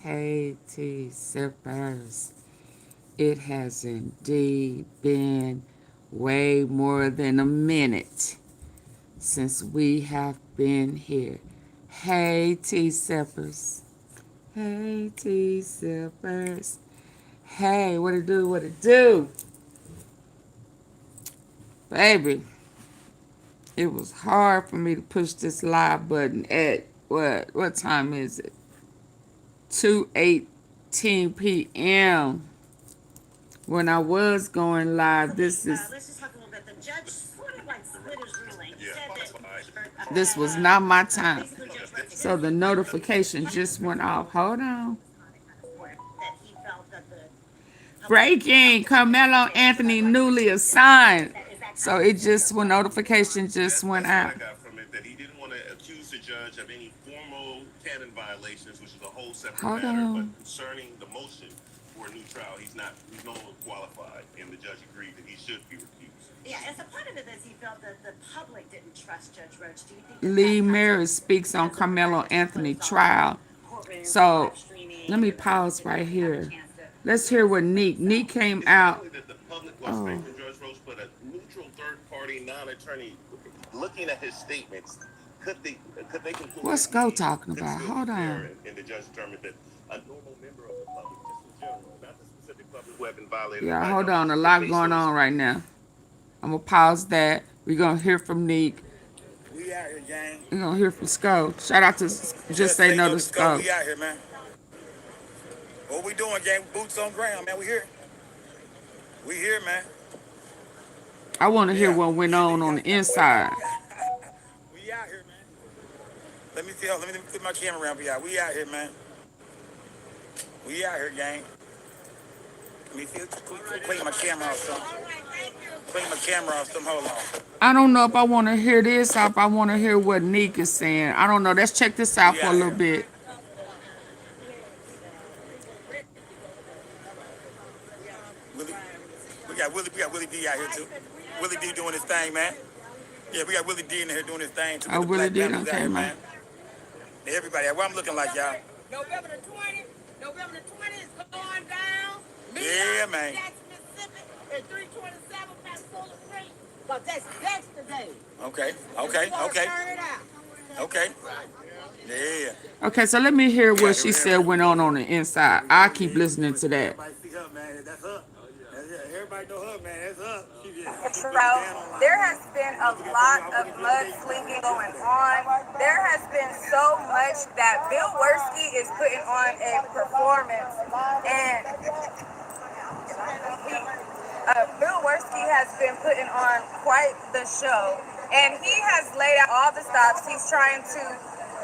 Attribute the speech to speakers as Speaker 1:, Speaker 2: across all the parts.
Speaker 1: Hey, T Sippers. It has indeed been way more than a minute since we have been here. Hey, T Sippers. Hey, T Sippers. Hey, what it do? What it do? Baby, it was hard for me to push this live button at what time is it? 2:18 p.m. When I was going live. This is let's just talk a little bit. The judge sort of like split his ruling. He said that this was not my time. So the notification just went off. Hold on. Breaking, Carmelo Anthony newly assigned. So it just, when notification just went out. That he didn't want to accuse the judge of any formal canon violations, which is a whole separate matter. But concerning the motion for a new trial, he's no longer qualified, and the judge agreed that he should be recused. Yeah, as a part of this, he felt that the public didn't trust Judge Roach. Do you think Lee Maris speaks on Carmelo Anthony trial? So let me pause right here. Let's hear what Neek came out. Oh. But a neutral third party non-attorney looking at his statements, could they conclude? What's Go talking about? Hold on. And the judge determined that a normal member of the public, just in general, not the specific public who have been violated. Yeah, hold on. A lot going on right now. I'm gonna pause that. We're gonna hear from Neek. We out here, gang. We're gonna hear from Sko. Shout out to Just Say No to Sko. We out here, man. What we doing, gang? Boots on ground, man. We here. We here, man. I want to hear what went on the inside. We out here, man. Let me put my camera around. We out here, man. We out here, gang. Let me clean my camera off some. Clean my camera off some. Hold on. I don't know if I want to hear this or if I want to hear what Neek is saying. I don't know. Let's check this out for a little bit. We got Willie D out here too. Willie D doing his thing, man. Yeah, we got Willie D in here doing his thing too. Oh, Willie D, okay, man. Everybody, what I'm looking like, y'all. November the 20th. November the 20th is going down. Yeah, man. Mississippi at 327 Pascola Street. But that's yesterday. Okay. Okay. Yeah. Okay, so let me hear what she said went on the inside. I keep listening to that. Everybody know her, man. That's her. There has been a lot of mudslinging going on. There has been so much that Bill Worski is putting on a performance, and Bill Worski has been putting on quite the show, and he has laid out all the stops. He's trying to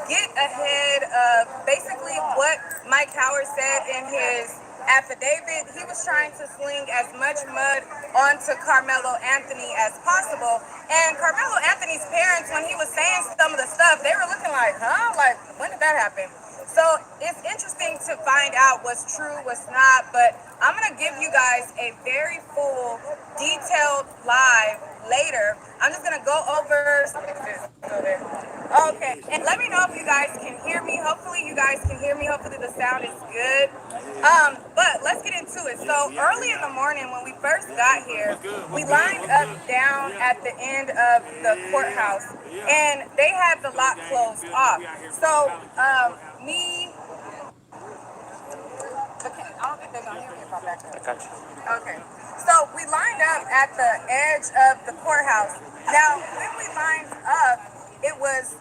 Speaker 1: get ahead of basically what Mike Howard said in his affidavit. He was trying to sling as much mud onto Carmelo Anthony as possible. And Carmelo Anthony's parents, when he was saying some of the stuff, they were looking like, huh? Like, when did that happen? So it's interesting to find out what's true, what's not, but I'm going to give you guys a very full, detailed live later. I'm just going to go over. Okay, and let me know if you guys can hear me. Hopefully you guys can hear me. Hopefully the sound is good. But let's get into it. So early in the morning when we first got here, we lined up down at the end of the courthouse, and they had the lot closed off. So me. Okay, I don't think they're gonna hear me if I'm back there. Okay. So we lined up at the edge of the courthouse. Now, when we lined up, it was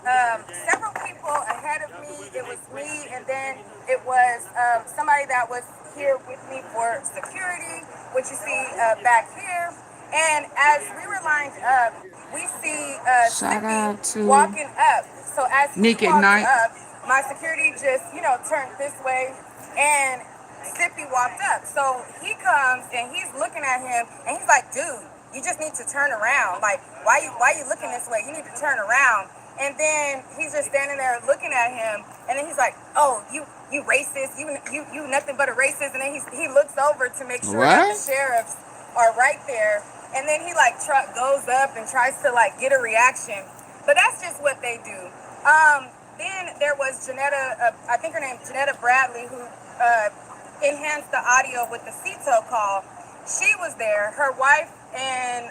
Speaker 1: several people ahead of me. It was me, and then it was somebody that was here with me for security, which you see back here. And as we were lined up, we see Chitty walking up. So as he walked up, my security just, turned this way, and Sippy walked up. So he comes and he's looking at him, and he's like, dude, you just need to turn around. Like, why you looking this way? You need to turn around. And then he's just standing there looking at him, and then he's like, oh, you racist, you nothing but a racist. And then he looks over to make sure that the sheriffs are right there. And then he goes up and tries to get a reaction. But that's just what they do. Then there was Janetta, I think her name is Janetta Bradley, who
Speaker 2: enhance the audio with the CETO call. She was there. Her wife and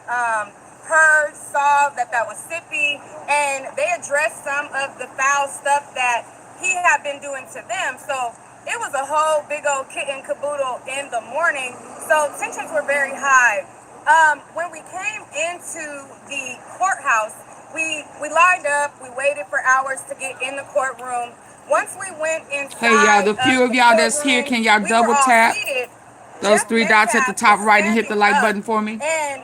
Speaker 2: her saw that that was Sippy, and they addressed some of the foul stuff that he had been doing to them. So it was a whole big old kit and caboodle in the morning. So tensions were very high. When we came into the courthouse, we lined up. We waited for hours to get in the courtroom. Once we went
Speaker 1: Hey, y'all,
Speaker 2: inside
Speaker 1: the few
Speaker 2: of
Speaker 1: of
Speaker 2: the
Speaker 1: y'all that's here,
Speaker 2: courtroom,
Speaker 1: can y'all
Speaker 2: we were
Speaker 1: double
Speaker 2: all
Speaker 1: tap
Speaker 2: seated.
Speaker 1: those
Speaker 2: Jeff
Speaker 1: three dots at the
Speaker 2: Metcalf
Speaker 1: top
Speaker 2: was
Speaker 1: right and hit the
Speaker 2: standing
Speaker 1: like
Speaker 2: up,
Speaker 1: button for me?
Speaker 2: and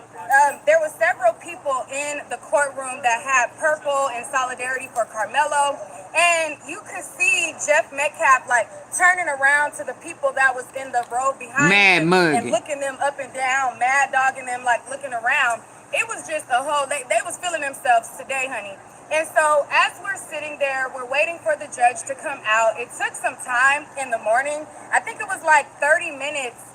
Speaker 2: there were several people in the courtroom that had purple in solidarity for Karmelo. And you could see Jeff Metcalf like turning around to the people that was in the row behind
Speaker 1: Mad
Speaker 2: him and
Speaker 1: mugging.
Speaker 2: looking them up and down, mad dogging them, like looking around. It was just a whole, they was feeling themselves today, honey. And so as we're sitting there, we're waiting for the judge to come out. It took some time in the morning. I think it was like 30 minutes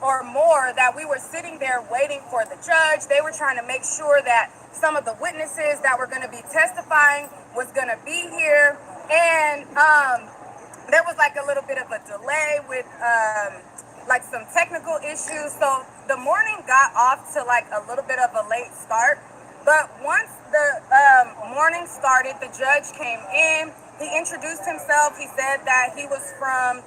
Speaker 2: or more that we were sitting there waiting for the judge. They were trying to make sure that some of the witnesses that were going to be testifying was going to be here. And there was like a little bit of a delay with like some technical issues. So the morning got off to like a little bit of a late start. But once the morning started, the judge came in. He introduced himself. He said that he was from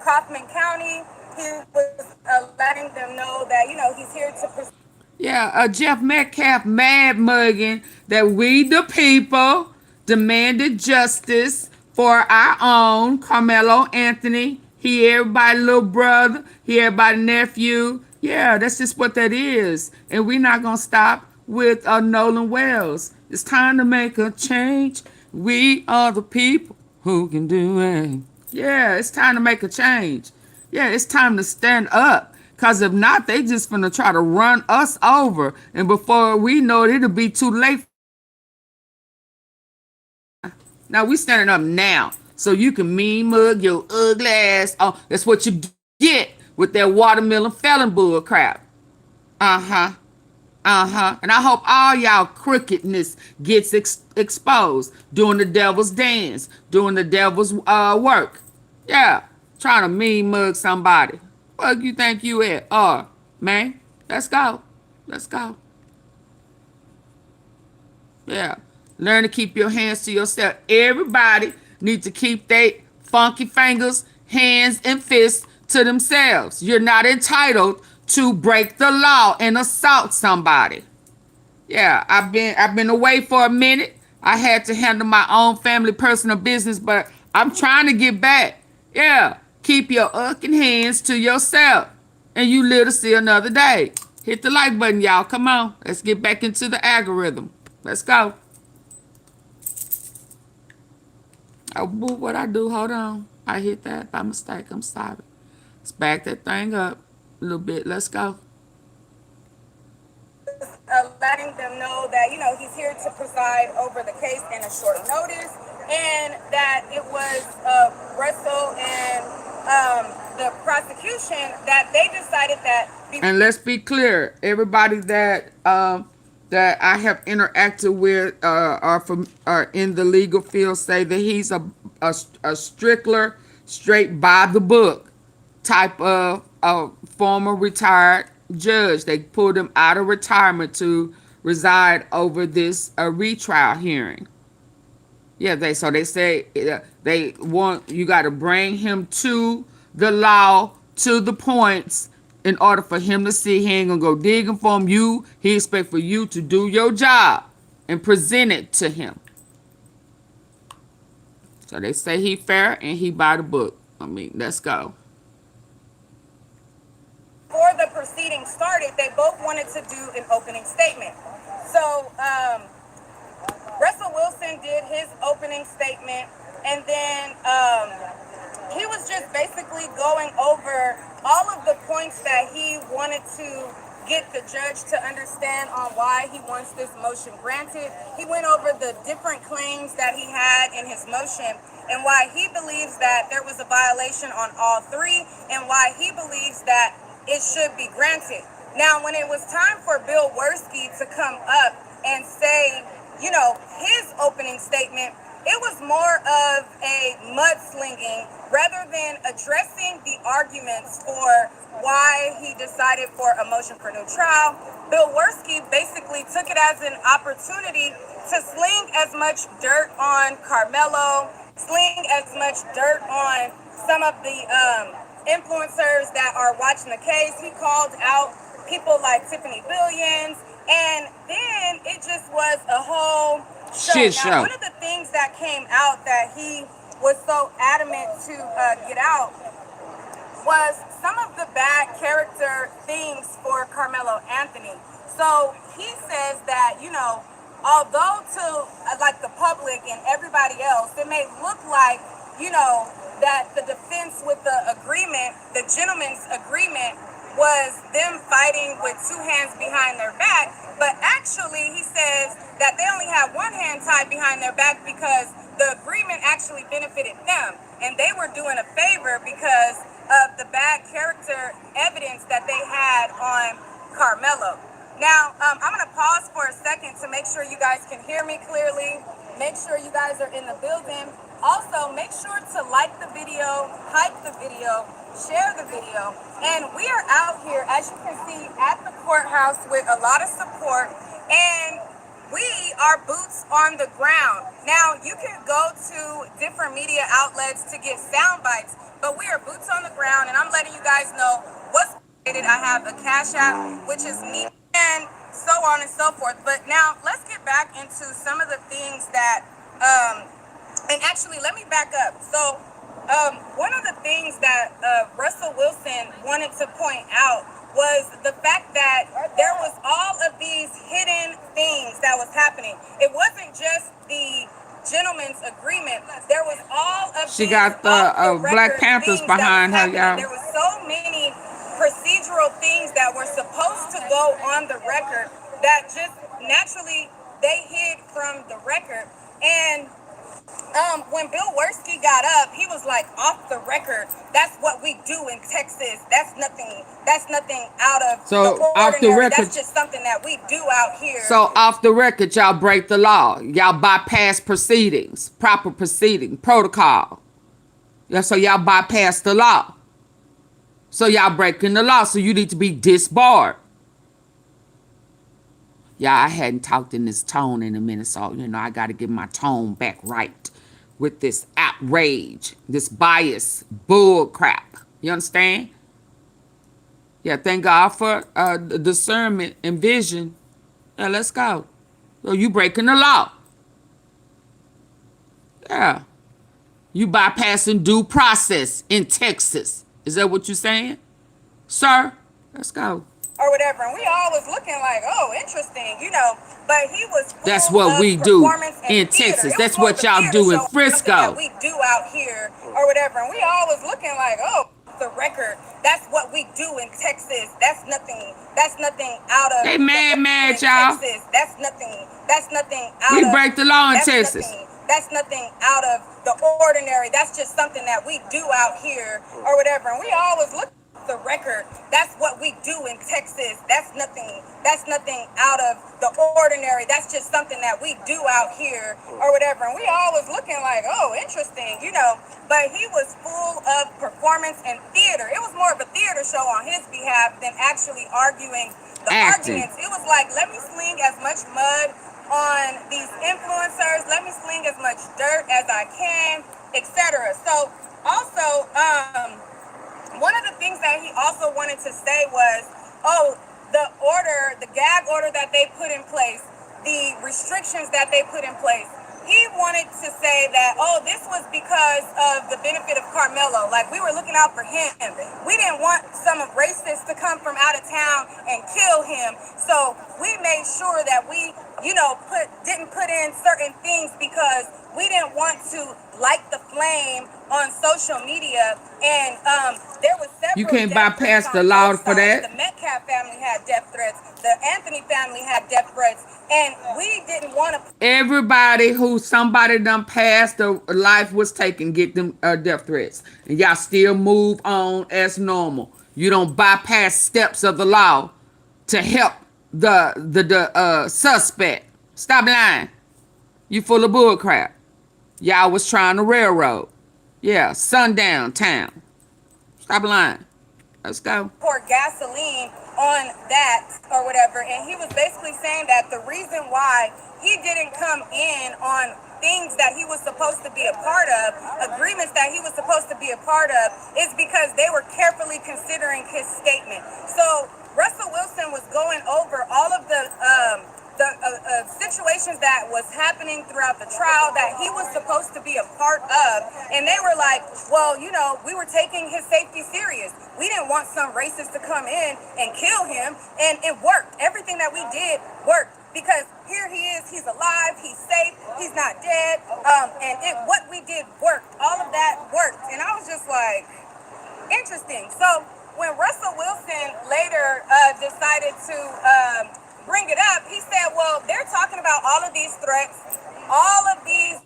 Speaker 2: Kaufman County. He was letting them know that, you know, he's here to
Speaker 1: Yeah, Jeff Metcalf mad mugging that we the people demanded justice for our own Carmelo Anthony. He everybody little brother, he everybody nephew. Yeah, that's just what that is. And we're not gonna stop with Nolan Wells. It's time to make a change. We are the people who can do it. Yeah, it's time to make a change. Yeah, it's time to stand up. Cause if not, they just gonna try to run us over. And before we know it, it'll be too late for us to stand up now. Now we standing up now. So you can mean mug your ugly ass. Oh, that's what you get with that watermelon felon bull crap. Uh-huh. Uh-huh. And I hope all y'all crookedness gets exposed doing the devil's dance, doing the devil's work. Yeah. Trying to mean mug somebody. What you think you at? Man, let's go. Let's go. Yeah. Learn to keep your hands to yourself. Everybody needs to keep their funky fingers, hands, and fists to themselves. You're not entitled to break the law and assault somebody. Yeah, I've been away for a minute. I had to handle my own family personal business, but I'm trying to get back. Yeah, keep your ucking hands to yourself, and you live to see another day. Hit the like button, y'all. Come on, let's get back into the algorithm. Let's go. Oh, boo, what I do? Hold on. I hit that by mistake. I'm sorry. Let's back that thing up a little bit. Let's go.
Speaker 2: letting them know that, you know, he's here to preside over the case in a short notice, and that it was Russell and the prosecution that they decided that.
Speaker 1: And let's be clear, everybody that I have interacted with are in the legal field say that he's a strictly straight by the book type of a former retired judge. They pulled him out of retirement to reside over this retrial hearing. Yeah, they say they want you got to bring him to the law, to the points, in order for him to see. He ain't gonna go digging for him. He expect for you to do your job and present it to him. So they say he fair and he by the book. I mean, let's go.
Speaker 2: Before the proceedings started, they both wanted to do an opening statement. So Russell Wilson did his opening statement, and then he was just basically going over all of the points that he wanted to get the judge to understand on why he wants this motion granted. He went over the different claims that he had in his motion and why he believes that there was a violation on all three, and why he believes that it should be granted. Now, when it was time for Bill Werski to come up and say, you know, his opening statement, it was more of a mudslinging rather than addressing the arguments for why he decided for a motion for new trial, Bill Werski basically took it as an opportunity to sling as much dirt on Karmelo, sling as much dirt on some of the influencers that are watching the case. He called out people like Tiffany Billions, and then it just was a whole
Speaker 1: shit
Speaker 2: show. Now,
Speaker 1: show.
Speaker 2: one of the things that came out that he was so adamant to get out was some of the bad character things for Carmelo Anthony. So he says that, you know, although to like the public and everybody else, it may look like, you know, that the defense with the agreement, the gentleman's agreement, was them fighting with two hands behind their back. But actually, he says that they only had one hand tied behind their back because the agreement actually benefited them. And they were doing a favor because of the bad character evidence that they had on Carmelo. Now, I'm going to pause for a second to make sure you guys can hear me clearly. Make sure you guys are in the building. Also, make sure to like the video, hype the video, share the video. And we are out here, as you can see, at the courthouse with a lot of support. And we are boots on the ground. Now, you can go to different media outlets to get sound bites, but we are boots on the ground, and I'm letting you guys know what's created. I have a Cash App, which is me, and so on and so forth. But now, let's get back into some of the things that, and actually, let me back up. So, one of the things that Russell Wilson wanted to point out was the fact that there was all of these hidden things that was happening. It wasn't just the gentleman's agreement. There was all of
Speaker 1: She got the Black Panthers behind her, y'all.
Speaker 2: There was so many procedural things that were supposed to go on the record that just naturally they hid from the record. And when Bill Werski got up, he was like, off the record, that's what we do in Texas. That's nothing out of
Speaker 1: so
Speaker 2: the ordinary.
Speaker 1: off the record,
Speaker 2: that's just something that we do out here.
Speaker 1: So off the record, y'all break the law. Y'all bypass proceedings, proper proceeding, protocol. Yeah, so y'all bypass the law. So y'all breaking the law, so you need to be disbarred. Yeah, I hadn't talked in this tone in a minute, so, you know, I got to get my tone back right with this outrage, this bias, bull crap. You understand? Yeah, thank God for discernment and vision. Yeah, let's go. So you breaking the law. Yeah. You bypassing due process in Texas. Is that what you're saying? Sir, let's go.
Speaker 2: Or whatever, and we all was looking like, oh, interesting, you know. But he was.
Speaker 1: That's what we do in Texas. That's what y'all do in Frisco.
Speaker 2: We do out here, or whatever, and we all was looking like, oh, the record. That's what we do in Texas. That's nothing out of.
Speaker 1: They mad, y'all.
Speaker 2: That's nothing out of.
Speaker 1: We break the law in Texas.
Speaker 2: That's nothing out of the ordinary. That's just something that we do out here, or whatever, and we all was looking. The record, that's what we do in Texas. That's nothing out of the ordinary. That's just something that we do out here, or whatever. And we all was looking like, oh, interesting, you know. But he was full of performance and theater. It was more of a theater show on his behalf than actually arguing the arguments. It was like, let me sling as much mud on these influencers. Let me sling as much dirt as I can, etc. So also, one of the things that he also wanted to say was, oh, the gag order that they put in place, the restrictions that they put in place. He wanted to say that, oh, this was because of the benefit of Carmelo. Like, we were looking out for him. We didn't want some racists to come from out of town and kill him. So we made sure that we, you know, didn't put in certain things because we didn't want to light the flame on social media. And there was several.
Speaker 1: You can't bypass the law for that.
Speaker 2: The Metcalfs family had death threats. The Anthony family had death threats. And we didn't want to.
Speaker 1: Everybody who somebody done passed or life was taken get them death threats. And y'all still move on as normal. You don't bypass steps of the law to help the suspect. Stop lying. You full of bull crap. Y'all was trying to railroad. Yeah, sundown town. Stop lying. Let's go.
Speaker 2: pour gasoline on that or whatever. And he was basically saying that the reason why he didn't come in on things that he was supposed to be a part of, agreements that he was supposed to be a part of, is because they were carefully considering his statement. So Russell Wilson was going over all of the situations that was happening throughout the trial that he was supposed to be a part of, and they were like, well, you know, we were taking his safety serious. We didn't want some racist to come in and kill him, and it worked. Everything that we did worked because here he is, he's alive, he's safe, he's not dead, and what we did worked. All of that worked, and I was just like, interesting. So when Russell Wilson later decided to bring it up, he said, well, they're talking about all of these threats, all of these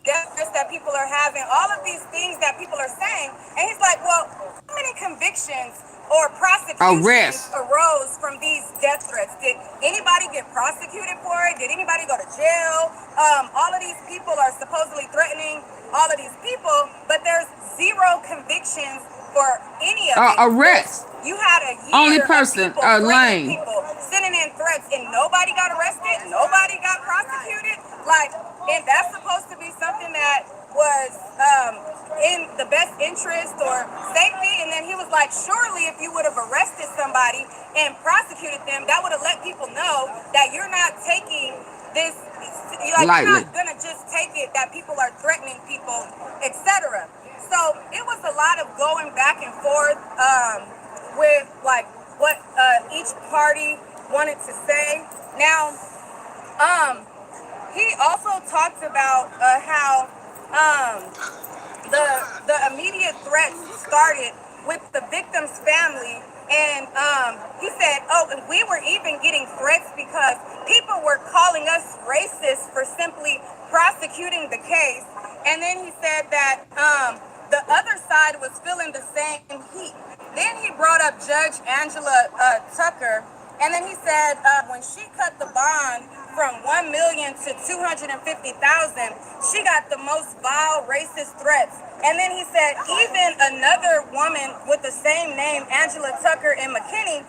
Speaker 2: death threats that people are having, all of these things that people are saying. And he's like, well, how many convictions or prosecutions arose from these death threats? Did anybody get prosecuted for it? Did anybody go to jail? All of these people are supposedly threatening all of these people, but there's zero convictions for any of it.
Speaker 1: Arrest.
Speaker 2: You had a year
Speaker 1: only person,
Speaker 2: of people,
Speaker 1: Lane.
Speaker 2: people sending in threats, and nobody got arrested, nobody got prosecuted. Like, and that's supposed to be something that was in the best interest or safety. And then he was like, surely if you would have arrested somebody and prosecuted them, that would have let people know that you're not taking this, like, you're not gonna just take it that people are threatening people, etc. So it was a lot of going back and forth with like what each party wanted to say. Now, he also talked about how the immediate threats started with the victim's family, and he said, oh, and we were even getting threats because people were calling us racist for simply prosecuting the case. And then he said that the other side was feeling the same heat. Then he brought up Judge Angela Tucker, and then he said when she cut the bond from $1 million to $250,000, she got the most vile racist threats. And then he said even another woman with the same name, Angela Tucker in McKinney,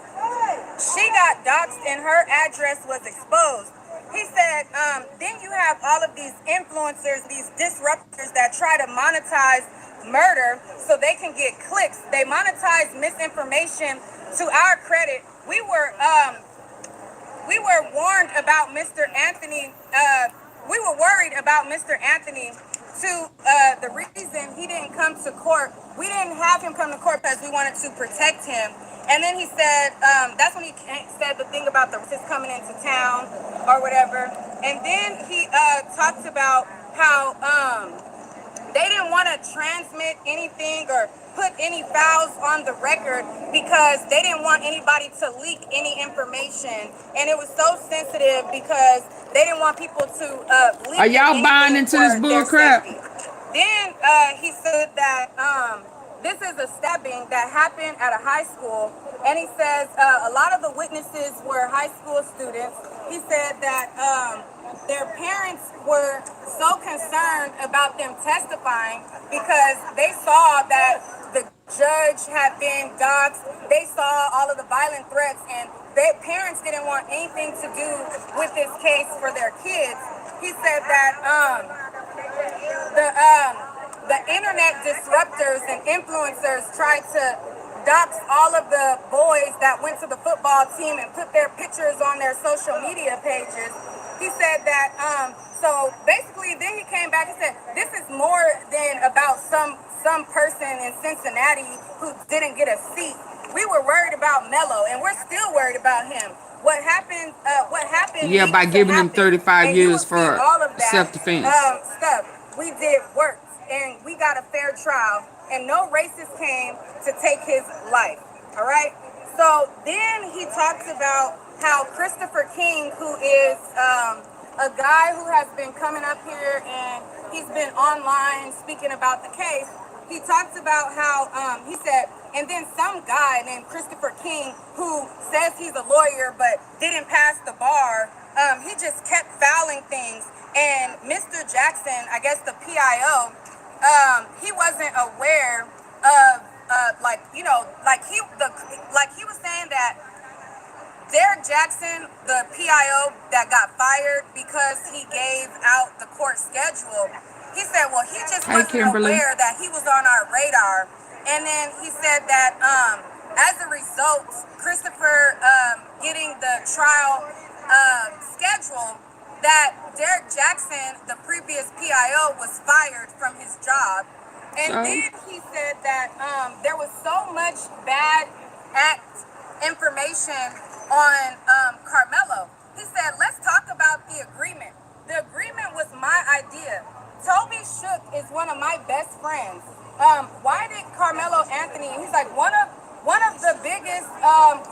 Speaker 2: she got doxxed and her address was exposed. He said, then you have all of these influencers, these disruptors that try to monetize murder so they can get clicks. They monetize misinformation. To our credit, we were warned about Mr. Anthony. We were worried about Mr. Anthony. To the reason he didn't come to court, we didn't have him come to court because we wanted to protect him. And then he said, that's when he said the thing about the racists coming into town or whatever. And then he talked about how they didn't want to transmit anything or put any fouls on the record because they didn't want anybody to leak any information. And it was so sensitive because they didn't want people to leak. Are
Speaker 1: y'all buying into this bull crap?
Speaker 2: Then he said that this is a stabbing that happened at a high school. And he says a lot of the witnesses were high school students. He said that their parents were so concerned about them testifying because they saw that the judge had been doxxed. They saw all of the violent threats, and their parents didn't want anything to do with this case for their kids. He said that the internet disruptors and influencers tried to dox all of the boys that went to the football team and put their pictures on their social media pages. He said that, so basically then he came back and said, this is more than about some person in Cincinnati who didn't get a seat. We were worried about Melo, and we're still worried about him. What happened?
Speaker 1: Yeah, by giving him 35 years for all of that self-defense
Speaker 2: stuff. We did work, and we got a fair trial, and no racist came to take his life. All right. So then he talks about how Christopher King, who is a guy who has been coming up here and he's been online speaking about the case. He talks about how he said, and then some guy named Christopher King, who says he's a lawyer but didn't pass the bar, he just kept fouling things. And Mr. Jackson, I guess the PIO, he wasn't aware of like like he was saying that Derek Jackson, the PIO that got fired because he gave out the court schedule, he said, well, he just
Speaker 1: Hey,
Speaker 2: wasn't
Speaker 1: Kimberly.
Speaker 2: aware that he was on our radar. And then he said that as a result, Christopher getting the trial schedule, that Derek Jackson, the previous PIO, was fired from his job. And
Speaker 1: So,
Speaker 2: then he said that there was so much bad act information on Karmelo. He said, let's talk about the agreement. The agreement was my idea. Toby Shook is one of my best friends. Why did Carmelo Anthony, he's like, one of the biggest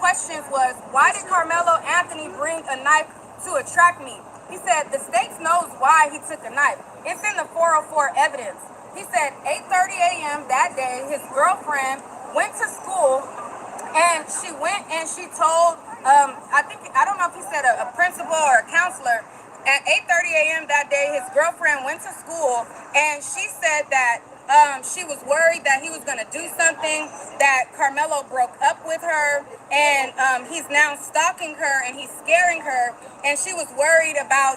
Speaker 2: questions was, why did Carmelo Anthony bring a knife to attract me? He said, the state knows why he took a knife. It's in the 404 evidence. He said 8:30 a.m. that day, his girlfriend went to school, and she went and she told, I don't know if he said a principal or a counselor. At 8:30 a.m. that day, his girlfriend went to school, and she said that she was worried that he was going to do something, that Carmelo broke up with her, and he's now stalking her and he's scaring her, and she was worried about,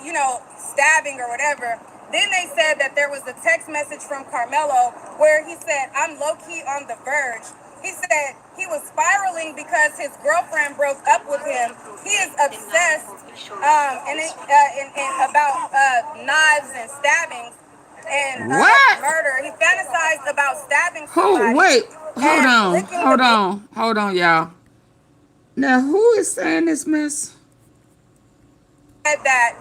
Speaker 2: stabbing or whatever. Then they said that there was a text message from Carmelo where he said, I'm low-key on the verge. He said he was spiraling because his girlfriend broke up with him. He is obsessed about knives and stabbings and
Speaker 1: what?
Speaker 2: murder. He fantasized about stabbing
Speaker 1: Who?
Speaker 2: somebody
Speaker 1: Wait. Hold
Speaker 2: and
Speaker 1: on.
Speaker 2: licking the
Speaker 1: Hold
Speaker 2: blood.
Speaker 1: on. Hold on, y'all. Now, who is saying this mess?
Speaker 2: That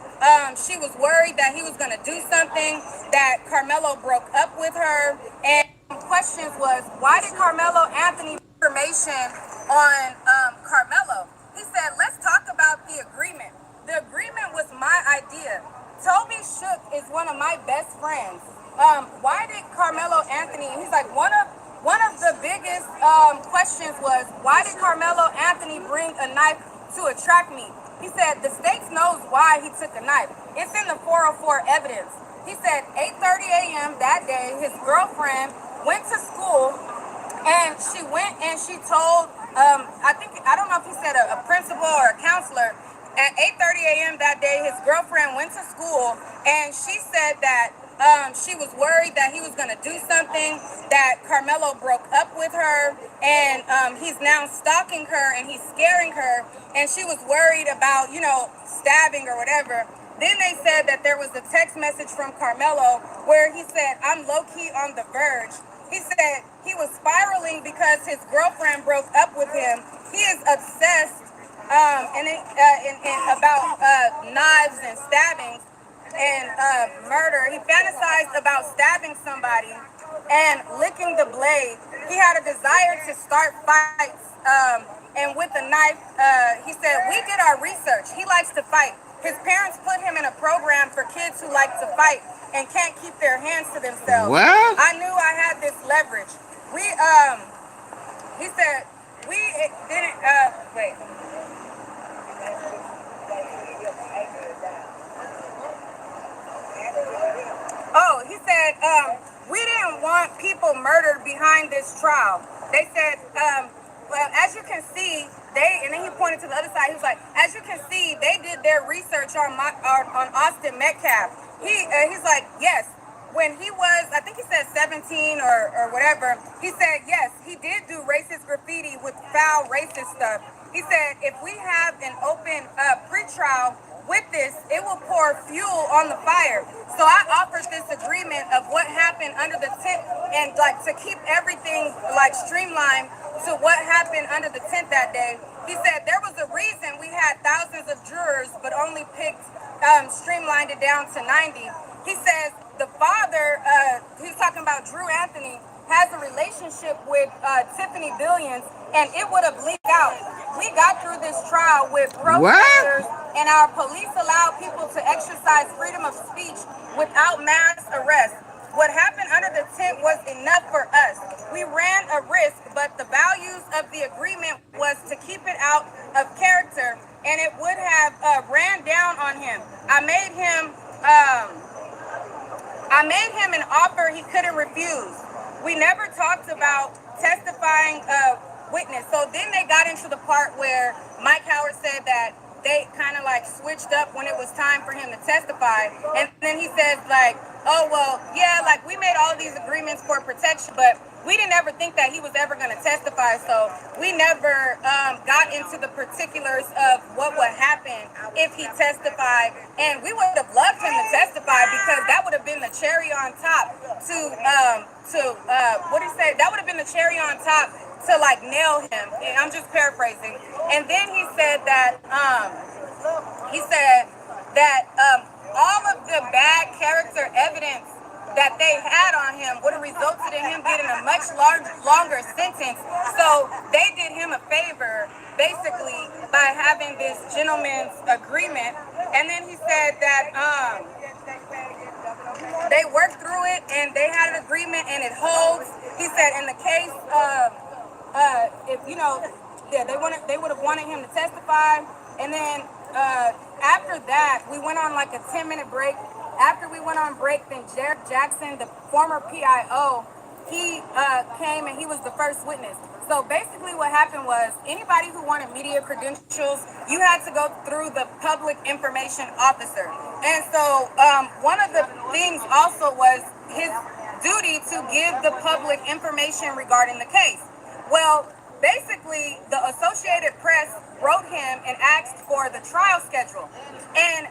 Speaker 2: she was worried that he was going to do something, that Carmelo broke up with her, and questions was, why did Carmelo Anthony information on Carmelo? He said, let's talk about the agreement. The agreement was my idea. Toby Shook is one of my best friends. Why did Carmelo Anthony, he's like, one of the biggest questions was, why did Carmelo Anthony bring a knife to attract me? He said, the state knows why he took a knife. It's in the 404 evidence. He said 8:30 a.m. that day, his girlfriend went to school, and she went and she told, I don't know if he said a principal or a counselor. At 8:30 a.m. that day, his girlfriend went to school, and she said that she was worried that he was going to do something, that Carmelo broke up with her, and he's now stalking her and he's scaring her, and she was worried about, stabbing or whatever. Then they said that there was a text message from Carmelo where he said, I'm low-key on the verge. He said he was spiraling because his girlfriend broke up with him. He is obsessed about knives and stabbings and murder. He fantasized about stabbing somebody and licking the blade. He had a desire to start fights. And with a knife, he said, we did our research. He likes to fight. His parents put him in a program for kids who like to fight and can't keep their hands to themselves.
Speaker 1: What?
Speaker 2: I knew I had this leverage. He said, we didn't, wait. Oh, he said, we didn't want people murdered behind this trial. They said, well, as you can see, and then he pointed to the other side. He was like, as you can see, they did their research on Austin Metcalf. He's like, yes. When he was, I think he said 17 or whatever, he said, yes, he did do racist graffiti with foul racist stuff. He said, if we have an open pretrial with this, it will pour fuel on the fire. So I offered this agreement of what happened under the tent, and like to keep everything like streamlined to what happened under the tent that day. He said there was a reason we had thousands of jurors, but only picked, streamlined it down to 90. He says the father, he's talking about Drew Anthony, has a relationship with Tiffany Billions, and it would have leaked out. We got through this trial with protesters, and our police allowed people to exercise freedom of speech without mass arrest. What happened under the tent was enough for us. We ran a risk, but the values of the agreement was to keep it out of character, and it would have ran down on him. I made him I made him an offer he couldn't refuse. We never talked about testifying a witness. So then they got into the part where Mike Howard said that they kind of like switched up when it was time for him to testify. And then he says like, oh, well, yeah, like we made all these agreements for protection, but we didn't ever think that he was ever going to testify. So we never got into the particulars of what would happen if he testified. And we would have loved him to testify because that would have been the cherry on top what do you say? That would have been the cherry on top to like nail him. And I'm just paraphrasing. And then he said that all of the bad character evidence that they had on him would have resulted in him getting a much longer sentence. So they did him a favor, basically, by having this gentleman's agreement. And then he said that they worked through it and they had an agreement and it holds. He said in the case of if you know, yeah, they would have wanted him to testify. And then after that, we went on like a 10-minute break. After we went on break, then Jared Jackson, the former PIO, he came and he was the first witness. So basically what happened was anybody who wanted media credentials, you had to go through the public information officer. And so one of the things also was his duty to give the public information regarding the case. Well, basically, the Associated Press wrote him and asked for the trial schedule. And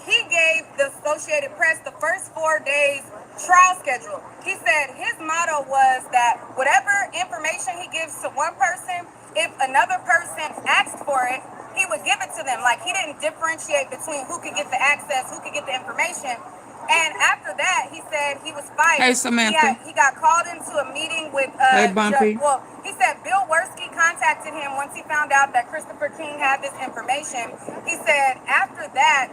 Speaker 2: he gave the Associated Press the first 4 days trial schedule. He said his motto was that whatever information he gives to one person, if another person asked for it, he would give it to them. Like he didn't differentiate between who could get the access, who could get the information. And after that, he said he was fired.
Speaker 1: Hey, Samantha.
Speaker 2: He got called into a meeting with
Speaker 1: Hey, Bumpy.
Speaker 2: well, he said Bill Worski contacted him once he found out that Christopher King had this information. He said after that,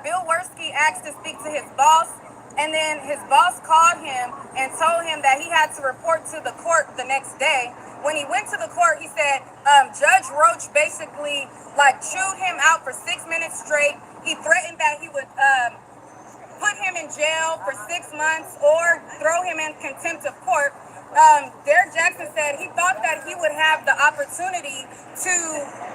Speaker 2: Bill Worski asked to speak to his boss, and then his boss called him and told him that he had to report to the court the next day. When he went to the court, he said Judge Roach basically like chewed him out for 6 minutes straight. He threatened that he would put him in jail for 6 months or throw him in contempt of court. Derek Jackson said he thought that he would have the opportunity to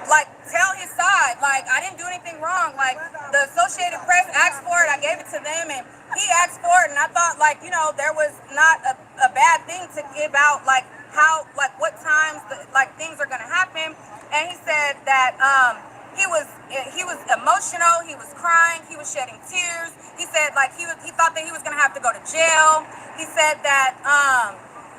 Speaker 2: like tell his side, like I didn't do anything wrong, like the Associated Press asked for it, I gave it to them, and he asked for it, and I thought like, you know, there was not a bad thing to give out, like how, like what times like things are gonna happen. And he said that he was emotional, he was crying, he was shedding tears. He said like he thought that he was gonna have to go to jail. He said that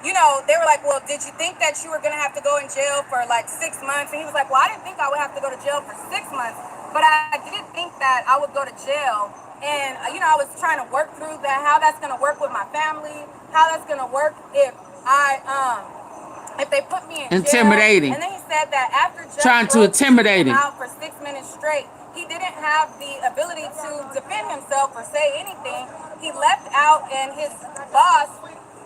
Speaker 2: you know, they were like, well, did you think that you were going to have to go in jail for like 6 months? And he was like, well, I didn't think I would have to go to jail for 6 months, but I did think that I would go to jail. And, you know, I was trying to work through that, how that's going to work with my family, how that's going to work if they put me in
Speaker 1: intimidating.
Speaker 2: jail. And then he said that after
Speaker 1: trying to intimidate him
Speaker 2: out for 6 minutes straight, he didn't have the ability to defend himself or say anything. He left out, and his boss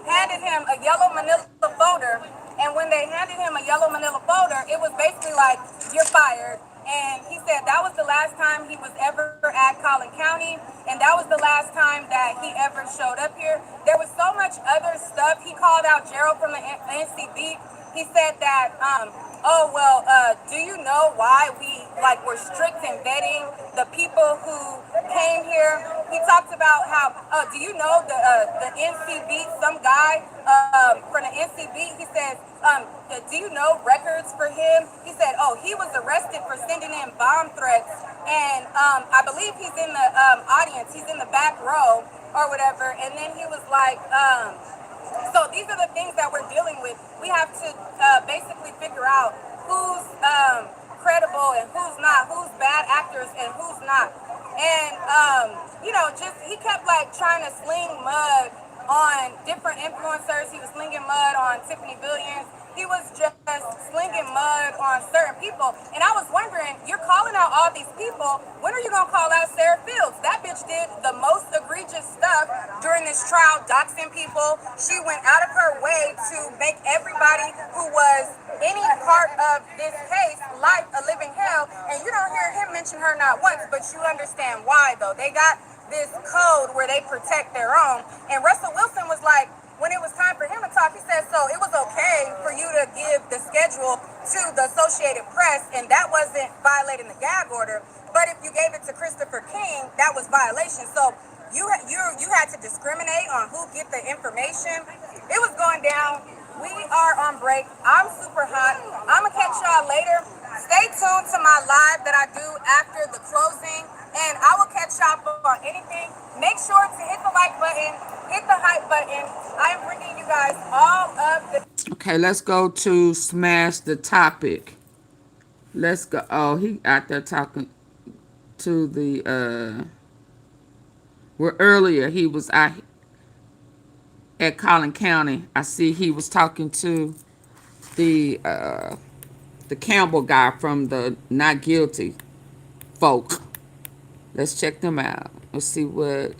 Speaker 2: handed him a yellow manila folder, and when they handed him a yellow manila folder, it was basically like, you're fired. And he said that was the last time he was ever at Collin County, and that was the last time that he ever showed up here. There was so much other stuff. He called out Gerald from the NCB. He said that, do you know why we like were strict in vetting the people who came here? He talked about how, do you know the NCB, some guy from the NCB, he says, do you know records for him? He said, oh, he was arrested for sending in bomb threats, and I believe he's in the audience, he's in the back row or whatever. And then he was like, so these are the things that we're dealing with. We have to basically figure out who's credible and who's not, who's bad actors and who's not. And, you know, just he kept like trying to sling mud on different influencers. He was slinging mud on Tiffany Billions. He was just slinging mud on certain people. And I was wondering, you're calling out all these people. When are you going to call out Sarah Fields? That bitch did the most egregious stuff during this trial, doxing people. She went out of her way to make everybody who was any part of this case life a living hell. And you don't hear him mention her not once, but you understand why, though. They got this code where they protect their own. And Russell Wilson was like, when it was time for him to talk, he said, so it was okay for you to give the schedule to the Associated Press, and that wasn't violating the gag order. But if you gave it to Christopher King, that was violation. So you had to discriminate on who get the information. It was going down. We are on break. I'm super hot. I'm gonna catch y'all later. Stay tuned to my live that I do after the closing, and I will catch y'all on anything. Make sure to hit the like button, hit the hype button. I am bringing you guys all of the.
Speaker 1: Okay, let's go to smash the topic. Let's go. Oh, he out there talking to the where earlier he was out at Collin County. I see he was talking to the Campbell guy from the not guilty folk. Let's check them out. Let's see what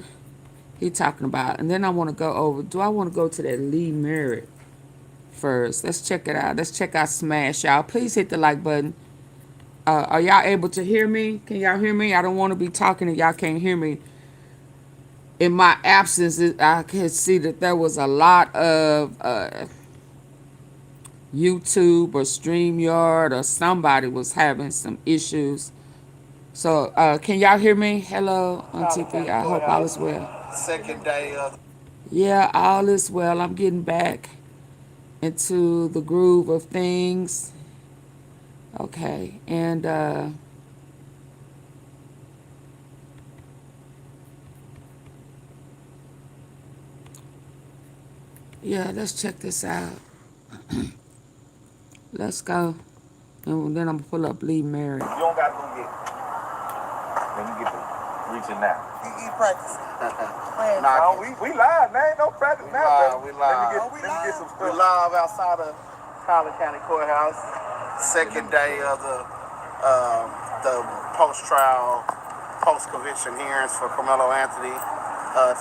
Speaker 1: he talking about. And then I want to go over. Do I want to go to that Lee Merritt first? Let's check it out. Let's check out Smash, y'all. Please hit the like button. Are y'all able to hear me? Can y'all hear me? I don't want to be talking and y'all can't hear me. In my absence, I could see that there was a lot of YouTube or StreamYard or somebody was having some issues. So, can y'all hear me? Hello, on TV. I hope all is well.
Speaker 3: Second day of.
Speaker 1: Yeah, all is well. I'm getting back into the groove of things. Okay, and yeah, let's check this out. Let's go. And then I'm gonna pull up Lee Merritt.
Speaker 3: You don't got to go get. When you get to reaching now.
Speaker 4: He practice.
Speaker 3: Nah, we live, man. Ain't no practice now,
Speaker 4: We
Speaker 3: baby.
Speaker 4: live.
Speaker 3: Let me get some
Speaker 4: We
Speaker 3: stuff.
Speaker 4: live outside of Collin County Courthouse. Second day of the post-trial, post-conviction hearings for Karmelo Anthony.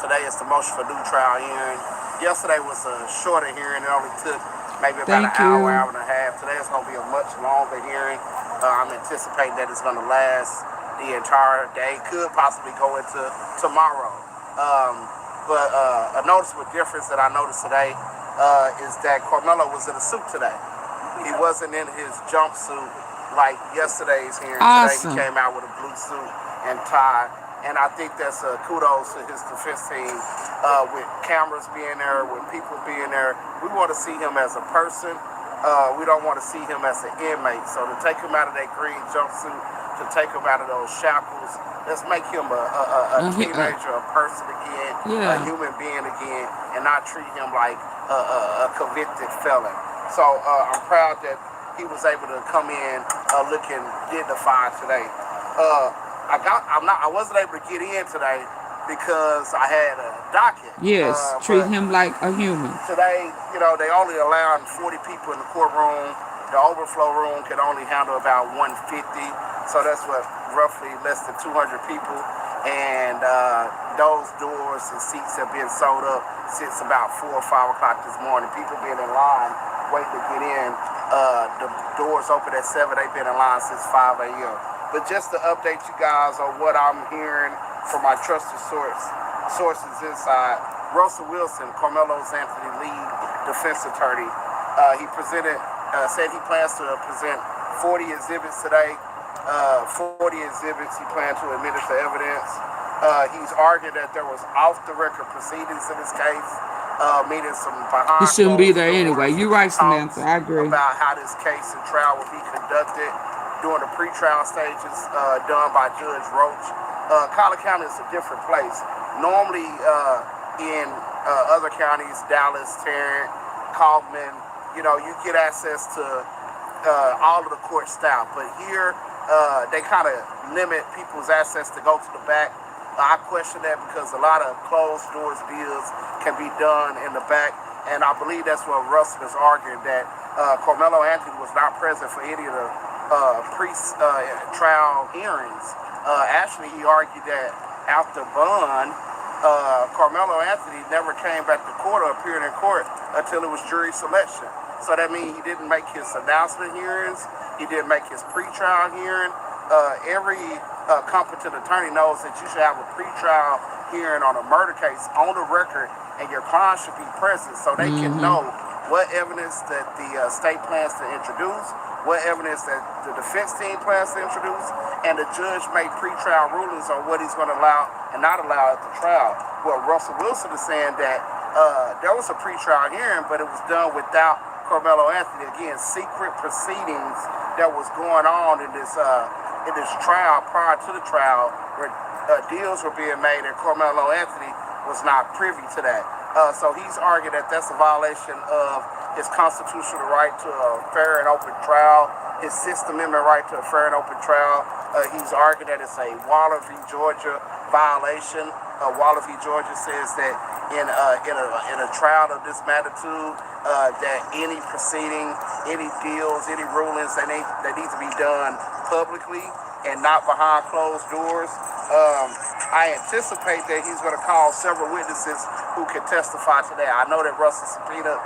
Speaker 4: Today is the motion for new trial hearing. Yesterday was a shorter hearing. It only took maybe about
Speaker 1: Thank
Speaker 4: an hour,
Speaker 1: you.
Speaker 4: hour and a half. Today is going to be a much longer hearing. I'm anticipating that it's going to last the entire day. Could possibly go into tomorrow. But a noticeable difference that I noticed today is that Karmelo was in a suit today. He wasn't in his jumpsuit like yesterday's hearing.
Speaker 1: Awesome.
Speaker 4: Today he came out with a blue suit and tie. And I think that's kudos to his defense team with cameras being there, with people being there. We want to see him as a person. We don't want to see him as an inmate. So to take him out of that green jumpsuit, to take him out of those shackles, let's make him a teenager, a person again, a human being again, and not treat him like a convicted felon. So I'm proud that he was able to come in looking dignified today. I wasn't able to get in today because I had a docket.
Speaker 1: Yes, treat him like a human.
Speaker 4: Today, they only allowed 40 people in the courtroom. The overflow room can only handle about 150. So that's what, roughly less than 200 people. And those doors and seats have been sold up since about 4 or 5 o'clock this morning. People been in line waiting to get in. The doors open at 7. They've been in line since 5 a.m. But just to update you guys on what I'm hearing from my trusted sources inside, Russell Wilson, Carmelo's Anthony lead defense attorney, he said he plans to present 40 exhibits today. 40 exhibits he planned to admit as evidence. He's argued that there was off-the-record proceedings in this case, meaning some behind.
Speaker 1: He shouldn't be there anyway. You're right, Samantha. I agree.
Speaker 4: About how this case and trial will be conducted during the pretrial stages done by Judge Roach. Collin County is a different place. Normally in other counties, Dallas, Tarrant, Kaufman, you get access to all of the court staff. But here, they kind of limit people's access to go to the back. I question that because a lot of closed doors deals can be done in the back. And I believe that's what Russell is arguing, that Karmelo Anthony was not present for any of the pre-trial hearings. Actually, he argued that after bond, Karmelo Anthony never came back to court or appeared in court until it was jury selection. So that means he didn't make his announcement hearings. He didn't make his pre-trial hearing. Every competent attorney knows that you should have a pre-trial hearing on a murder case on the record, and your client should be present so they can know what evidence that the state plans to introduce, what evidence that the defense team plans to introduce, and the judge make pretrial rulings on what he's going to allow and not allow at the trial. Well, Russell Wilson is saying that there was a pretrial hearing, but it was done without Karmelo Anthony. Again, secret proceedings that was going on in this trial prior to the trial, where deals were being made, and Karmelo Anthony was not privy to that. So he's arguing that that's a violation of his constitutional right to a fair and open trial, his Sixth Amendment right to a fair and open trial. He's arguing that it's a Waller v. Georgia violation. Waller v. Georgia says that in a trial of this magnitude, that any proceeding, any deals, any rulings, they need to be done publicly and not behind closed doors. I anticipate that he's going to call several witnesses who can testify today. I know that Russell subpoenaed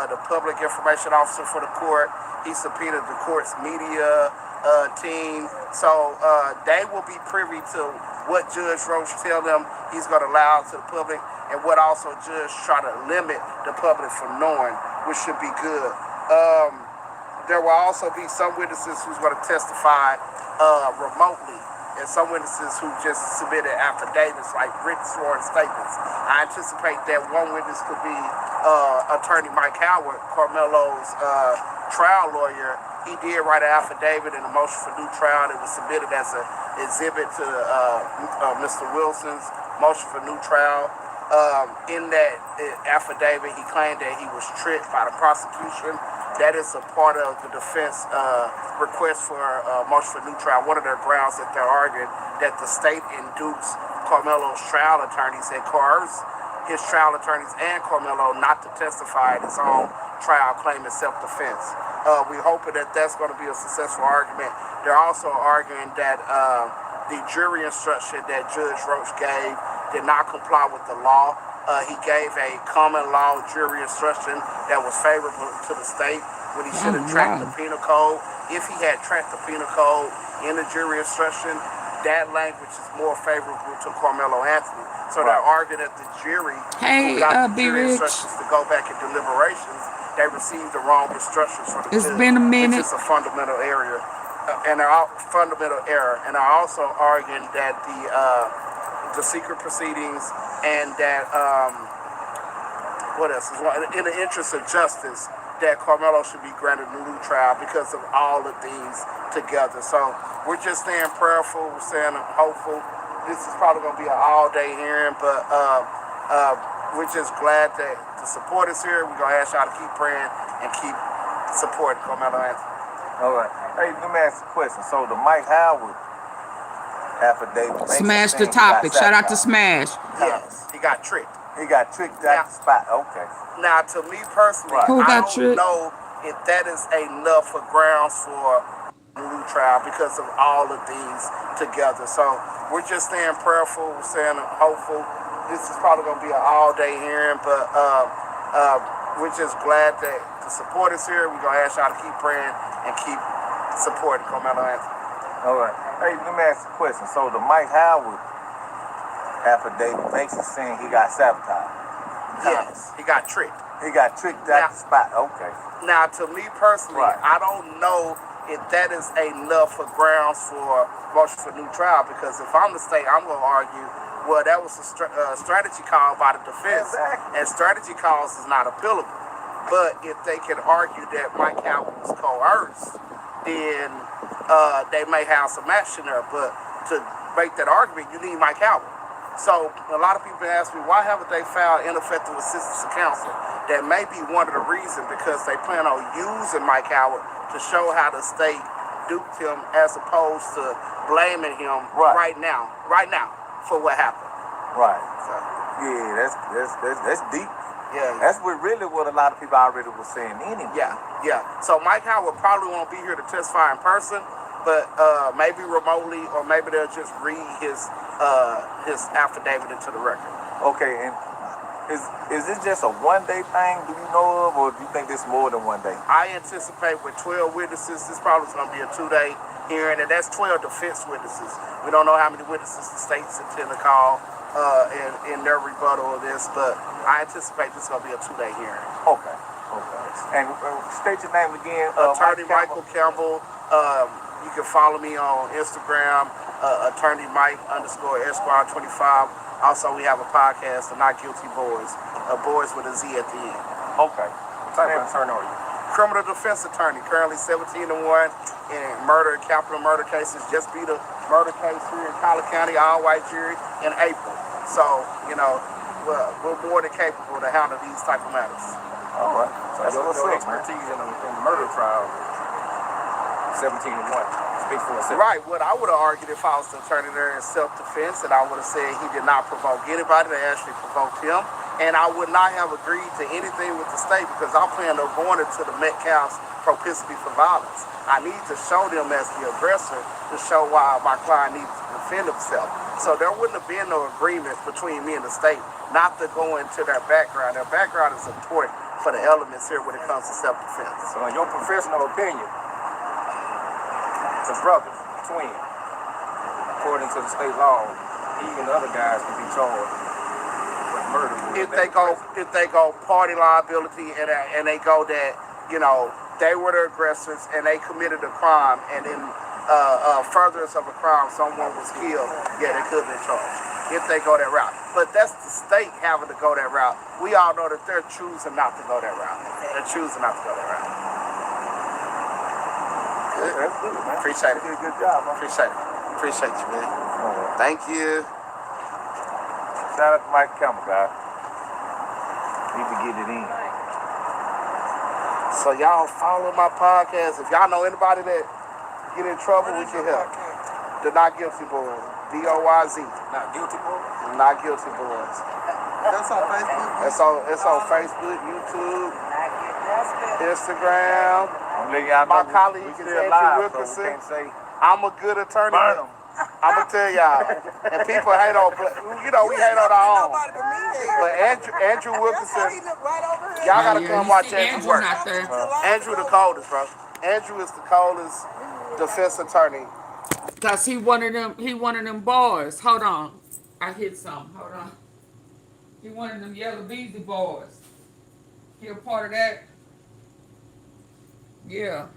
Speaker 4: the public information officer for the court. He subpoenaed the court's media team. So they will be privy to what Judge Roach tell them he's going to allow to the public, and what also Judge try to limit the public from knowing, which should be good. There will also be some witnesses who's going to testify remotely, and some witnesses who just submitted affidavits, like written sworn statements. I anticipate that one witness could be attorney Mike Howard, Karmelo's trial lawyer. He did write an affidavit in a motion for new trial that was submitted as an exhibit to Mr. Wilson's motion for new trial. In that affidavit, he claimed that he was tricked by the prosecution. That is a part of the defense request for motion for new trial. One of their grounds that they're arguing that the state induced Karmelo's trial attorneys and coerced his trial attorneys and Karmelo not to testify at his own trial, claiming self-defense. We're hoping that that's going to be a successful argument. They're also arguing that the jury instruction that Judge Roach gave did not comply with the law. He gave a common law jury instruction that was favorable to the state when he should have tracked the penal code. If he had tracked the penal code in the jury instruction, that language is more favorable to Karmelo Anthony. So they're arguing that the jury who got the jury instructions to go back in deliberations, they received the wrong instructions from the judge.
Speaker 1: It's been a minute.
Speaker 4: Which is a fundamental error. And they're also arguing that the secret proceedings and that what else is in the interest of justice, that Karmelo should be granted a new trial because of all of these together. So we're just staying prayerful, we're staying hopeful. This is probably going to be an all-day hearing, but we're just glad that the support is here. We're going to ask y'all to keep praying and keep supporting Karmelo Anthony.
Speaker 3: All right. Hey, let me ask you a question. So the Mike Howard affidavit.
Speaker 1: Smash the topic. Shout out to Smash.
Speaker 4: Yes, he got tricked.
Speaker 3: He got tricked out the spot. Okay.
Speaker 4: Now, to me personally,
Speaker 1: Who
Speaker 4: I
Speaker 1: got
Speaker 4: don't
Speaker 1: tricked?
Speaker 4: know if that is enough for grounds for a new trial because of all of these together. So we're just staying prayerful, we're staying hopeful. This is probably going to be an all-day hearing, but we're just glad that the support is here. We're going to ask y'all to keep praying and keep supporting Karmelo Anthony.
Speaker 3: All right. Hey, let me ask you a question. So the Mike Howard affidavit makes it seem he got sabotaged.
Speaker 4: Yes, he got tricked.
Speaker 3: He got tricked out the spot. Okay.
Speaker 4: Now, to me personally, I don't know if that is enough for grounds for motion for new trial, because if I'm the state, I'm going to argue, well, that was a strategy call by the defense, and strategy calls is not appealable. But if they can argue that Mike Howard was coerced, then they may have some action there. But to make that argument, you need Mike Howard. So a lot of people ask me, why haven't they found ineffective assistance of counsel? That may be one of the reasons, because they plan on using Mike Howard to show how the state duped him, as opposed to blaming him right now for what happened.
Speaker 3: Right.
Speaker 4: So,
Speaker 3: yeah, that's deep.
Speaker 4: Yeah.
Speaker 3: That's what a lot of people already was saying anyway.
Speaker 4: Yeah. So Mike Howard probably won't be here to testify in person, but maybe remotely, or maybe they'll just read his affidavit into the record. Okay, and is this just a one-day thing, do you know of, or do you think this is more than one day? I anticipate with 12 witnesses, this probably is going to be a 2-day hearing, and that's 12 defense witnesses. We don't know how many witnesses the states intend to call. in their rebuttal of this, but I anticipate this is going to be a 2-day hearing.
Speaker 3: Okay. And state your name again.
Speaker 4: Attorney Michael Campbell. You can follow me on Instagram, Attorney Mike _ Esquire25. Also, we have a podcast, The Not Guilty Boys, Boys with a Z at the end.
Speaker 3: Okay. What type of attorney are you?
Speaker 4: Criminal defense attorney, currently 17-1 in murder and capital murder cases. Just beat a murder case here in Collier County, all-white jury in April. So, you know, we're more than capable to handle these type of matters.
Speaker 3: All right. So that's your expertise in the murder trial. 17-1. Speak for itself.
Speaker 4: Right. What I would have argued if I was the attorney there in self-defense, and I would have said he did not provoke anybody, they actually provoked him. And I would not have agreed to anything with the state because I'm planning on going into the Metcalfs propensity for violence. I need to show them as the aggressor to show why my client needs to defend himself. So there wouldn't have been no agreement between me and the state not to go into their background. Their background is important for the elements here when it comes to self-defense.
Speaker 3: So in your professional opinion, the brothers, twins, according to the state law, even the other guys can be charged with murder.
Speaker 4: If they go party liability and they go that, you know, they were the aggressors and they committed a crime and in furtherance of a crime someone was killed, yeah, they could have been charged if they go that route. But that's the state having to go that route. We all know that they're choosing not to go that route. They're choosing not to go that route. Good.
Speaker 3: That's good, man.
Speaker 4: Appreciate it.
Speaker 3: You did a good job, man.
Speaker 4: Appreciate you, man. Thank you.
Speaker 3: Shout out to Mike Campbell, guys. Need to get it in.
Speaker 4: So y'all follow my podcast. If y'all know anybody that get in trouble, we can help. The Not Guilty Boys. DOYZ.
Speaker 3: Not guilty, boy.
Speaker 4: Not Guilty Boys.
Speaker 5: That's on Facebook.
Speaker 4: It's on Facebook, YouTube, Instagram. My colleague is Andrew Wilkinson. I'm a good attorney.
Speaker 3: Burn 'em.
Speaker 4: I'm gonna tell y'all, and people hate on, you know, we hate on our own. But Andrew Wilkinson, y'all gotta come watch Andrew work.
Speaker 1: Not there.
Speaker 4: Andrew the coldest, bro. Andrew is the coldest defense attorney.
Speaker 1: Cause he one of them boys. Hold on. I hit something. Hold on. He one of them yellow beezy boys. He a part of that. Yeah.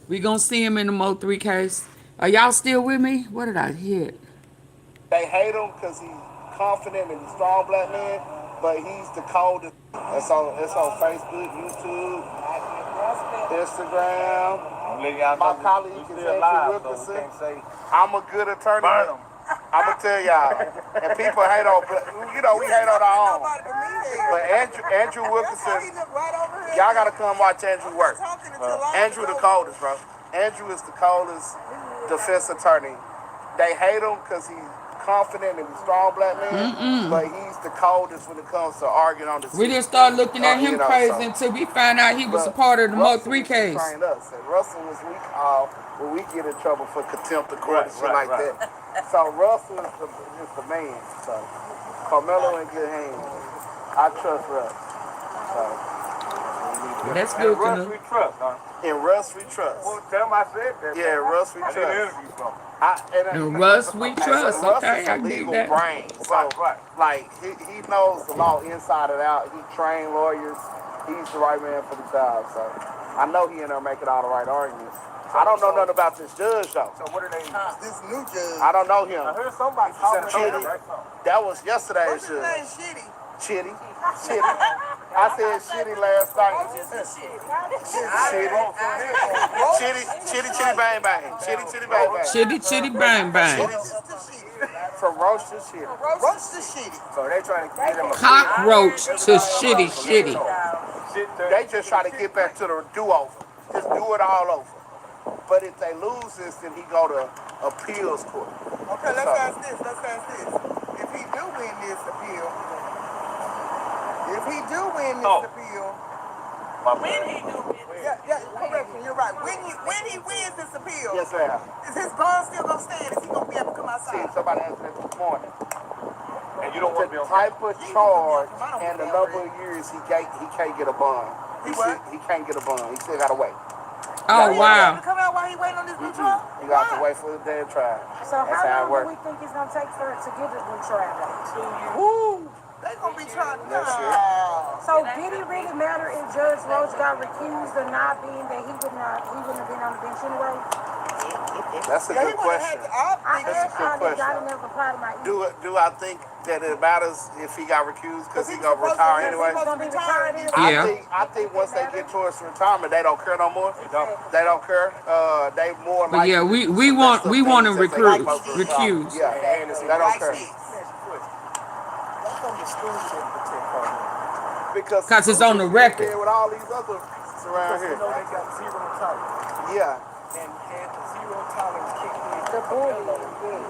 Speaker 1: We gonna see him in the Mo 3 case. Are y'all still with me? What did I hit?
Speaker 4: They hate him because he's confident and he's a strong black man, but he's the coldest. It's on Facebook, YouTube, Instagram. My colleague is Andrew Wilkinson. I'm a good attorney.
Speaker 3: Burn 'em.
Speaker 4: I'm gonna tell y'all, and people hate on, you know, we hate on our own. But Andrew Wilkinson, y'all gotta come watch Andrew work. Andrew the coldest, bro. Andrew is the coldest defense attorney. They hate him because he's confident and he's a strong black man, but he's the coldest when it comes to arguing on the
Speaker 1: We didn't start looking at him crazy until we found out he was a part of the Mo 3 case.
Speaker 4: Russell was we call when we get in trouble for contempt of court and shit like that. So Russell is the man. So Karmelo in good hands. I trust Russ. So
Speaker 1: That's good to
Speaker 3: Russ
Speaker 1: know.
Speaker 3: we trust, huh?
Speaker 4: in Russ we trust.
Speaker 3: Well, tell him I said that.
Speaker 4: Yeah, Russ we
Speaker 3: I did
Speaker 4: trust.
Speaker 3: interview from him.
Speaker 1: And Russ we trust.
Speaker 4: Russ
Speaker 1: Okay,
Speaker 4: is
Speaker 1: I
Speaker 4: a
Speaker 1: get
Speaker 4: legal
Speaker 1: that.
Speaker 4: brain. So,
Speaker 3: Right.
Speaker 4: like, he knows the law inside and out. He trained lawyers. He's the right man for the job. So, I know he in there making all the right arguments. I don't know nothing about this judge, though.
Speaker 3: So what are they?
Speaker 5: This new judge.
Speaker 4: I don't know him.
Speaker 3: I heard somebody talking
Speaker 4: Chitty.
Speaker 3: about it.
Speaker 4: That was yesterday's
Speaker 5: What's his name?
Speaker 4: judge.
Speaker 5: Shitty.
Speaker 4: Chitty. I said shitty last night. Chitty, bang, bang. Chitty, bang, bang.
Speaker 1: Chitty chitty bang bang.
Speaker 4: From roast to shitty.
Speaker 5: Roast the shitty.
Speaker 3: So they trying to get him a
Speaker 1: Cockroach to shitty shitty.
Speaker 4: They just try to get back to the do-over. Just do it all over. But if they lose this, then he go to appeals court.
Speaker 5: Okay, let's ask this. If he do win this appeal, correction, you're right. When he wins this appeal,
Speaker 4: Yes, ma'am.
Speaker 5: is his bond still gonna stand? Is he gonna be able to come
Speaker 4: See,
Speaker 5: outside?
Speaker 4: somebody answered that this morning.
Speaker 3: and you don't want to be
Speaker 4: The
Speaker 3: on
Speaker 4: type of charge and the number of years he can't get a bond.
Speaker 5: He what?
Speaker 4: He can't get a bond. He still gotta wait.
Speaker 1: Oh
Speaker 4: to
Speaker 5: He had
Speaker 1: wow.
Speaker 5: to come out while he waiting on this new trial?
Speaker 4: You got to wait for the damn trial.
Speaker 6: So
Speaker 4: That's
Speaker 6: how
Speaker 4: how it
Speaker 6: long do
Speaker 4: works.
Speaker 6: we think it's gonna take for it to get this new trial?
Speaker 4: Woo!
Speaker 5: They gonna be trying to
Speaker 4: Next year.
Speaker 6: So did it really matter if Judge Roach got recused or not, being that he wouldn't have been on the bench anyway?
Speaker 4: That's a
Speaker 5: Yeah, he
Speaker 4: good
Speaker 5: would have
Speaker 4: question.
Speaker 5: had to. I
Speaker 6: I
Speaker 5: think
Speaker 6: asked all
Speaker 4: good
Speaker 6: this, y'all
Speaker 4: question.
Speaker 6: didn't never reply to my email.
Speaker 4: Do I think that it matters if he got recused because he
Speaker 5: he
Speaker 4: gonna
Speaker 5: supposed
Speaker 4: retire
Speaker 5: to-
Speaker 4: anyway?
Speaker 5: he supposed to retire anyway.
Speaker 1: Yeah.
Speaker 4: I think once they get towards retirement, they don't care no more. They don't care. They more
Speaker 1: But
Speaker 4: likely
Speaker 1: yeah,
Speaker 4: to
Speaker 1: we
Speaker 4: do
Speaker 1: we
Speaker 4: some
Speaker 1: want
Speaker 4: messed up
Speaker 1: we want to
Speaker 4: things as they
Speaker 1: recruit
Speaker 4: get closer to retirement.
Speaker 1: recuse.
Speaker 4: Yeah, they don't care. Because
Speaker 1: 'Cause it's on the record.
Speaker 4: With all these other around here.
Speaker 7: They got zero tolerance.
Speaker 4: Yeah,
Speaker 7: And had the zero tolerance kicked in,
Speaker 6: The
Speaker 7: Karmelo
Speaker 6: bullying,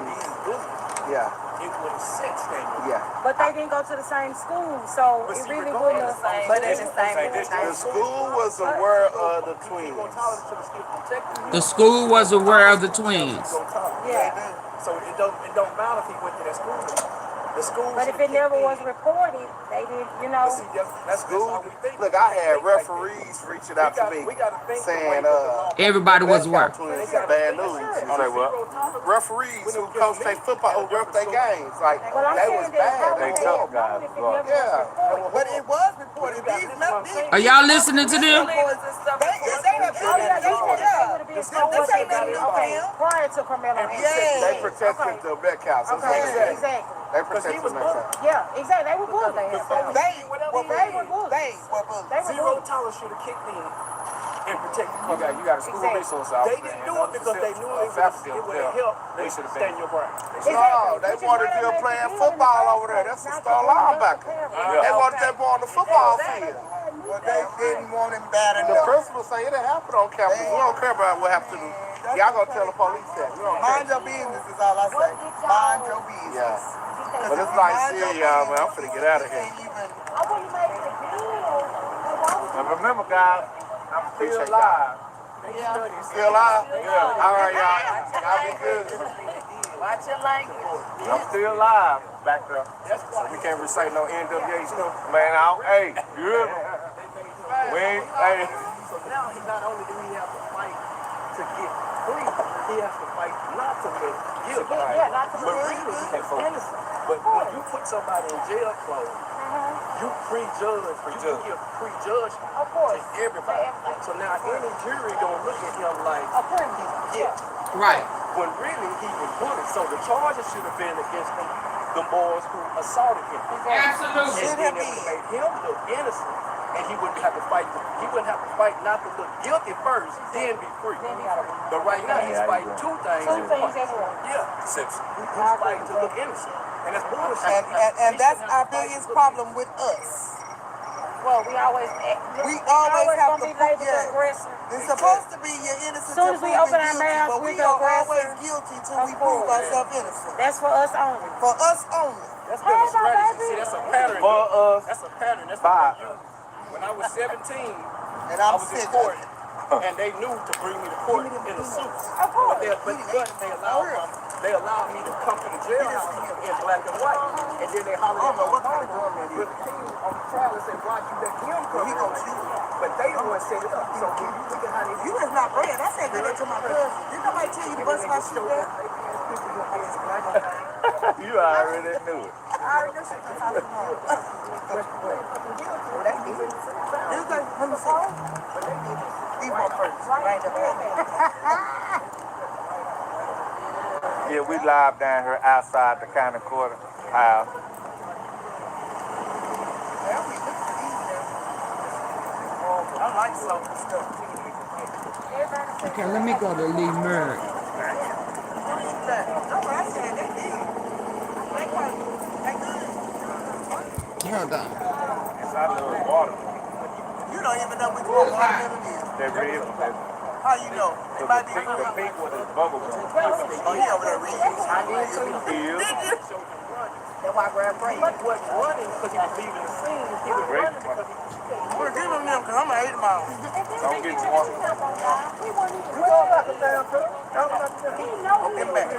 Speaker 7: being bullied,
Speaker 4: yeah,
Speaker 7: it would have set standard.
Speaker 4: yeah.
Speaker 6: But they didn't go to the same school, so
Speaker 7: But
Speaker 6: it
Speaker 7: see,
Speaker 6: really
Speaker 7: regardless,
Speaker 6: wouldn't have.
Speaker 7: but it's the same.
Speaker 4: The school was aware of the twins.
Speaker 7: Zero tolerance should have still protected
Speaker 1: The
Speaker 7: him.
Speaker 1: school was aware of the twins.
Speaker 7: Zero tolerance.
Speaker 6: Yeah.
Speaker 7: So it don't matter if he went to that school. The school
Speaker 6: But if
Speaker 7: should
Speaker 6: it
Speaker 7: have
Speaker 6: never
Speaker 7: kicked
Speaker 6: was
Speaker 7: in.
Speaker 6: reported, they did, you know.
Speaker 7: But see, that's
Speaker 4: School.
Speaker 7: how we think.
Speaker 4: Look, I had
Speaker 7: We think like
Speaker 4: referees
Speaker 7: this.
Speaker 4: reaching out to me
Speaker 7: We gotta think the way
Speaker 4: saying,
Speaker 7: that the law-
Speaker 1: Everybody was aware.
Speaker 4: Twins is bad news. You say what? Referees who coach their football, who ref their games, like
Speaker 6: Well, I'm
Speaker 4: they was
Speaker 6: saying that
Speaker 4: bad.
Speaker 6: how
Speaker 4: They
Speaker 6: would
Speaker 4: tough
Speaker 6: have
Speaker 4: guys.
Speaker 6: known if it never was reported?
Speaker 5: But it was reported.
Speaker 1: Are y'all listening to them?
Speaker 5: They have
Speaker 6: Oh, yeah, they would have been told
Speaker 5: This
Speaker 6: what
Speaker 5: ain't
Speaker 6: they
Speaker 5: nothing
Speaker 6: did.
Speaker 5: new for
Speaker 6: Okay,
Speaker 5: him.
Speaker 6: prior to Karmelo.
Speaker 5: Yeah.
Speaker 4: They protected the Metcalfs. That's what
Speaker 6: Okay,
Speaker 4: they said.
Speaker 6: exactly.
Speaker 4: They protected the Metcalfs.
Speaker 6: Yeah, exactly. They were bullied.
Speaker 5: They were
Speaker 6: They were bullied.
Speaker 5: They were bullied.
Speaker 7: Zero tolerance should have kicked in and protected Karmelo.
Speaker 8: You got a school
Speaker 6: Exactly.
Speaker 8: resource officer.
Speaker 7: They didn't do it because they knew it would have helped. They should have stand your ground.
Speaker 4: No, they wanted them playing football over there. That's the star linebacker. They wanted that ball on the football field.
Speaker 5: But they didn't want him bad
Speaker 4: The
Speaker 5: enough.
Speaker 4: principal say it didn't happen on campus. We don't care about what happened to them. Y'all gonna tell the police that. We don't
Speaker 5: Mind
Speaker 4: care.
Speaker 5: your business is all I say. Mind your business.
Speaker 4: Yeah. But it's nice seeing y'all, man. I'm finna get out of here.
Speaker 3: And remember, guys, I'm still
Speaker 4: Appreciate
Speaker 3: alive.
Speaker 4: Still alive? Yeah. All right, y'all. Y'all be good.
Speaker 6: Watch your language.
Speaker 3: I'm still alive back there.
Speaker 8: We can't recite no NWA stuff.
Speaker 3: Man, hey, you hear me? We ain't, hey.
Speaker 7: So now not only do he have to fight to get free, he has to fight not to get guilty.
Speaker 6: Yeah, not to
Speaker 7: But really, he's innocent. But when you put somebody in jail clothes, you prejudge, you give prejudgment
Speaker 6: Of course.
Speaker 7: to everybody. So now any jury gonna look at him like he's guilty.
Speaker 1: Right.
Speaker 7: When really he was bullied. So the charges should have been against them, the boys who assaulted him.
Speaker 1: Absolutely.
Speaker 7: And then it would have made him look innocent. And he wouldn't have to fight. He wouldn't have to fight not to look guilty first, then be free. But right now he's fighting two things.
Speaker 6: Two things at once.
Speaker 7: Yeah. He's fighting to look innocent. And that's bullshit.
Speaker 5: And that's our biggest problem with us.
Speaker 6: Well, we always
Speaker 5: We always have
Speaker 6: gonna
Speaker 5: to
Speaker 6: be labeled
Speaker 5: yeah.
Speaker 6: aggressor.
Speaker 5: It's supposed to be you're innocent
Speaker 6: Soon
Speaker 5: till
Speaker 6: as we
Speaker 5: proven
Speaker 6: open our
Speaker 5: guilty,
Speaker 6: mouths,
Speaker 5: but
Speaker 6: we're
Speaker 5: we
Speaker 6: the
Speaker 5: are
Speaker 6: aggressor.
Speaker 5: always guilty till we
Speaker 6: Of
Speaker 5: prove
Speaker 6: course.
Speaker 5: ourselves innocent.
Speaker 6: That's for us only.
Speaker 5: For us only.
Speaker 7: That's been a strategy. See, that's a pattern.
Speaker 3: For us,
Speaker 7: That's a pattern. That's
Speaker 3: Bye.
Speaker 7: what they use. When I was 17,
Speaker 5: And
Speaker 7: I
Speaker 5: I'm
Speaker 7: was
Speaker 5: sick
Speaker 7: in
Speaker 5: of
Speaker 7: court,
Speaker 5: it.
Speaker 7: and they knew to bring me to court in a suit.
Speaker 6: Of course.
Speaker 7: They allowed me to come to the jailhouse in black and white, and then they hollered at my phone with the king on the trial and said, "Why you let him come?"
Speaker 5: He gonna shoot.
Speaker 7: But they the one set it up. So when you look at how they
Speaker 5: You is not bread. I said that to my cousin. Didn't nobody tell you to bust my shoe there?
Speaker 3: you already knew it.
Speaker 5: I already knew shit was happening. This guy from the phone? He went first. Right up.
Speaker 3: Yeah, we live down here outside the county court house.
Speaker 5: I like some stuff.
Speaker 1: Okay, let me go to Lee Merck. Hold on.
Speaker 3: It's out of the water.
Speaker 5: You don't even know which one watermelon is.
Speaker 3: That red one.
Speaker 5: How you know? It might be
Speaker 3: The pink one is bubble gum.
Speaker 5: Oh, he over there reading.
Speaker 6: That's why I grabbed Brady.
Speaker 7: He wasn't running because he was leaving the scene. He was running because he
Speaker 5: I'm gonna give him them because I'm gonna eat them all.
Speaker 3: Don't get you one.
Speaker 5: You go back and down, too. Get back.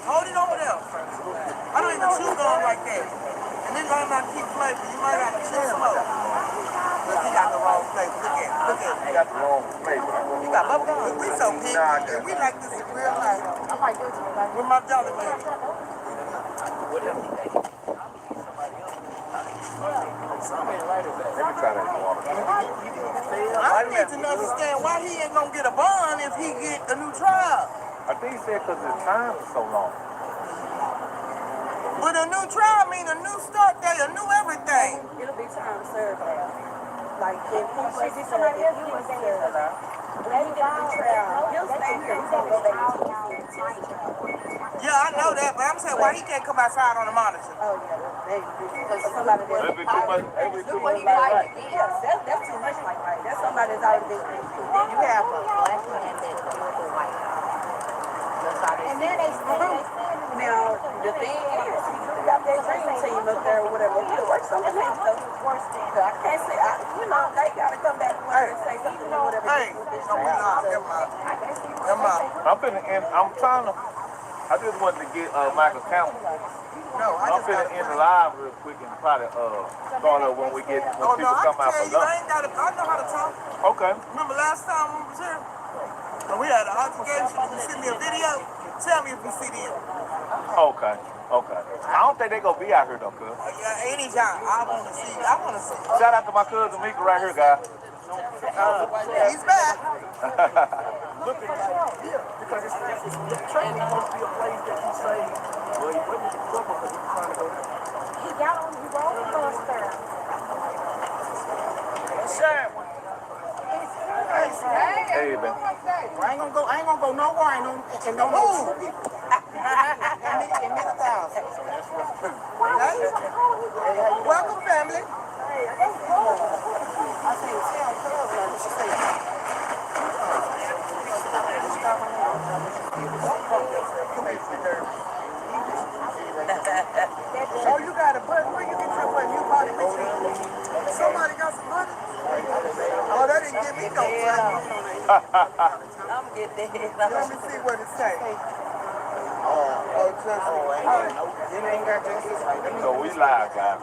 Speaker 5: Hold it over there. I don't even chew gum like that. And then might not keep flavor. You might have to chew slow. But he got the wrong flavor. Look at it. Look
Speaker 3: You got the wrong flavor.
Speaker 5: You got bubble gum? We so big. And we like this in real life. I like this with my Jolly Rancher.
Speaker 3: Let me try that water.
Speaker 5: I need to understand why he ain't gonna get a bond if he get a new trial.
Speaker 3: I think he said because his time is so long.
Speaker 5: But a new trial mean a new start day, a new everything.
Speaker 6: It'll be time served. Like, if he should be somebody else, he was served. When he get a trial, he'll stay here. He's gonna go back to
Speaker 5: Yeah, I know that, but I'm saying why he can't come outside on the monitor?
Speaker 6: Oh, yeah. Because somebody that's...
Speaker 3: That'd be too much. That'd be too much
Speaker 6: He
Speaker 3: like
Speaker 6: like,
Speaker 3: right.
Speaker 6: yeah, that's too much like right. That's somebody that's already been through. Then you have a black man that deals with white. And then they now, the thing is, you got that dream team up there or whatever. He'll work something out. I can't say, they gotta come back and say something or whatever.
Speaker 5: Hey, no, we not. Never mind.
Speaker 3: I'm trying to. I just wanted to get Michael Campbell.
Speaker 5: No,
Speaker 3: I'm finna end the live real quick and probably start up when people come out for lunch.
Speaker 5: I ain't got I know how to talk.
Speaker 3: Okay.
Speaker 5: Remember last time we was here? And we had an altercation. You send me a video. Tell me if you see them.
Speaker 3: Okay. I don't think they gonna be out here though, cuz.
Speaker 5: Yeah, anytime. I want to see. I want to see.
Speaker 3: Shout out to my cousin Mika right here, guys.
Speaker 5: He's back.
Speaker 7: Looking like, yeah, because it's training supposed to be a place that you say, well, he wasn't in trouble because he was trying to go there.
Speaker 6: He got on the roller coaster.
Speaker 5: Sure.
Speaker 3: Hey, man.
Speaker 5: I ain't gonna go nowhere and don't move. In Metcalfs. Welcome, family. I say, tell cousin, she say, oh, you got a button? Where you get your button? You bought it. Somebody got some money? Oh, they didn't give me no money.
Speaker 6: I'm getting it.
Speaker 5: Let me see what it say.
Speaker 3: So we live, guys.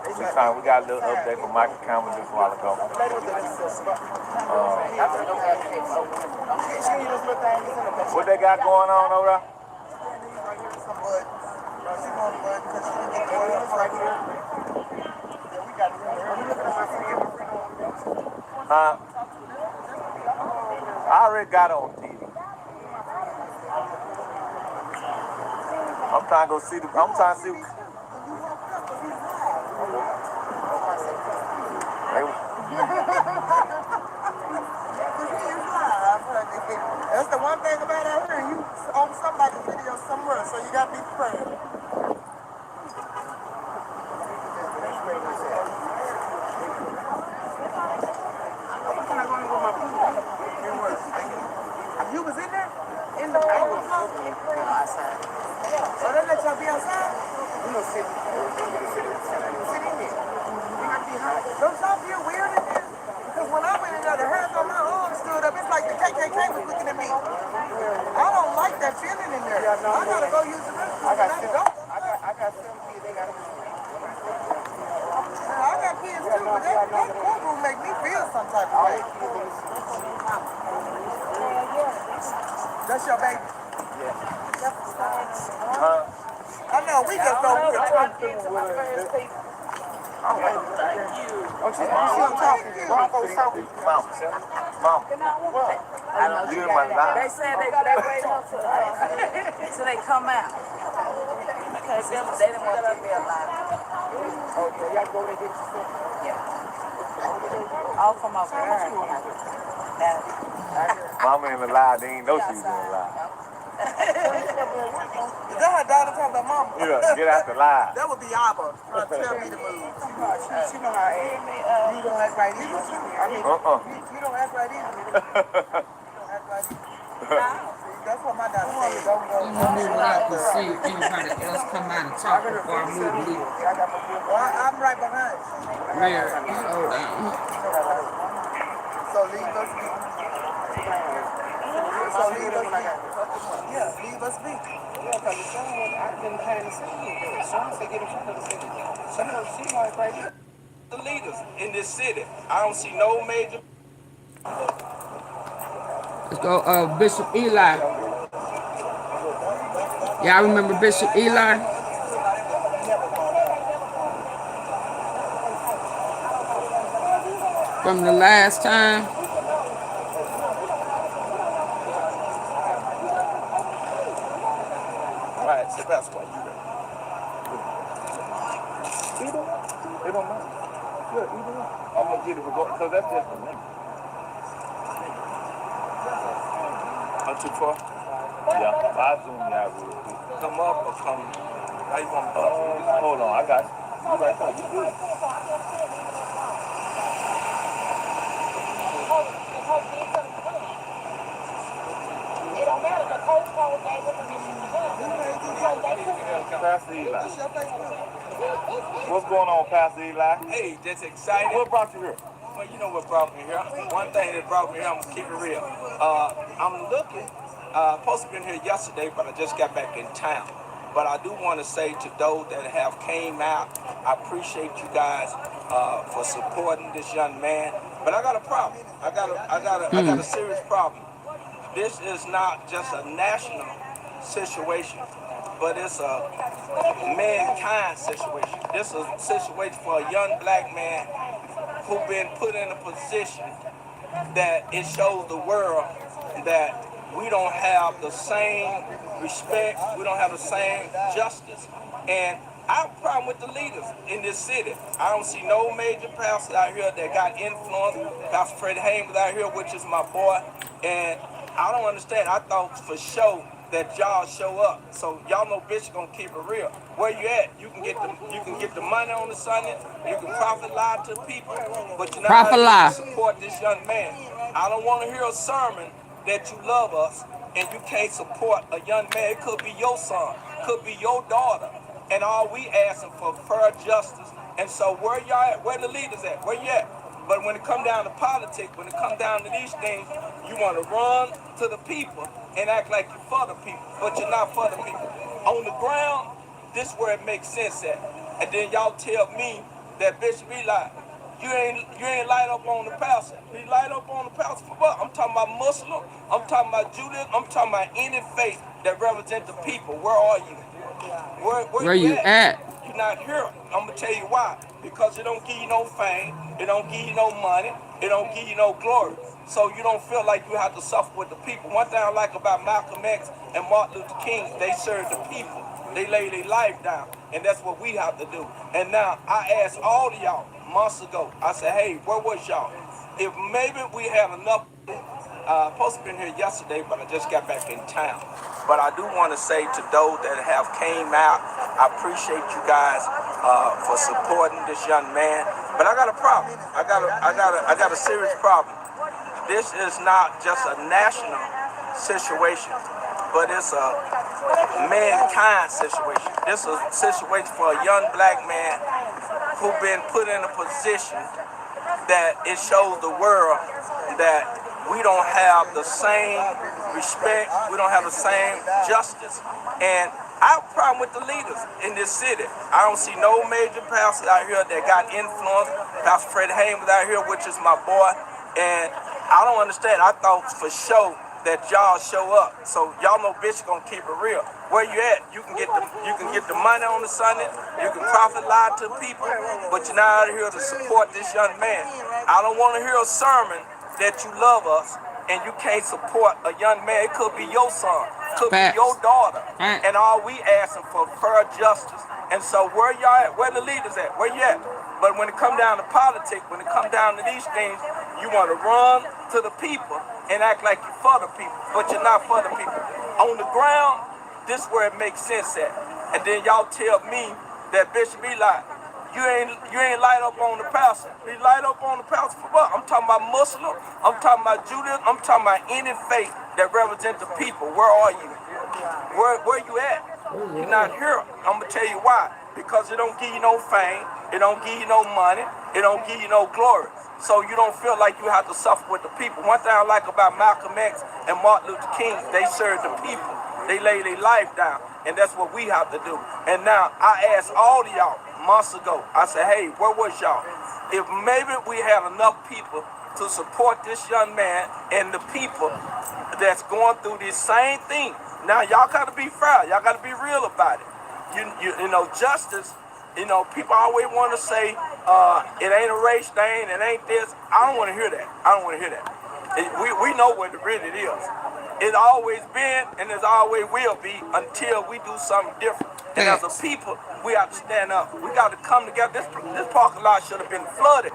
Speaker 3: This time we got a little update from Michael Campbell just a while ago. What they got going on over there? Huh? I already got on TV. I'm trying to go see the. I'm trying to see.
Speaker 5: That's the one thing about out here. You on somebody's video somewhere, so you gotta be prepared. You was in there? In the overflow? So they let y'all be outside? You know, sit in here. Don't y'all feel weird in there? Because when I went in there, the hairs on my arm stood up. It's like the KKK was looking at me. I don't like that feeling in there. I gotta go use the restroom. I got 7 kids. They got I got kids too, but that courtroom make me feel some type of way. That's your baby? Yeah. I know, we just don't put a trunk through with it. Oh, she's talking.
Speaker 3: Mom. You in my life.
Speaker 6: They said they wait until they come out. Because they didn't want to be alive.
Speaker 5: Okay, y'all go there and get your stuff.
Speaker 6: Yeah. All from over there.
Speaker 3: Mama in the lie, they ain't know she was in the lie.
Speaker 5: Is that her daughter talking about mama?
Speaker 3: Yeah, get out the lie.
Speaker 5: That would be Abba trying to tell me to move. She know how to act. You don't act right either. I mean, you don't act right either. You don't act right either. That's what my daughter said. Don't go.
Speaker 1: I'm gonna move out to see if anybody else come out and talk before I move to leave.
Speaker 5: Well, I'm right behind you.
Speaker 1: Mary, hold on.
Speaker 5: So leave us be. So leave us be. Yeah, leave us be.
Speaker 7: Yeah, because the son was, I've been behind the scenes. The son said get in front of the city. She like right here. The leaders in this city. I don't see no major
Speaker 1: Let's go, Bishop Eli. Y'all remember Bishop Eli from the last time?
Speaker 3: All right, so that's why you there. Either one. It don't matter. Look, either one. I'm gonna get it regardless, because that's just the limit. I'm too far? Yeah, I'll zoom you out real quick. Come up or come. How you want me to hold on, I got you. You right there. You good. Pastor Eli. What's going on, Pastor Eli?
Speaker 7: Hey, that's exciting.
Speaker 3: What brought you here?
Speaker 7: Well, you know what brought me here. One thing that brought me here, I'm gonna keep it real. I'm looking. Supposed to been here yesterday, but I just got back in town. But I do want to say to those that have came out, I appreciate you guys for supporting this young man. But I got a problem. I got a serious problem. This is not just a national situation, but it's a mankind situation. This is a situation for a young black man who been put in a position that it shows the world that we don't have the same respect, we don't have the same justice. And I have a problem with the leaders in this city. I don't see no major pastors out here that got influence. Pastor Freddie Haynes was out here, which is my boy. And I don't understand. I thought for sure that y'all show up. So y'all know Bishop gonna keep it real. Where you at? You can get the money on the Sunday, you can profit lie to people, but you're not
Speaker 1: Prophet
Speaker 7: gonna
Speaker 1: lie.
Speaker 7: support this young man. I don't want to hear a sermon that you love us and you can't support a young man. It could be your son, could be your daughter, and all we asking for fair justice. And so where y'all at? Where the leaders at? Where you at? But when it come down to politics, when it come down to these things, you want to run to the people and act like you're for the people, but you're not for the people. On the ground, this is where it makes sense at. And then y'all tell me that Bishop Eli, you ain't light up on the pastor. You light up on the pastor for what? I'm talking about Muslim, I'm talking about Judas, I'm talking about any faith that represents the people. Where are you? Where you at? You're not here. I'm gonna tell you why. Because it don't give you no fame, it don't give you no money, it don't give you no glory. So you don't feel like you have to suffer with the people. One thing I like about Malcolm X and Martin Luther King, they serve the people. They lay their life down, and that's what we have to do. And now I asked all of y'all months ago. I said, hey, where was y'all? If maybe we had enough. Supposed to been here yesterday, but I just got back in town. But I do want to say to those that have came out, I appreciate you guys for supporting this young man. But I got a problem. I got a serious problem. This is not just a national situation, but it's a mankind situation. This is a situation for a young black man who been put in a position that it shows the world that we don't have the same respect, we don't have the same justice. And I have a problem with the leaders in this city. I don't see no major pastors out here that got influence. Pastor Freddie Haynes was out here, which is my boy. And I don't understand. I thought for sure that y'all show up. So y'all know Bishop gonna keep it real. Where you at? You can get the money on the Sunday, you can profit lie to people, but you're not out here to support this young man. I don't want to hear a sermon that you love us and you can't support a young man. It could be your son, could be your daughter, and all we asking for fair justice. And so where y'all at? Where the leaders at? Where you at? But when it come down to politics, when it come down to these things, you want to run to the people and act like you're for the people, but you're not for the people. On the ground, this is where it makes sense at. And then y'all tell me that Bishop Eli, you ain't light up on the pastor. You light up on the pastor for what? I'm talking about Muslim, I'm talking about Judas, I'm talking about any faith that represents the people. Where are you? Where you at? You're not here. I'm gonna tell you why. Because it don't give you no fame, it don't give you no money, it don't give you no glory. So you don't feel like you have to suffer with the people. One thing I like about Malcolm X and Martin Luther King, they serve the people. They lay their life down, and that's what we have to do. And now I ask all of y'all months ago. I said, hey, where was y'all? If maybe we had enough people to support this young man and the people that's going through this same thing. Now, y'all got to be fair. Y'all got to be real about it. You know, justice, you know, people always want to say, it ain't a race thing, it ain't this. I don't want to hear that. I don't want to hear that. We know what it really is. It's always been and it always will be until we do something different. And as a people, we have to stand up. We got to come together. This parking lot should have been flooded.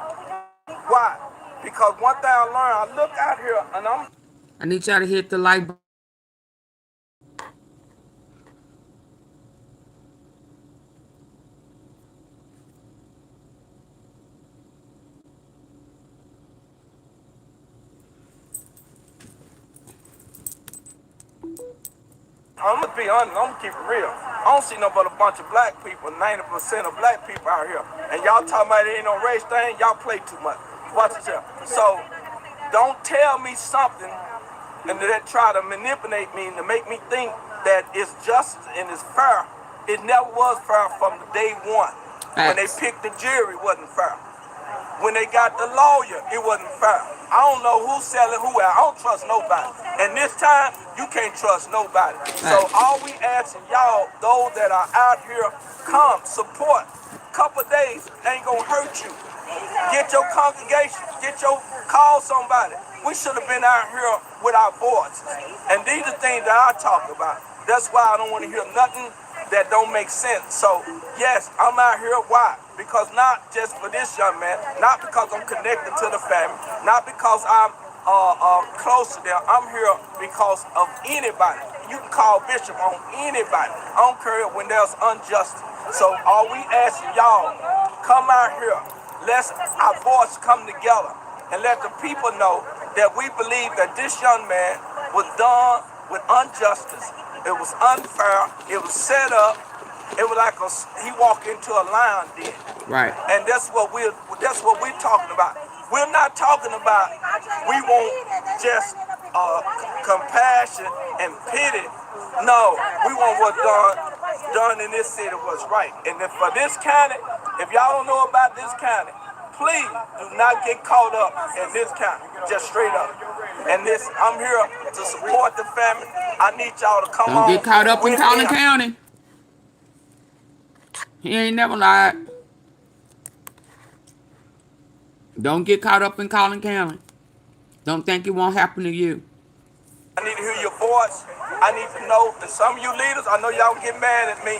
Speaker 7: Why? Because one thing I learned, I look out here and
Speaker 1: I need y'all to hit the like button.
Speaker 7: I'm gonna be honest, I'm gonna keep it real. I don't see no but a bunch of black people, 90% of black people out here. And y'all talking about it ain't no race thing, y'all play too much. Watch yourself. So don't tell me something and then try to manipulate me to make me think that it's justice and it's fair. It never was fair from the day one. When they picked the jury, it wasn't fair. When they got the lawyer, it wasn't fair. I don't know who's selling who out. I don't trust nobody. And this time, you can't trust nobody. So all we asking y'all, those that are out here, come, support. Couple days ain't gonna hurt you. Get your congregation, call somebody. We should have been out here with our voices. And these are things that I talk about. That's why I don't want to hear nothing that don't make sense. So, yes, I'm out here. Why? Because not just for this young man, not because I'm connected to the family, not because I'm close to them. I'm here because of anybody. You can call Bishop on anybody. I don't care when there's injustice. So all we asking y'all, come out here. Let's our voice come together and let the people know that we believe that this young man was done with injustice. It was unfair. It was set up. It was like he walked into a lion den.
Speaker 1: Right.
Speaker 7: And that's what we're talking about. We're not talking about we want just compassion and pity. No, we want what's done in this city was right. And if for this county, if y'all don't know about this county, please do not get caught up in this county. Just straight up. And this, I'm here to support the family. I need y'all to come on.
Speaker 1: Don't get caught up in Collin County. He ain't never lied. Don't get caught up in Collin County. Don't think it won't happen to you.
Speaker 7: I need to hear your voice. I need to know that some of you leaders, I know y'all get mad at me.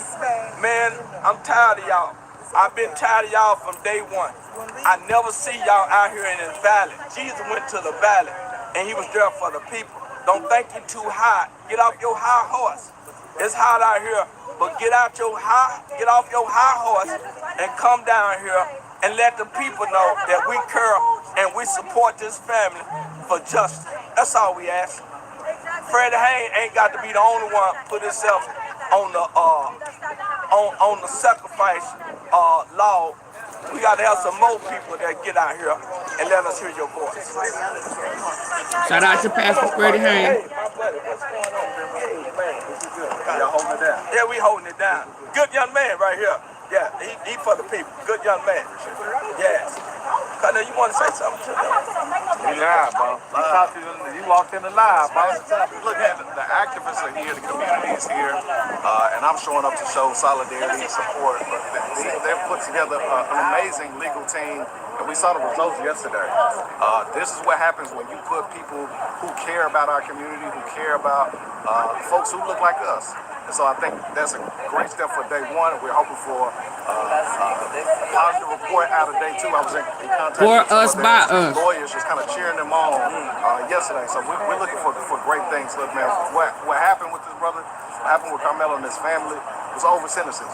Speaker 7: Man, I'm tired of y'all. I've been tired of y'all from day one. I never see y'all out here in this valley. Jesus went to the valley and he was there for the people. Don't think you're too high. Get off your high horse. It's hot out here, but get off your high horse and come down here and let the people know that we care and we support this family for justice. That's all we ask. Freddie Haynes ain't got to be the only one put himself on the sacrifice law. We got to have some more people that get out here and let us hear your voice.
Speaker 1: Shout out to Pastor Freddie Haynes.
Speaker 7: Hey, my buddy, what's going on? Hey, man, this is good.
Speaker 8: Y'all holding it down?
Speaker 7: Yeah, we holding it down. Good young man right here. Yeah, he for the people. Good young man. Yes. Connor, you want to say something to them?
Speaker 8: We live, bro. You walked in the live, bro. Look at the activists are here, the community is here, and I'm showing up to show solidarity and support. But they've put together an amazing legal team, and we saw the results yesterday. This is what happens when you put people who care about our community, who care about folks who look like us. And so I think that's a great step for day one, and we're hoping for a positive report out of day two. I was in contact
Speaker 1: For
Speaker 8: with
Speaker 1: us, by us.
Speaker 8: lawyers, just kind of cheering them on yesterday. So we're looking for great things. Look, man, what happened with this brother, what happened with Karmelo and his family was over sentences.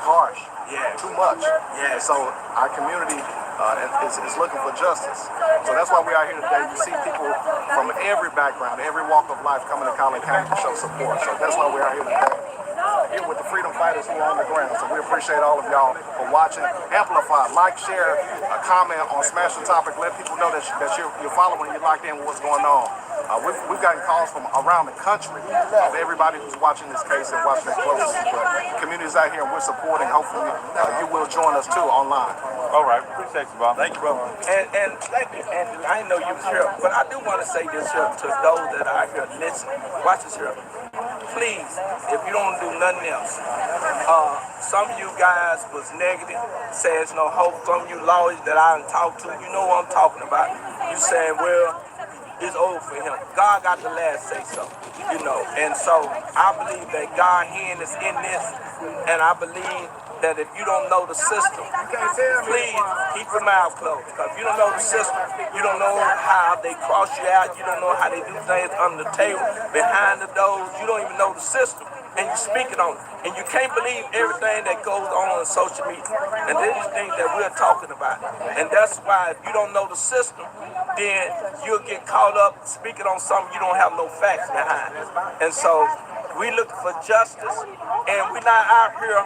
Speaker 8: Harsh.
Speaker 7: Yeah.
Speaker 8: Too much.
Speaker 7: Yeah.
Speaker 8: And so our community is looking for justice. So that's why we're out here today. You see people from every background, every walk of life coming to Collin County to show support. So that's why we're out here today. here with the freedom fighters here on the ground. So we appreciate all of y'all for watching. Amplify, like, share, comment on Smash the Topic. Let people know that you're following, you're locked in with what's going on. We've gotten calls from around the country of everybody who's watching this case and watching it closely. But the community's out here and we're supporting. Hopefully you will join us too online.
Speaker 3: All right, appreciate you, Bob. Thank you, brother. And I didn't know you was here, but I do want to say this here to those that are here listening. Watch this here. Please, if you don't do nothing else, some of you guys was negative, says no hope. Some of you lawyers that I done talked to, you know what I'm talking about. You saying, well, it's over for him. God got the last say so, you know. And so I believe that God's hand is in this, and I believe that if you don't know the system, please keep your mouth closed. Because if you don't know the system, you don't know how they cross you out, you don't know how they do things under the table, behind the doors, you don't even know the system. And you're speaking on it. And you can't believe everything that goes on social media. And these are things that we're talking about. And that's why if you don't know the system, then you'll get caught up speaking on something you don't have no facts behind. And so we look for justice, and we're not out here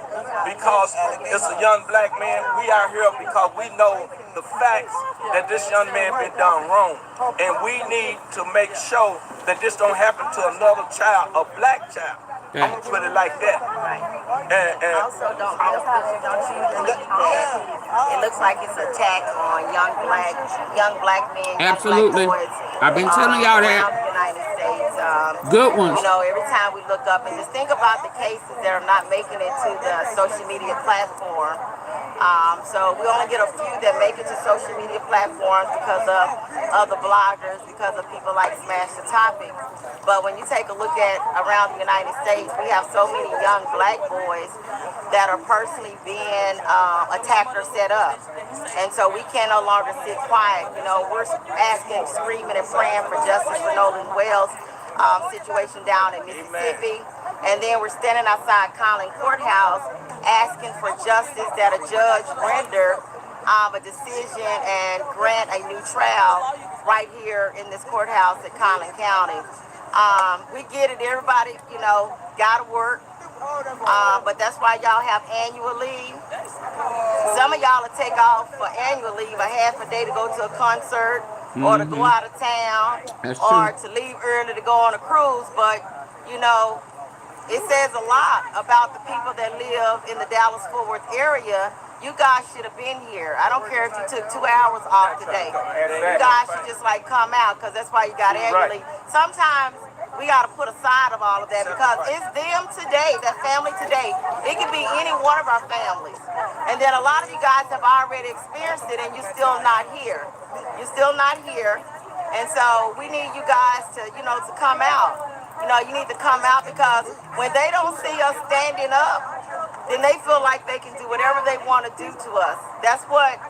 Speaker 3: because it's a young black man. We out here because we know the facts that this young man been done wrong. And we need to make sure that this don't happen to another child, a black child. I'm gonna put it like that. And
Speaker 6: Also, don't you believe that it looks like it's an attack on young black men,
Speaker 1: Absolutely.
Speaker 6: young black boys.
Speaker 1: I've been telling y'all
Speaker 6: around
Speaker 1: that.
Speaker 6: the United States.
Speaker 1: Good ones.
Speaker 6: You know, every time we look up and just think about the cases that are not making it to the social media platform. So we only get a few that make it to social media platforms because of other bloggers, because of people like Smash the Topic. But when you take a look at around the United States, we have so many young black boys that are personally being attacked or set up. And so we can no longer sit quiet. You know, we're asking, screaming, and praying for justice for Nolan Wells' situation down in Mississippi. And then we're standing outside Collin Courthouse asking for justice, that a judge render a decision and grant a new trial right here in this courthouse at Collin County. We get it, everybody, you know, gotta work. But that's why y'all have annual leave. Some of y'all will take off for annual leave, a half a day to go to a concert, or to go out of town, or to leave early to go on a cruise. But, you know, it says a lot about the people that live in the Dallas-Fort Worth area. You guys should have been here. I don't care if you took 2 hours off today. You guys should just like come out, because that's why you got annually. Sometimes we got to put aside of all of that because it's them today, that family today. It could be any one of our families. And then a lot of you guys have already experienced it and you're still not here. You're still not here. And so we need you guys to, you know, to come out. You know, you need to come out because when they don't see us standing up, then they feel like they can do whatever they want to do to us. That's what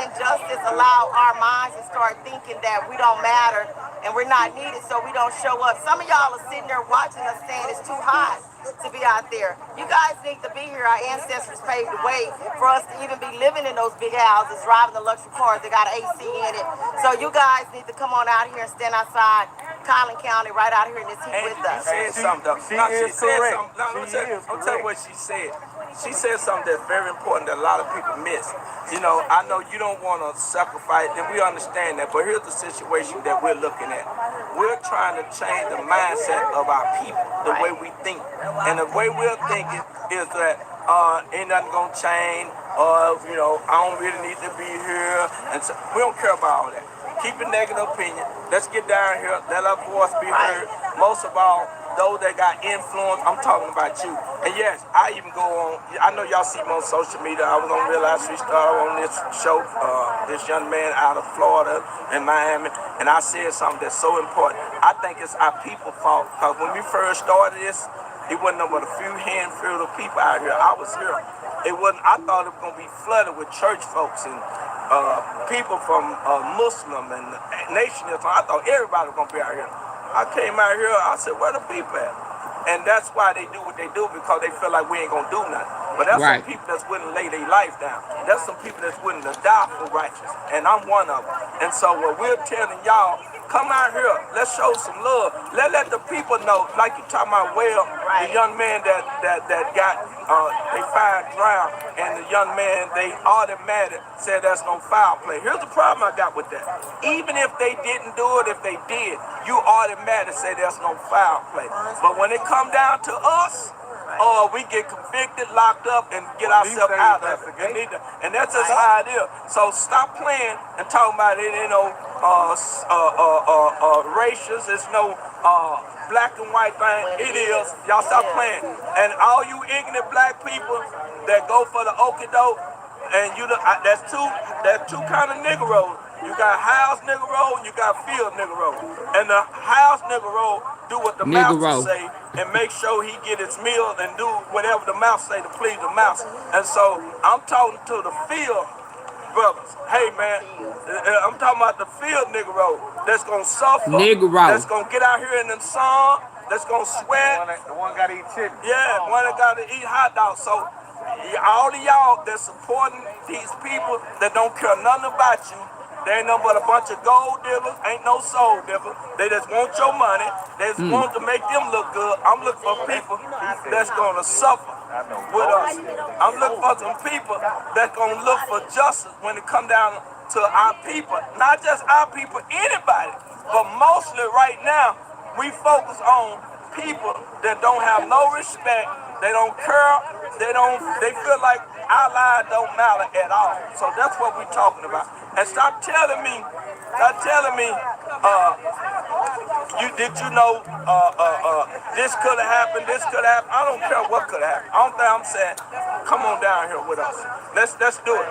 Speaker 6: injustice allow our minds to start thinking that we don't matter and we're not needed, so we don't show up. Some of y'all are sitting there watching us saying it's too hot to be out there. You guys need to be here. Our ancestors paved the way for us to even be living in those big houses, driving the luxury cars that got AC in it. So you guys need to come on out here and stand outside Collin County right out here in this heat with us.
Speaker 3: She said something. She is correct. I'm telling you what she said. She said something that's very important that a lot of people miss. You know, I know you don't want to sacrifice, and we understand that, but here's the situation that we're looking at. We're trying to change the mindset of our people, the way we think. And the way we're thinking is that ain't nothing gonna change, or, you know, I don't really need to be here. And so we don't care about all that. Keep a negative opinion. Let's get down here, let our voice be heard. Most of all, those that got influence, I'm talking about you. And yes, I even go on, I know y'all see me on social media. I was on Real Life Street Star on this show, this young man out of Florida and Miami, and I said something that's so important. I think it's our people's fault, because when we first started this, it wasn't no but a few handful of people out here. I was here. It wasn't, I thought it was gonna be flooded with church folks and people from Muslim and Nation Islam. I thought everybody was gonna be out here. I came out here, I said, where the people at? And that's why they do what they do, because they feel like we ain't gonna do nothing. But that's some people that's willing to lay their life down. That's some people that's willing to die for righteousness. And I'm one of them. And so what we're telling y'all,
Speaker 7: Come out here. Let's show some love. Let the people know, like you talking about, well, the young man that got they fired drowned, and the young man they automatic said that's no foul play. Here's the problem I got with that. Even if they didn't do it, if they did, you automatic say there's no foul play. But when it come down to us, we get convicted, locked up, and get ourselves out of it. And that's just how it is. So stop playing and talking about it. You know, racials. It's no black and white thing. It is. Y'all stop playing. And all you ignorant black people that go for the okie doke, and there's two kind of Negroes. You got house Negro and you got field Negro. And the house Negro do what the mouse say and make sure he get his meal and do whatever the mouse say to please the mouse. And so I'm talking to the field brothers. Hey man, I'm talking about the field Negro that's gonna suffer, that's gonna get out here in the sun, that's gonna sweat.
Speaker 8: The one gotta eat chicken.
Speaker 7: Yeah, the one that gotta eat hot dogs. So all of y'all that supporting these people that don't care nothing about you, they ain't nothing but a bunch of gold diggers, ain't no soul diggers. They just want your money. They just want to make them look good. I'm looking for people that's gonna suffer with us. I'm looking for some people that's gonna look for justice when it come down to our people. Not just our people, anybody. But mostly right now, we focus on people that don't have no respect. They don't care. They feel like our lives don't matter at all. So that's what we're talking about. And stop telling me, you know, this could have happened, this could have happened. I don't care what could have happened. I don't think I'm saying, come on down here with us. Let's do it.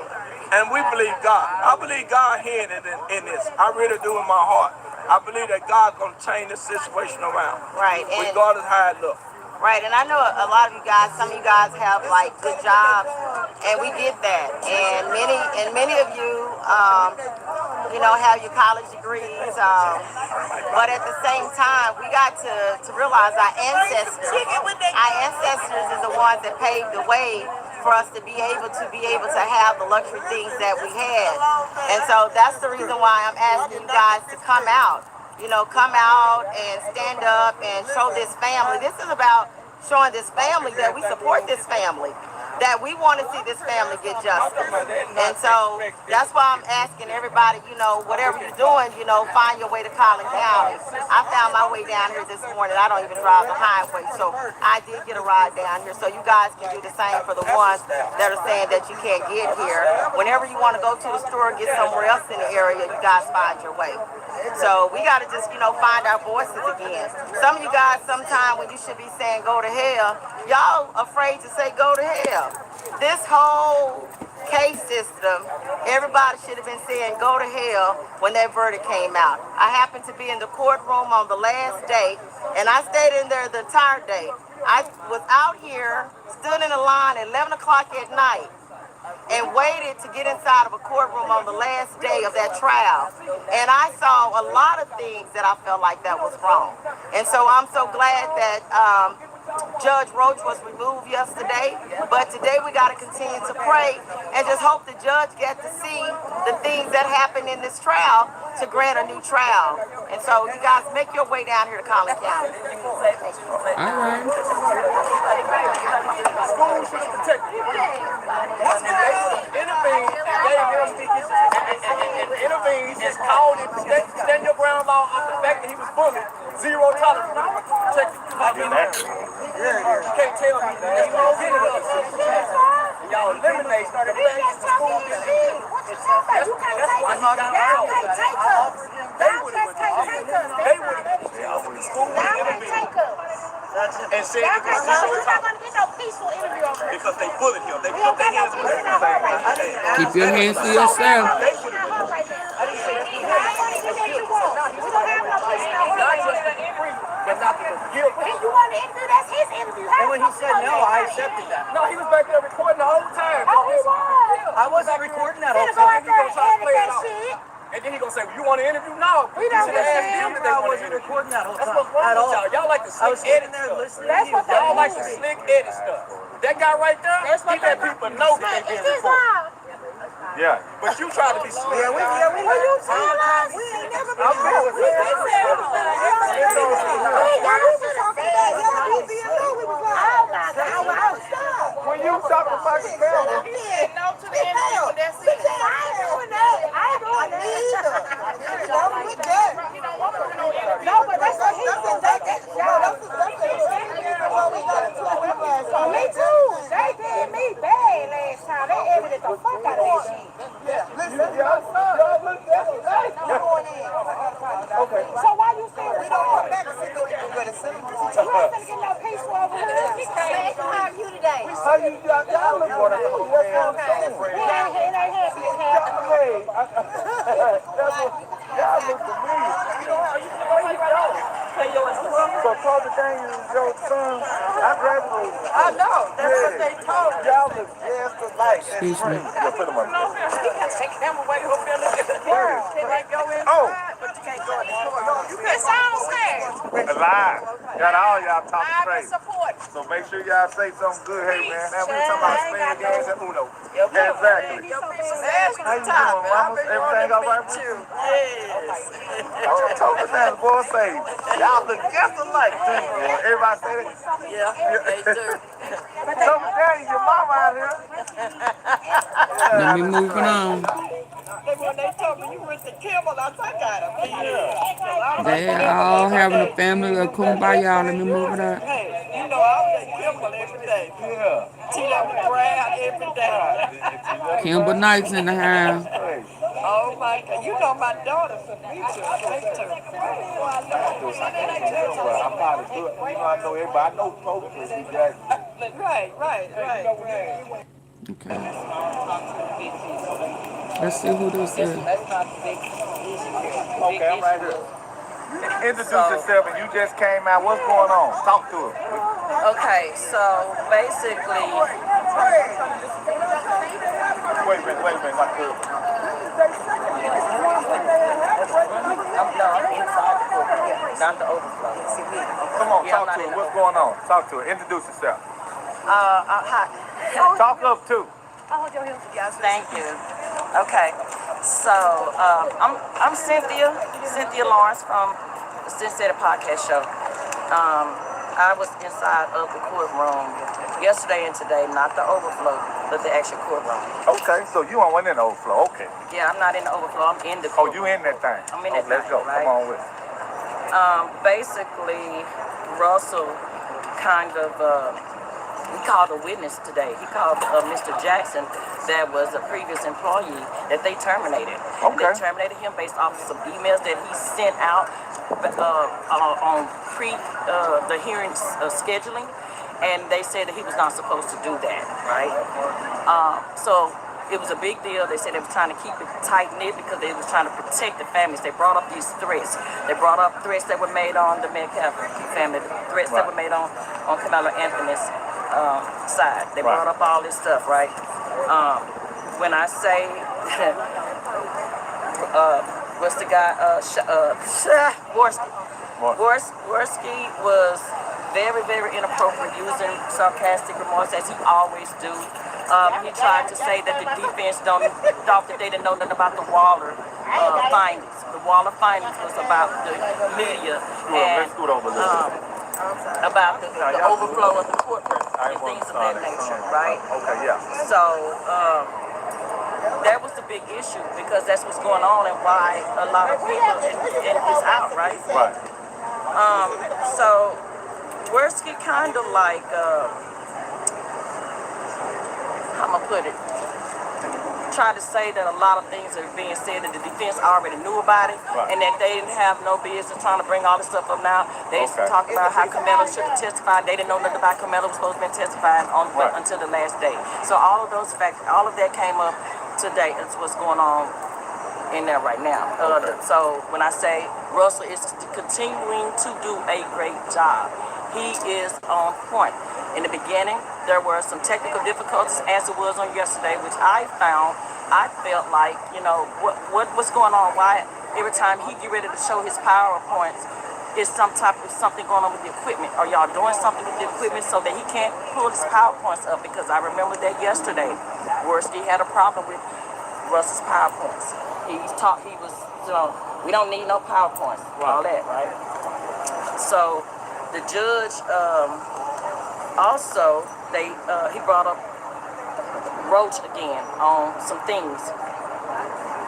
Speaker 7: And we believe God. I believe God here in this. I really do in my heart. I believe that God's gonna change this situation around.
Speaker 6: Right.
Speaker 7: Regardless how it looks.
Speaker 6: Right, and I know a lot of you guys, some of you guys have like good jobs, and we get that. And many of you, you know, have your college degrees. But at the same time, we got to realize our ancestors is the ones that paved the way for us to be able to have the luxury things that we had. And so that's the reason why I'm asking you guys to come out. You know, come out and stand up and show this family. This is about showing this family that we support this family, that we want to see this family get justice. And so that's why I'm asking everybody, you know, whatever you're doing, you know, find your way to Collin County. I found my way down here this morning. I don't even drive the highway, so I did get a ride down here. So you guys can do the same for the ones that are saying that you can't get here. Whenever you want to go to the store or get somewhere else in the area, you guys find your way. So we got to just, you know, find our voices again. Some of you guys, sometime when you should be saying go to hell, y'all afraid to say go to hell. This whole case system, everybody should have been saying go to hell when that verdict came out. I happened to be in the courtroom on the last day, and I stayed in there the entire day. I was out here, stood in a line at 11 o'clock at night, and waited to get inside of a courtroom on the last day of that trial. And I saw a lot of things that I felt like that was wrong. And so I'm so glad that Judge Roach was removed yesterday, but today we got to continue to pray and just hope the judge gets to see the things that happened in this trial to grant a new trial. And so you guys make your way down here to Collin County.
Speaker 1: All right.
Speaker 3: Intervene, just called him, stand your ground law on the fact that he was bullied. Zero tolerance. Check it. You can't tell me that. You don't get it up. Y'all eliminate the things to school. That's why he got out. They would have school and said it was zero tolerance. Because they bullied him. They put their hands on everything.
Speaker 1: Keep your hands to yourself.
Speaker 3: But not the guilt.
Speaker 5: If you want to interview, that's his interview.
Speaker 3: And when he said no, I accepted that. No, he was back there recording the whole time.
Speaker 5: Oh, he was.
Speaker 3: I wasn't recording that whole time. He was trying to play it off. And then he gonna say, well, you want to interview? No.
Speaker 5: We don't
Speaker 3: I wasn't recording that whole time. That's what's wrong with y'all. Y'all like to slick edit stuff. Y'all like to slick edit stuff. That guy right there, he let people know that they being recorded.
Speaker 8: Yeah.
Speaker 3: But you try to be slick.
Speaker 5: Yeah, we ain't never
Speaker 3: When you talking about the family,
Speaker 6: No to the individual, that's it. I ain't doing that. I ain't doing that either. No, but that's what he said. Me too. They did me bad last time. They edited the fuck out of that shit.
Speaker 3: okay.
Speaker 6: So why you saying we don't come back and sit there and get no peace over here? How are you today?
Speaker 3: How you y'all look for that whole damn
Speaker 6: It ain't happy.
Speaker 3: Hey, that's what y'all look for me. So Father Daniel is your son. I graduated.
Speaker 6: I know. That's what they told me.
Speaker 3: Y'all look just alike.
Speaker 1: Excuse me.
Speaker 3: Yeah, put them on.
Speaker 6: Take them away from them. They go inside,
Speaker 3: Oh.
Speaker 6: but you can't go in the store. It's all fair.
Speaker 3: Alive. Got all y'all talking
Speaker 6: I
Speaker 3: straight.
Speaker 6: support.
Speaker 3: So make sure y'all say something good. Hey man, now we talking about spade games and Uno.
Speaker 6: Exactly.
Speaker 3: Exactly. How you doing, mama? Everything all right with you?
Speaker 6: Yes.
Speaker 3: Oh, told us that, boy. Say, y'all look just alike, too, boy. Everybody say that?
Speaker 6: Yeah, they do.
Speaker 3: So, Daddy, your mama out here.
Speaker 1: Let me move it on.
Speaker 6: When they told me you went to Kimball, I said, I got him.
Speaker 1: They all having a family of kumbaya. Let me move it up.
Speaker 6: Hey, you know I was at Kimball every day.
Speaker 3: Yeah.
Speaker 6: T-Level Brown every day.
Speaker 1: Kimber Knights in the house.
Speaker 6: Oh my God, you know my daughter from me too.
Speaker 3: I'm not a good, you know, I know everybody. I know folks will be judging.
Speaker 6: Right.
Speaker 1: Okay. Let's see who this is.
Speaker 3: Okay, I'm right here. Introduce yourself, and you just came out. What's going on? Talk to us.
Speaker 9: Okay, so basically,
Speaker 3: Wait a minute, my girl.
Speaker 9: I'm inside the book, not the overflow.
Speaker 3: Come on, talk to us. What's going on? Talk to us. Introduce yourself.
Speaker 9: Hi.
Speaker 3: Talk up too.
Speaker 9: Yes, thank you. Okay, so I'm Cynthia Lawrence from the Cincinnati Podcast Show. I was inside of the courtroom yesterday and today, not the overflow, but the actual courtroom.
Speaker 3: Okay, so you went in the overflow. Okay.
Speaker 9: Yeah, I'm not in the overflow. I'm in the
Speaker 3: Oh,
Speaker 9: courtroom.
Speaker 3: you in that thing?
Speaker 9: I'm in that
Speaker 3: Let's
Speaker 9: thing,
Speaker 3: go.
Speaker 9: right?
Speaker 3: Come on with it.
Speaker 9: Basically, Russell kind of he called a witness today. He called Mr. Jackson, that was a previous employee that they terminated.
Speaker 3: Okay.
Speaker 9: They terminated him based off of some emails that he sent out on the hearing scheduling, and they said that he was not supposed to do that, right? So it was a big deal. They said they were trying to keep it tight-knit because they was trying to protect the families. They brought up these threats. They brought up threats that were made on the Metcalfs family, threats that were made on Karmelo Anthony's side. They brought up all this stuff, right? When I say, what's the guy, Worski was very, very inappropriate, using sarcastic remarks as he always do. He tried to say that the defense thought that they didn't know nothing about the Waller findings. The Waller findings was about the media and about the overflow of the courtroom and things of that nature, right?
Speaker 3: Okay, yeah.
Speaker 9: So that was the big issue because that's what's going on and why a lot of people is out, right?
Speaker 3: Right.
Speaker 9: So Worski kind of like, how am I put it? Try to say that a lot of things are being said that the defense already knew about it, and that they didn't have no business trying to bring all this stuff up now. They talk about how Karmelo should have testified. They didn't know nothing about Karmelo was supposed to be testifying until the last day. So all of those facts, all of that came up today. That's what's going on in there right now. So when I say Russell is continuing to do a great job, he is on point. In the beginning, there were some technical difficulties, as it was on yesterday, which I felt like, what's going on? Why every time he get ready to show his PowerPoints, is something going on with the equipment? Are y'all doing something with the equipment so that he can't pull his PowerPoints up? Because I remember that yesterday, Worski had a problem with Russell's PowerPoints. He was, we don't need no PowerPoint, all that, right? So the judge also he brought up Roach again on some things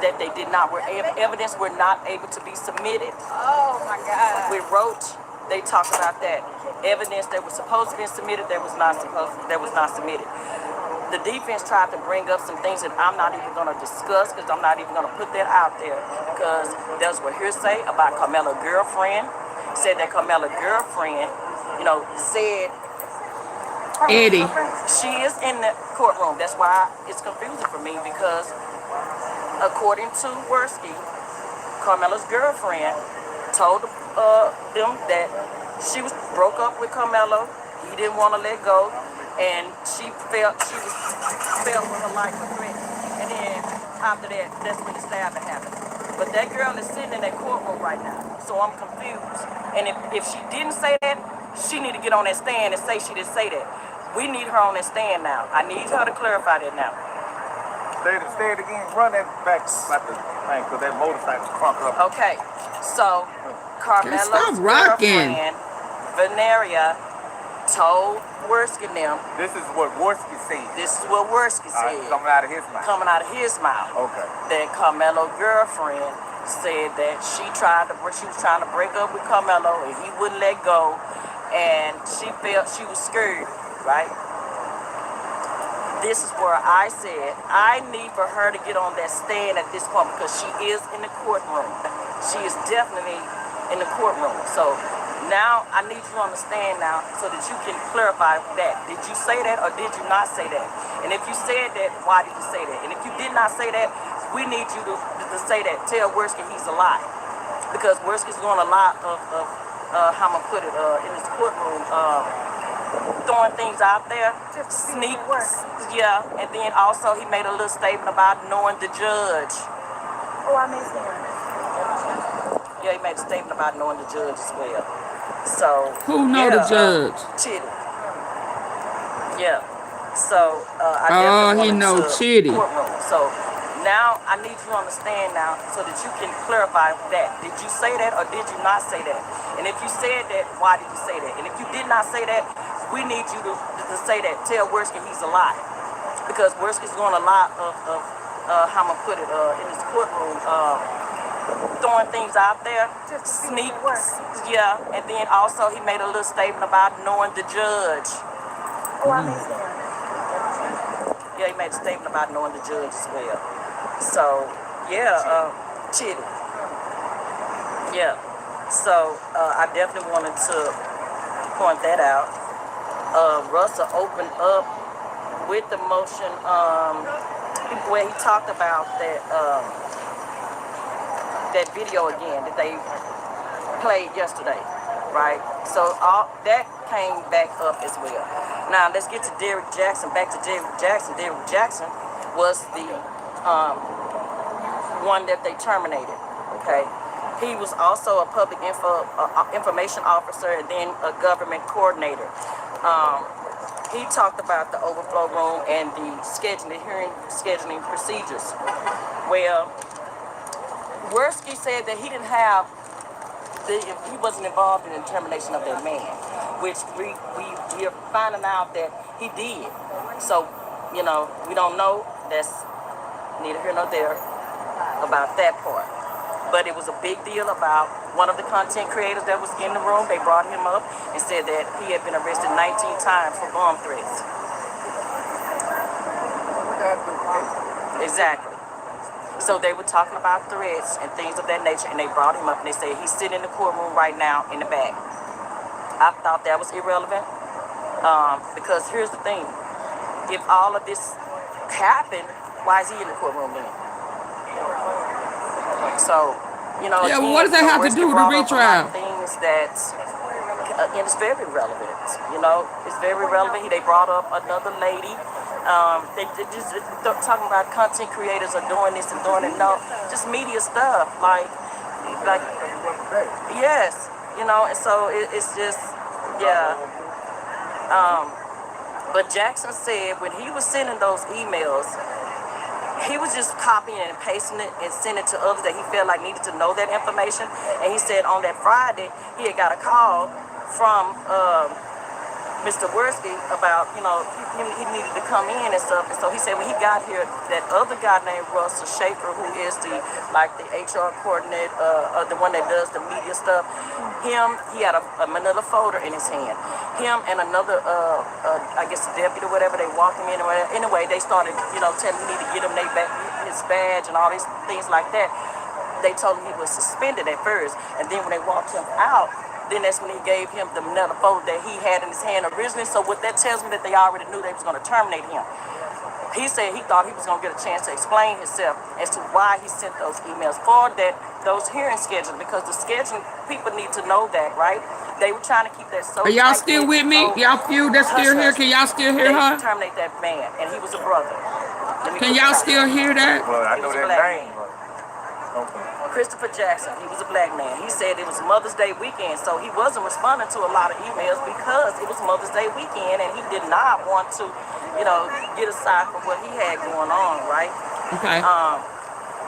Speaker 9: that they did not, evidence were not able to be submitted.
Speaker 2: Oh my God.
Speaker 9: With Roach, they talked about that. Evidence that was supposed to be submitted that was not submitted. The defense tried to bring up some things that I'm not even going to discuss because I'm not even going to put that out there because those were hearsay about Karmelo's girlfriend. Said that Karmelo's girlfriend, said
Speaker 1: Eddie.
Speaker 9: she is in the courtroom. That's why it's confusing for me because according to Worski, Karmelo's girlfriend told them that she was broke up with Karmelo. He didn't want to let go, and she felt with her life a threat. And then after that, that's when the stabbing happened. But that girl is sitting in that courtroom right now, so I'm confused. And if she didn't say that, she need to get on that stand and say she didn't say that. We need her on that stand now. I need her to clarify that now.
Speaker 8: Say it again. Run that back about the thing, because that motorcycle crunk up.
Speaker 9: Okay, so Karmelo's girlfriend, Veneria, told Worski them.
Speaker 8: This is what Worski said.
Speaker 9: This is what Worski said.
Speaker 8: Coming out of his mouth.
Speaker 9: Coming out of his mouth.
Speaker 8: Okay.
Speaker 9: That Karmelo's girlfriend said that she was trying to break up with Karmelo and he wouldn't let go, and she felt she was scared, right? This is where I said I need for her to get on that stand at this point because she is in the courtroom. She is definitely in the courtroom. So now I need you to understand now so that you can clarify that. Did you say that or did you not say that? And if you said that, why did you say that? And if you did not say that, we need you to say that. Tell Worski he's a lie. Because Worski's doing a lot of how I'm going to put it, in his courtroom, throwing things out there, sneaks, yeah, and then also he made a little statement about knowing the judge.
Speaker 6: Oh, I missed that.
Speaker 9: Yeah, he made a statement about knowing the judge as well. So
Speaker 1: who know the judge?
Speaker 9: Chitty. Yeah. So I definitely
Speaker 1: he know Chitty.
Speaker 9: Courtroom. So now I need you to understand now so that you can clarify that. Did you say that or did you not say that? And if you said that, why did you say that? And if you did not say that, we need you to say that. Tell Worski he's a lie. Because Worski's doing a lot of how I'm going to put it, in his courtroom, throwing things out there, sneaks, yeah, and then also he made a little statement about knowing the judge.
Speaker 6: Oh, I missed that.
Speaker 9: Yeah, he made a statement about knowing the judge as well. So, yeah, Chitty. Yeah, so I definitely wanted to point that out. Russell opened up with the motion where he talked about that that video again that they played yesterday, right? So all that came back up as well. Now let's get to Derrick Jackson. Back to Derrick Jackson. Derrick Jackson was the one that they terminated. Okay, he was also a public information officer and then a government coordinator. He talked about the overflow room and the scheduling procedures. Well, Worski said that he didn't have, he wasn't involved in the termination of that man, which we are finding out that he did. So, we don't know. That's neither here nor there about that part. But it was a big deal about one of the content creators that was in the room. They brought him up and said that he had been arrested 19 times for bomb threats. Exactly. So they were talking about threats and things of that nature, and they brought him up and they said he's sitting in the courtroom right now in the back. I thought that was irrelevant because here's the thing. If all of this happened, why is he in the courtroom then? So,
Speaker 1: yeah, what does that have to do with the retrial?
Speaker 9: Things that it's very relevant. It's very relevant. They brought up another lady. They just talking about content creators are doing this and doing it. No, just media stuff. Like yes, and so it's just yeah. But Jackson said when he was sending those emails, he was just copying and pasting it and sending it to others that he felt like needed to know that information. And he said on that Friday he had got a call from Mr. Worski about, he needed to come in and stuff. And so he said when he got here, that other guy named Russell Schaefer, who is the HR coordinator, the one that does the media stuff, he had a manila folder in his hand. Him and another, I guess, deputy or whatever, they walked him in. Or whatever. Anyway, they started, telling me to get him his badge and all these things like that. They told him he was suspended at first. And then when they walked him out, then that's when he gave him the manila folder that he had in his hand originally. So what that tells me that they already knew they was going to terminate him. He said he thought he was going to get a chance to explain himself as to why he sent those emails for those hearing schedules, because the scheduling people need to know that, right? They were trying to keep that so.
Speaker 1: Are y'all still with me? Y'all few that's still here? Can y'all still hear her?
Speaker 9: They terminate that man, and he was a brother.
Speaker 1: Can y'all still hear that?
Speaker 8: Well, I know that name.
Speaker 9: Christopher Jackson, he was a black man. He said it was Mother's Day weekend, so he wasn't responding to a lot of emails because it was Mother's Day weekend, and he did not want to, get aside from what he had going on, right?
Speaker 1: Okay.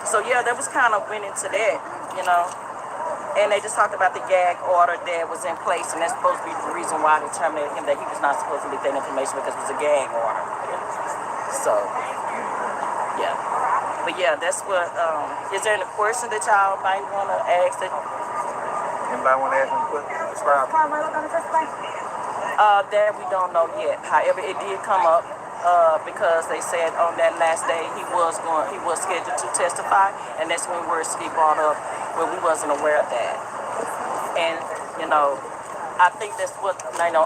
Speaker 9: So yeah, that was kind of went into that, and they just talked about the gag order that was in place, and that's supposed to be the reason why they terminated him, that he was not supposed to get that information because it was a gag order. So, yeah. But yeah, that's what, is there any question that y'all might want to ask?
Speaker 8: Anybody want to ask any questions? Describe.
Speaker 5: Karmelo gonna testify?
Speaker 9: That we don't know yet. However, it did come up because they said on that last day he was scheduled to testify, and that's when Worski brought up when we wasn't aware of that. And I think that's what I know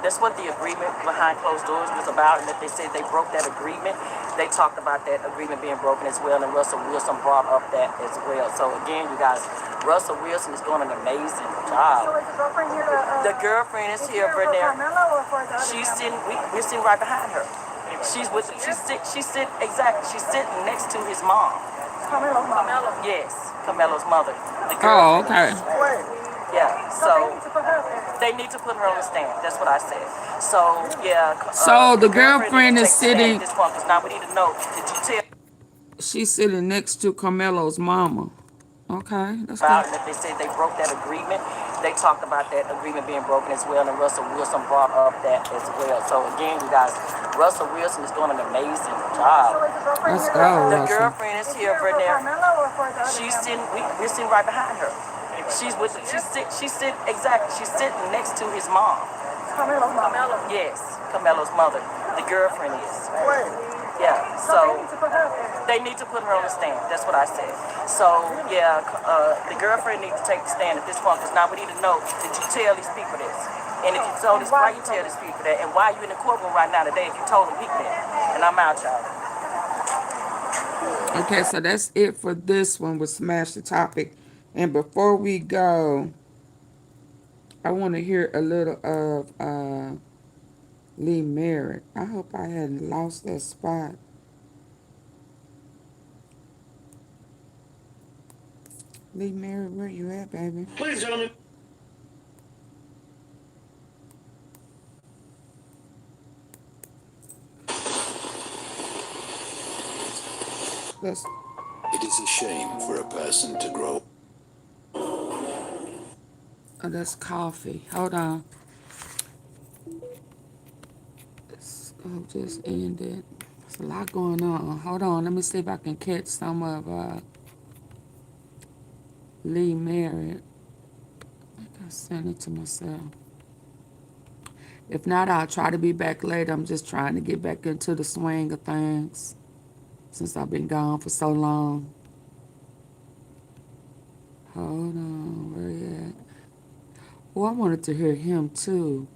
Speaker 9: that's what the agreement behind closed doors was about, and that they said they broke that agreement. They talked about that agreement being broken as well, and Russell Wilson brought up that as well. So again, you guys, Russell Wilson is doing an amazing job.
Speaker 5: So is the girlfriend here
Speaker 9: The girlfriend is here
Speaker 5: for
Speaker 9: there.
Speaker 5: Karmelo or for the other
Speaker 9: She's
Speaker 5: family?
Speaker 9: we're sitting right behind her. She's sitting next to his mom.
Speaker 5: Karmelo's mom.
Speaker 9: Yes, Carmelo's mother. The
Speaker 1: Oh,
Speaker 9: girlfriend.
Speaker 1: okay.
Speaker 9: Yeah, so they need to put her on the stand. That's what I said. So yeah.
Speaker 1: So the girlfriend is
Speaker 9: needs to take the stand
Speaker 1: sitting.
Speaker 9: at this point, 'cause now we need to know. Did you tell
Speaker 1: She's sitting next to Carmelo's mama. Okay, that's
Speaker 9: about
Speaker 1: good.
Speaker 9: it? They said they broke that agreement. They talked about that agreement being broken as well, and Russell Wilson brought up that as well. So again, you guys, Russell Wilson is doing an amazing job.
Speaker 5: So is the girlfriend
Speaker 1: Let's
Speaker 5: here
Speaker 1: go,
Speaker 9: The
Speaker 1: Russell.
Speaker 9: girlfriend is here for there.
Speaker 5: Karmelo or for the other
Speaker 9: She's
Speaker 5: family?
Speaker 9: we're sitting right behind her. She's sitting next to his mom.
Speaker 5: Karmelo's mom.
Speaker 9: Yes, Carmelo's mother. The girlfriend is. Yeah, so they need to put her on the stand. That's what I said. So yeah, the girlfriend needs to take the stand at this point, because now we need to know, did you tell these people this? And if you told this, why you tell these people that? And why are you in the courtroom right now today if you told them people that? And I'm out, y'all.
Speaker 1: Okay, so that's it for this one with Smash the Topic. And before we go, I want to hear a little of Lee Merritt. I hope I hadn't lost that spot. Lee Merritt, where you at, baby?
Speaker 10: Please, gentlemen.
Speaker 1: Let's.
Speaker 10: It is a shame for a person to grow.
Speaker 1: Oh, that's coffee. Hold on. I'll just end it. There's a lot going on. Hold on. Let me see if I can catch some of Lee Merritt. I think I sent it to myself. If not, I'll try to be back later. I'm just trying to get back into the swing of things since I've been gone for so long. Hold on. Where you at? Oh, I wanted to hear him too.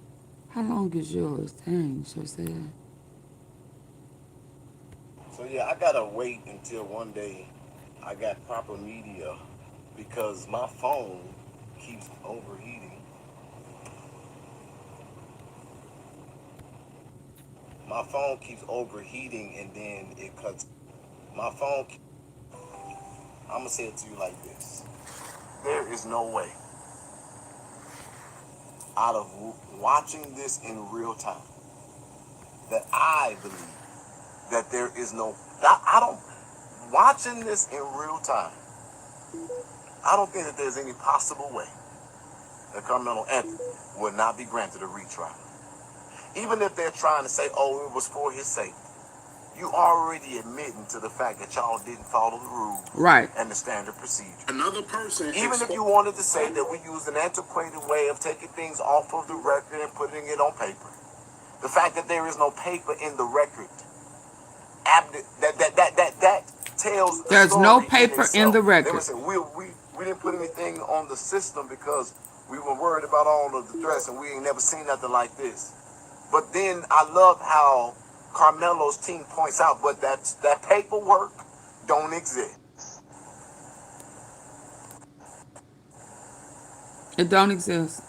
Speaker 1: How long is yours? Dang, Jose.
Speaker 11: So yeah, I gotta wait until one day I got proper media because my phone keeps overheating. My phone keeps overheating and then it cuts. My phone, I'm gonna say it to you like this. There is no way out of watching this in real time that I believe that there is no I don't, watching this in real time, I don't think that there's any possible way that Carmelo Anthony would not be granted a retrial. Even if they're trying to say, oh, it was for his sake, you already admitting to the fact that y'all didn't follow the rules
Speaker 1: Right.
Speaker 11: and the standard procedure.
Speaker 10: Another person.
Speaker 11: Even if you wanted to say that we use an antiquated way of taking things off of the record and putting it on paper, the fact that there is no paper in the record, that tells a
Speaker 1: There's no
Speaker 11: story
Speaker 1: paper in
Speaker 11: itself.
Speaker 1: the
Speaker 11: They
Speaker 1: record.
Speaker 11: would say we didn't put anything on the system because we were worried about all of the threats and we ain't never seen nothing like this. But then I love how Carmelo's team points out, but that paperwork don't exist.
Speaker 1: It don't exist.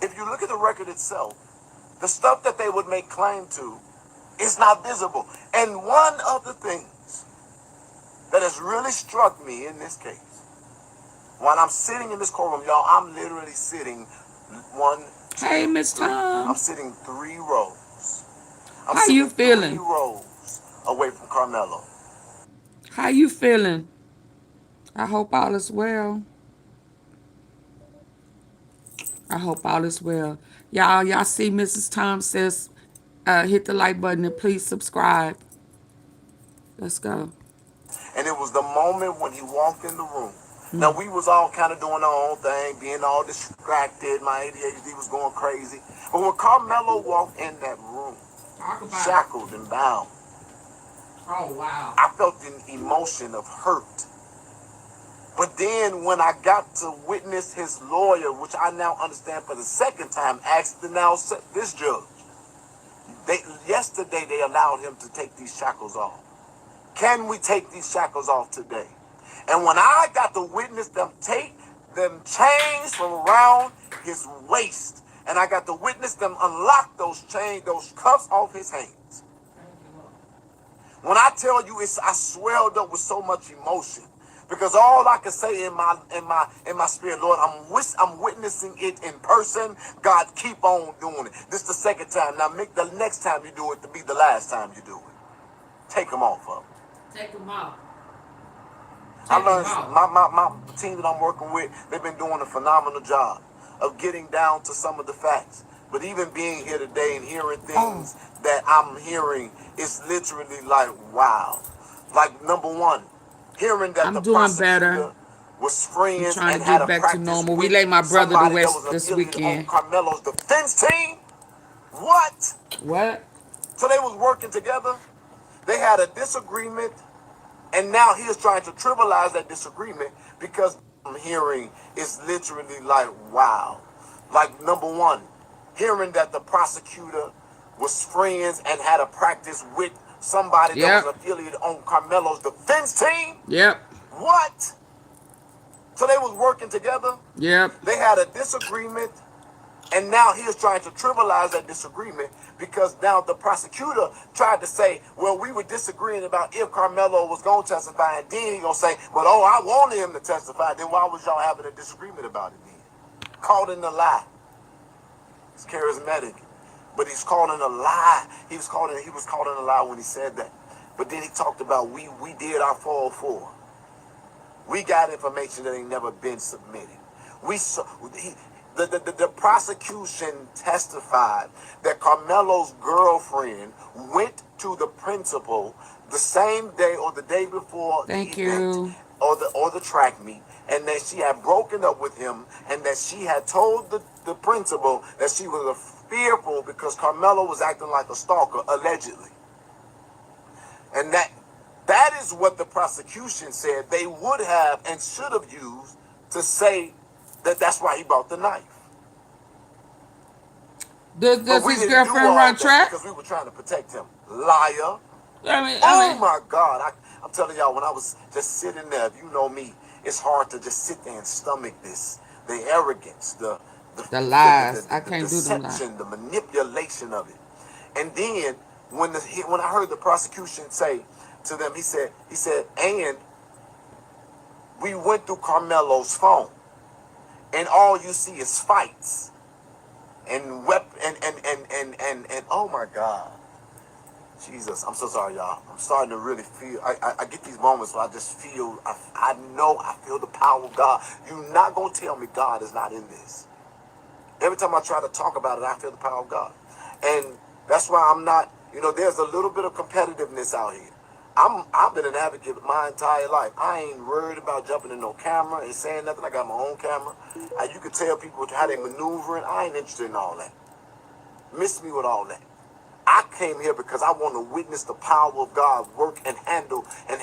Speaker 11: If you look at the record itself, the stuff that they would make claim to is not visible. And one of the things that has really struck me in this case, when I'm sitting in this courtroom, y'all, I'm literally sitting one,
Speaker 1: Hey,
Speaker 11: two,
Speaker 1: Miss
Speaker 11: three. I'm
Speaker 1: Tom.
Speaker 11: sitting 3 rows. I'm
Speaker 1: How you
Speaker 11: sitting 3
Speaker 1: feeling?
Speaker 11: rows away from Carmelo.
Speaker 1: How you feeling? I hope all is well. I hope all is well. Y'all see Mrs. Tom says, hit the like button and please subscribe. Let's go.
Speaker 11: And it was the moment when he walked in the room. Now, we was all kind of doing our own thing, being all distracted. My ADHD was going crazy. But when Carmelo walked in that room, shackled and bound,
Speaker 1: Oh, wow.
Speaker 11: I felt an emotion of hurt. But then when I got to witness his lawyer, which I now understand for the second time, asked this judge, yesterday they allowed him to take these shackles off. Can we take these shackles off today? And when I got to witness them take them chains from around his waist, and I got to witness them unlock those chains, those cuffs off his hands. When I tell you, I swelled up with so much emotion. Because all I can say in my spirit, Lord, I'm witnessing it in person. God, keep on doing it. This is the second time. Now make the next time you do it to be the last time you do it. Take them off of him.
Speaker 1: Take them out.
Speaker 11: I learned my team that I'm working with, they've been doing a phenomenal job of getting down to some of the facts. But even being here today and hearing things that I'm hearing is literally like, wow. Like, number one, hearing that the
Speaker 1: I'm doing better.
Speaker 11: prosecutor was
Speaker 1: I'm
Speaker 11: friends
Speaker 1: trying
Speaker 11: and
Speaker 1: to
Speaker 11: had
Speaker 1: get
Speaker 11: a
Speaker 1: back to
Speaker 11: practice
Speaker 1: normal. We
Speaker 11: with
Speaker 1: laid my brother to
Speaker 11: somebody that
Speaker 1: rest
Speaker 11: was
Speaker 1: this
Speaker 11: affiliated on
Speaker 1: weekend.
Speaker 11: Carmelo's defense team. What?
Speaker 1: What?
Speaker 11: So they was working together. They had a disagreement. And now he is trying to trivialize that disagreement because I'm hearing is literally like, wow. Like, number one, hearing that the prosecutor was friends and had a practice with somebody that was affiliated on Carmelo's defense team.
Speaker 1: Yep.
Speaker 11: What? So they was working together.
Speaker 1: Yep.
Speaker 11: They had a disagreement. And now he is trying to trivialize that disagreement because now the prosecutor tried to say, well, we were disagreeing about if Carmelo was going to testify. And then he going to say, but oh, I wanted him to testify. Then why was y'all having a disagreement about it then? Called in a lie. He's charismatic, but he's calling a lie. He was calling a lie when he said that. But then he talked about we did our 404. We got information that ain't never been submitted. The prosecution testified that Carmelo's girlfriend went to the principal the same day or the day before the event or the track meet, and that she had broken up with him, and that she had told the principal that she was fearful because Carmelo was acting like a stalker, allegedly. And that is what the prosecution said they would have and should have used to say that that's why he brought the knife.
Speaker 1: Does his girlfriend run track?
Speaker 11: Because we were trying to protect him. Liar.
Speaker 1: I mean,
Speaker 11: my God. I'm telling y'all, when I was just sitting there, if you know me, it's hard to just sit there and stomach this. The arrogance, the
Speaker 1: lies. I
Speaker 11: the
Speaker 1: can't do them lies.
Speaker 11: deception, the manipulation of it. And then when I heard the prosecution say to them, he said, and we went through Carmelo's phone, and all you see is fights. and oh my God. Jesus, I'm so sorry, y'all. I'm starting to really feel. I get these moments where I just feel. I know I feel the power of God. You're not gonna tell me God is not in this. Every time I try to talk about it, I feel the power of God, and that's why I'm not. You know, there's a little bit of competitiveness out here. I've been an advocate my entire life. I ain't worried about jumping in no camera and saying nothing. I got my own camera. You can tell people how they maneuvering. I ain't interested in all that. Miss me with all that. I came here because I want to witness the power of God work and handle and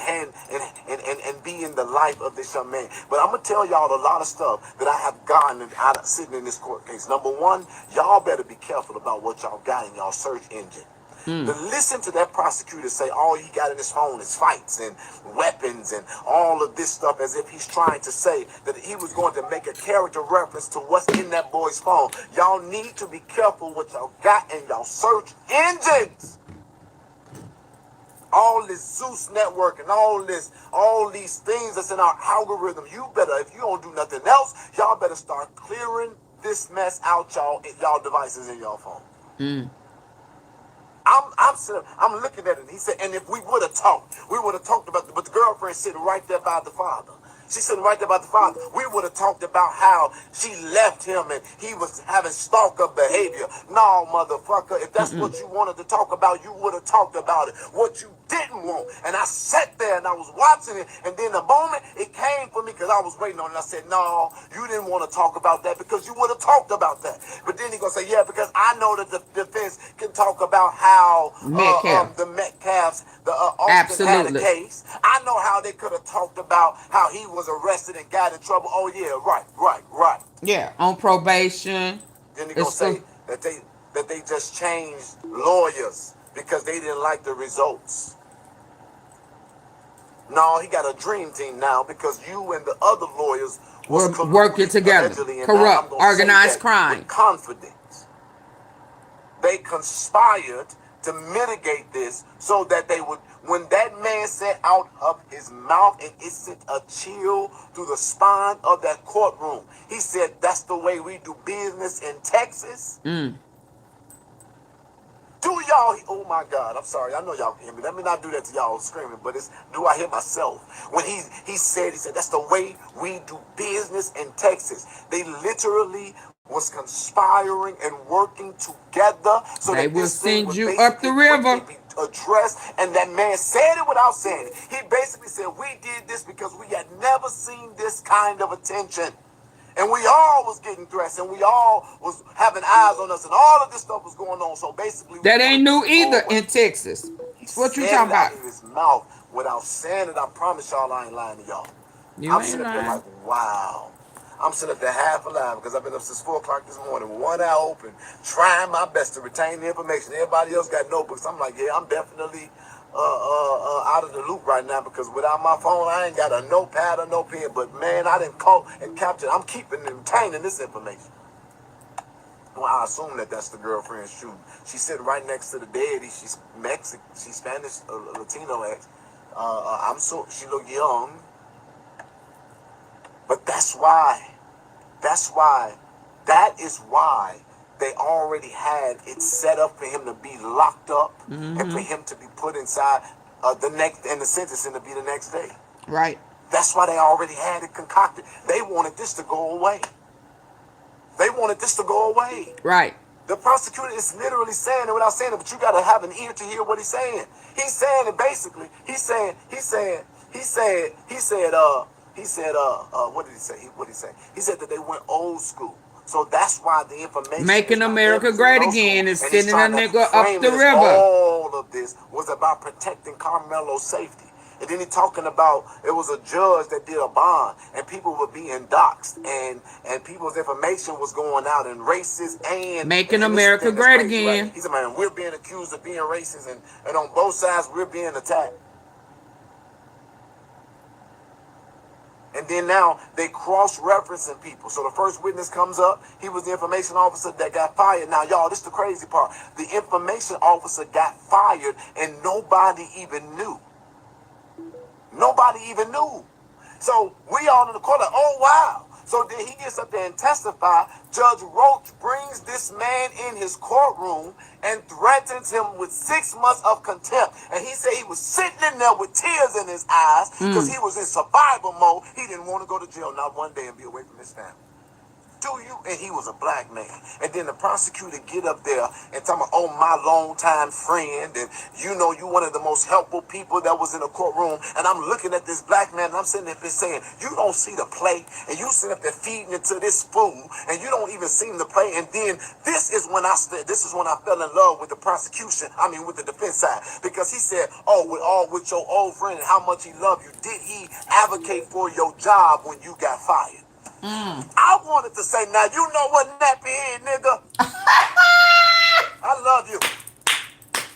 Speaker 11: be in the life of this young man. But I'm gonna tell y'all a lot of stuff that I have gotten out of sitting in this court case. Number one, y'all better be careful about what y'all got in y'all search engine. To listen to that prosecutor say all he got in his phone is fights and weapons and all of this stuff, as if he's trying to say that he was going to make a character reference to what's in that boy's phone. Y'all need to be careful what y'all got in y'all search engines. All this Zeus network and all these things that's in our algorithm. You better, if you don't do nothing else, y'all better start clearing this mess out y'all devices in y'all phone. I'm looking at it. He said, and if we would have talked about, but the girlfriend sitting right there by the father. She's sitting right there by the father. We would have talked about how she left him and he was having stalker behavior. No, motherfucker. If that's what you wanted to talk about, you would have talked about it. What you didn't want. And I sat there and I was watching it. And then the moment it came for me, because I was waiting on it, I said, no, you didn't want to talk about that because you would have talked about that. But then he going to say, yeah, because I know that the defense can talk about how the Metcalfs, Austin had a case. I know how they could have talked about how he was arrested and got in trouble. Oh, yeah, right.
Speaker 1: Yeah, on probation.
Speaker 11: Then he going to say that they just changed lawyers because they didn't like the results. No, he got a dream team now because you and the other lawyers was
Speaker 1: working together. Corrupt, organized crime.
Speaker 11: With confidence. They conspired to mitigate this so that they would, when that man said out of his mouth and it sent a chill through the spine of that courtroom, he said, that's the way we do business in Texas. Do y'all, oh my God, I'm sorry, I know y'all can hear me. Let me not do that to y'all screaming, but do I hear myself? When he said, that's the way we do business in Texas. They literally was conspiring and working together so
Speaker 1: they
Speaker 11: that
Speaker 1: will
Speaker 11: this thing
Speaker 1: send
Speaker 11: would
Speaker 1: you up the river.
Speaker 11: be addressed. And that man said it without saying it. He basically said, we did this because we had never seen this kind of attention. And we all was getting threats, and we all was having eyes on us, and all of this stuff was going on. So basically,
Speaker 1: that ain't new either in Texas. What you talking about?
Speaker 11: Out of his mouth without saying it. I promise y'all, I ain't lying to y'all. I'm sitting up there like, wow. I'm sitting up there half alive because I've been up since 4 o'clock this morning, 1 eye open, trying my best to retain the information. Everybody else got notebooks. I'm like, yeah, I'm definitely out of the loop right now because without my phone, I ain't got a notepad or no pen. But man, I didn't call and capture. I'm keeping and retaining this information. Well, I assume that that's the girlfriend shooting. She's sitting right next to the daddy. She's Mexican. She's Spanish, Latino ex. She look young. But that is why they already had it set up for him to be locked up and for him to be put inside the sentencing to be the next day.
Speaker 1: Right.
Speaker 11: That's why they already had it concocted. They wanted this to go away.
Speaker 1: Right.
Speaker 11: The prosecutor is literally saying it without saying it, but you got to have an ear to hear what he's saying. He's saying it basically. He said, what did he say? He said that they went old school. So that's why the information
Speaker 1: making America great again is sending a nigga up the river.
Speaker 11: All of this was about protecting Karmelo's safety. And then he talking about it was a judge that did a bond and people were being doxxed and people's information was going out and racist and
Speaker 1: making America great again.
Speaker 11: Right? He said, man, we're being accused of being racist and on both sides we're being attacked. And then now they cross-referencing people. So the first witness comes up. He was the information officer that got fired. Now, y'all, this is the crazy part. The information officer got fired and nobody even knew. So we all in the corner, oh, wow. So then he gets up there and testify. Judge Roach brings this man in his courtroom and threatens him with 6 months of contempt. And he said he was sitting in there with tears in his eyes because he was in survival mode. He didn't want to go to jail not one day and be away from his family. Do you? And he was a black man. And then the prosecutor get up there and tell me, oh, my longtime friend, and you know you one of the most helpful people that was in the courtroom. And I'm looking at this black man, and I'm sitting there saying, you don't see the play, and you sit up there feeding into this fool, and you don't even see the play. And then this is when I fell in love with the prosecution. I mean, with the defense side, because he said, oh, with your old friend, how much he loved you. Did he advocate for your job when you got fired? I wanted to say, now you know what, nappy head nigga. I love you.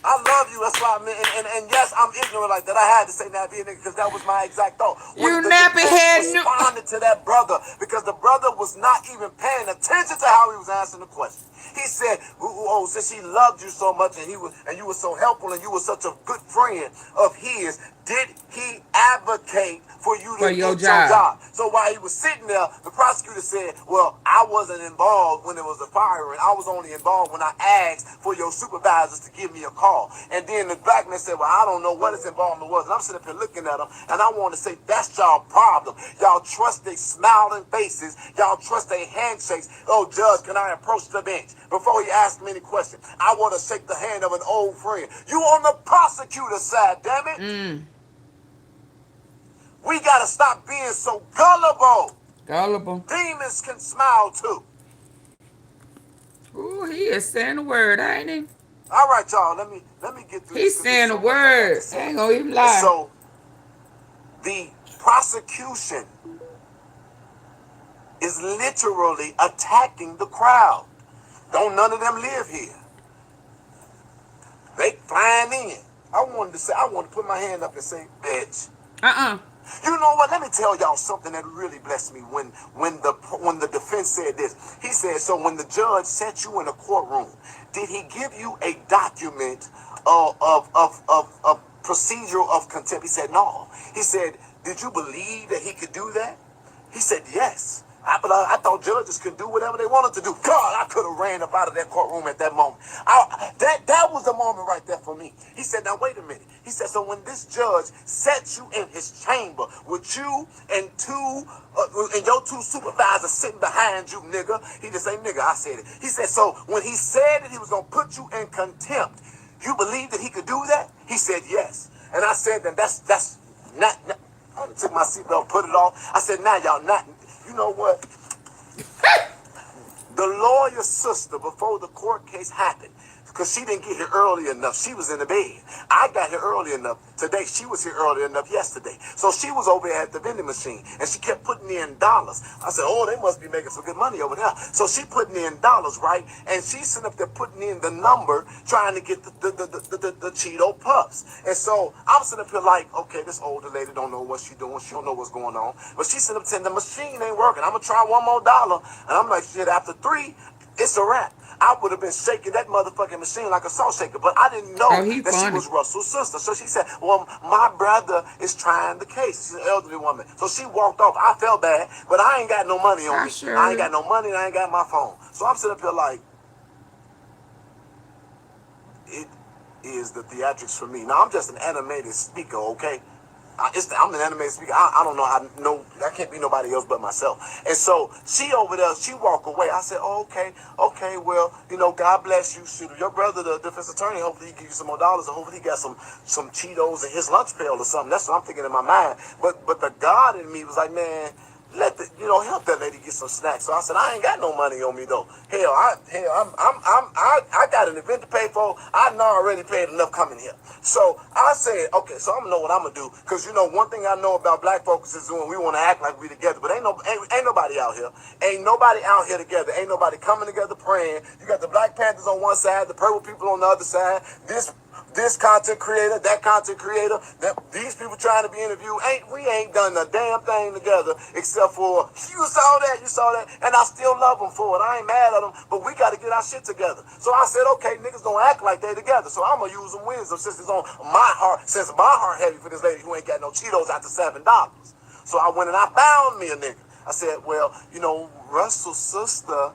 Speaker 11: I love you. That's why and yes, I'm ignorant like that. I had to say nappy head nigga because that was my exact thought.
Speaker 1: You nappy head nigga.
Speaker 11: Responded to that brother because the brother was not even paying attention to how he was answering the question. He said, oh, since he loved you so much and you were so helpful and you were such a good friend of his, did he advocate for you to get your job? So while he was sitting there, the prosecutor said, well, I wasn't involved when it was a firing. I was only involved when I asked for your supervisors to give me a call. And then the black man said, well, I don't know what his involvement was. And I'm sitting up here looking at him, and I want to say, that's y'all problem. Y'all trust their smiling faces. Y'all trust their handshakes. Oh, Judge, can I approach the bench? Before he asked me any question, I want to shake the hand of an old friend. You on the prosecutor's side, damn it. We got to stop being so gullible.
Speaker 1: Gullible.
Speaker 11: Demons can smile too.
Speaker 1: Ooh, he is saying the word, ain't he?
Speaker 11: All right, y'all. Let me get through
Speaker 1: He's
Speaker 11: this.
Speaker 1: saying the word. I ain't gonna even lie.
Speaker 11: So the prosecution is literally attacking the crowd. Don't none of them live here. They flying in. I want to put my hand up and say, bitch. You know what? Let me tell y'all something that really blessed me when the defense said this. He said, so when the judge set you in a courtroom, did he give you a document of procedure of contempt? He said, no. He said, did you believe that he could do that? He said, yes. I thought judges could do whatever they wanted to do. God, I could have ran up out of that courtroom at that moment. That was the moment right there for me. He said, now wait a minute. He said, so when this judge sets you in his chamber with you and your two supervisors sitting behind you, nigga. He didn't say nigga, I said it. He said, so when he said that he was going to put you in contempt, you believe that he could do that? He said, yes. And I said, then that's not I took my seatbelt, put it off. I said, now y'all not. You know what? The lawyer's sister, before the court case happened, because she didn't get here early enough. She was in the bed. I got here early enough today. She was here early enough yesterday. So she was over at the vending machine, and she kept putting in dollars. I said, oh, they must be making some good money over there. So she putting in dollars, right? And she's sitting up there putting in the number, trying to get the Cheeto Puffs. And so I'm sitting up here like, okay, this older lady don't know what she's doing. She don't know what's going on. But she's sitting up saying, the machine ain't working. I'm going to try one more dollar. And I'm like, shit, after 3, it's a wrap. I would have been shaking that motherfucking machine like a salt shaker, but I didn't know that she was Russell's sister. So she said, well, my brother is trying the case. She's an elderly woman. So she walked off. I felt bad, but I ain't got no money on me. I ain't got no money and I ain't got my phone. So I'm sitting up here like, it is the theatrics for me. Now, I'm just an animated speaker, okay? I'm an animated speaker. I don't know how. No, that can't be nobody else but myself. And so she over there, she walk away. I said, oh, okay, well, you know, God bless you. Shoot, your brother, the defense attorney, hopefully he give you some more dollars, and hopefully he got some Cheetos in his lunch pail or something. That's what I'm thinking in my mind. But the God in me was like, man, help that lady get some snacks. So I said, I ain't got no money on me though. I got an event to pay for. I already paid enough coming here. So I said, okay, so I'm gonna know what I'm gonna do. Cause one thing I know about black folks is when we want to act like we together, but ain't nobody out here. Ain't nobody out here together. Ain't nobody coming together praying. You got the Black Panthers on one side, the purple people on the other side. This content creator, that content creator, these people trying to be interviewed. We ain't done a damn thing together except for you saw that, and I still love them for it. I ain't mad at them, but we got to get our shit together. So I said, okay, niggas don't act like they together. So I'm gonna use some wisdom since it's on my heart, since my heart heavy for this lady who ain't got no Cheetos after $7. So I went and I found me a nigga. I said, well, you know, Russell's sister,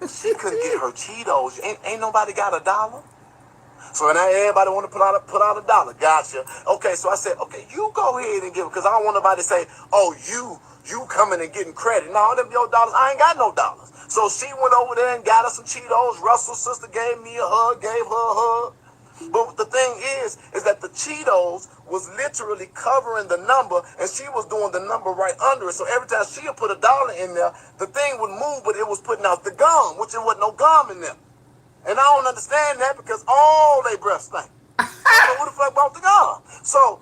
Speaker 11: she couldn't get her Cheetos. Ain't nobody got $1? So now everybody want to put out $1. Gotcha. Okay, so I said, okay, you go ahead and give it, because I don't want nobody to say, oh, you coming and getting credit. No, them your dollars, I ain't got no dollars. So she went over there and got us some Cheetos. Russell's sister gave me a hug, gave her a hug. But the thing is that the Cheetos was literally covering the number, and she was doing the number right under it. So every time she would put $1 in there, the thing would move, but it was putting out the gum, which there wasn't no gum in there. And I don't understand that, because all they breath stink. I don't know who the fuck bought the gum. So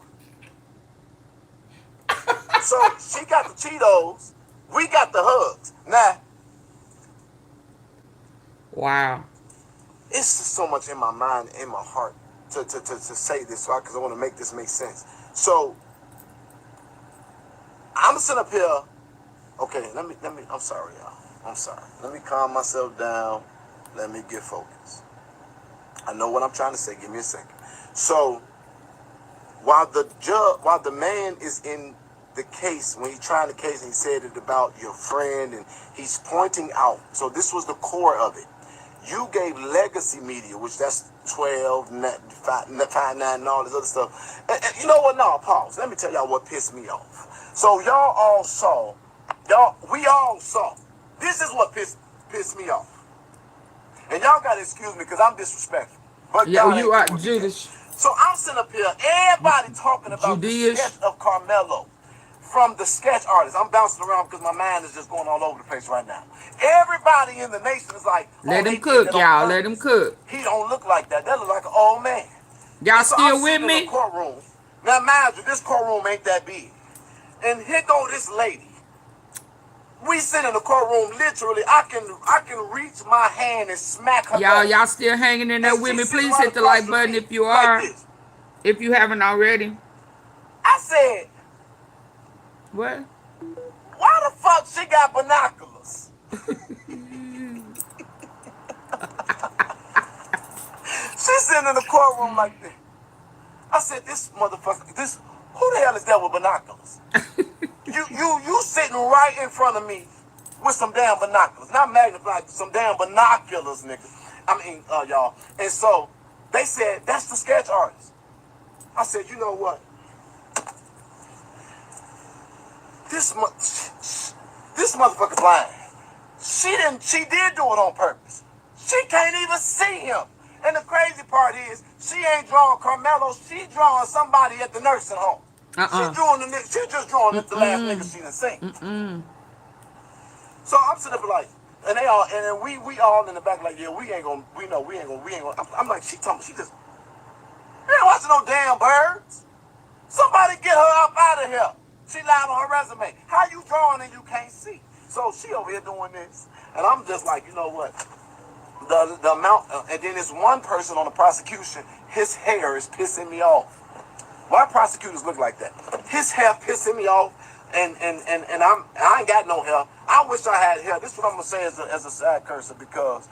Speaker 11: she got the Cheetos, we got the hugs. Now,
Speaker 1: Wow.
Speaker 11: it's just so much in my mind, in my heart, to say this, because I want to make this make sense. So I'm sitting up here. Okay, let me. I'm sorry, y'all. I'm sorry. Let me calm myself down. Let me get focused. I know what I'm trying to say. Give me a second. So while the man is in the case, when he's trying the case, and he said it about your friend, and he's pointing out. So this was the core of it. You gave legacy media, which that's 12, 5, 9, and all this other stuff. And you know what? No, pause. Let me tell y'all what pissed me off. So we all saw. This is what pissed me off. And y'all gotta excuse me because I'm disrespectful. But
Speaker 1: Yeah, you are Judas.
Speaker 11: So I'm sitting up here, everybody talking about the sketch of Karmelo from the sketch artist. I'm bouncing around because my mind is just going all over the place right now. Everybody in the nation is like,
Speaker 1: let him cook, y'all. Let him cook.
Speaker 11: He don't look like that. That look like an old man.
Speaker 1: Y'all still with me?
Speaker 11: In the courtroom. Now, mind you, this courtroom ain't that big. And here go this lady. We sit in the courtroom, literally, I can reach my hand and smack her.
Speaker 1: Y'all still hanging in there with me? Please hit the like button if you are. If you haven't already.
Speaker 11: I said,
Speaker 1: what?
Speaker 11: Why the fuck she got binoculars? She's sitting in the courtroom like that. I said, this motherfucker, who the hell is that with binoculars? You sitting right in front of me with some damn binoculars. Not magnified, some damn binoculars, nigga. I mean, y'all. And so they said, that's the sketch artist. I said, you know what? This motherfucker's lying. She did do it on purpose. She can't even see him. And the crazy part is, she ain't drawing Karmelo, she drawing somebody at the nursing home. She just drawing the last nigga she done seen. So I'm sitting up like, and they all, and then we all in the back like, yeah, we ain't gonna. I'm like, she just, you ain't watching no damn birds. Somebody get her up out of here. She lied on her resume. How you drawing and you can't see? So she over here doing this, and I'm just like, you know what? The amount, and then there's one person on the prosecution. His hair is pissing me off. Why prosecutors look like that? His hair pissing me off, and I ain't got no hair. I wish I had hair. This is what I'm gonna say as a side cursor, because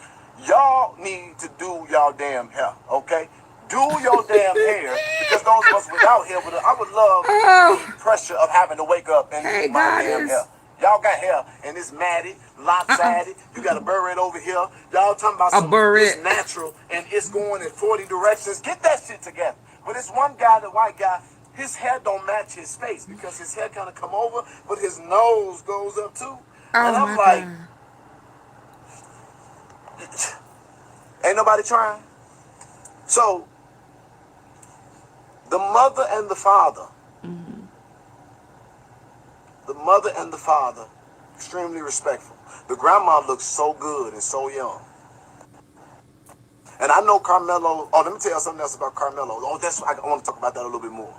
Speaker 11: y'all need to do y'all damn hair, okay? Do your damn hair, because those of us without hair, I would love the pressure of having to wake up and do my damn hair. Y'all got hair, and it's matted, lopsided. You got a beret over here. Y'all talking about it's natural, and it's going in 40 directions. Get that shit together. But this one guy, the white guy, his hair don't match his face, because his hair kind of come over, but his nose goes up too. And I'm like, ain't nobody trying. So the mother and the father, extremely respectful. The grandma looks so good and so young. And I know Karmelo. Oh, let me tell you something else about Karmelo. Oh, I want to talk about that a little bit more.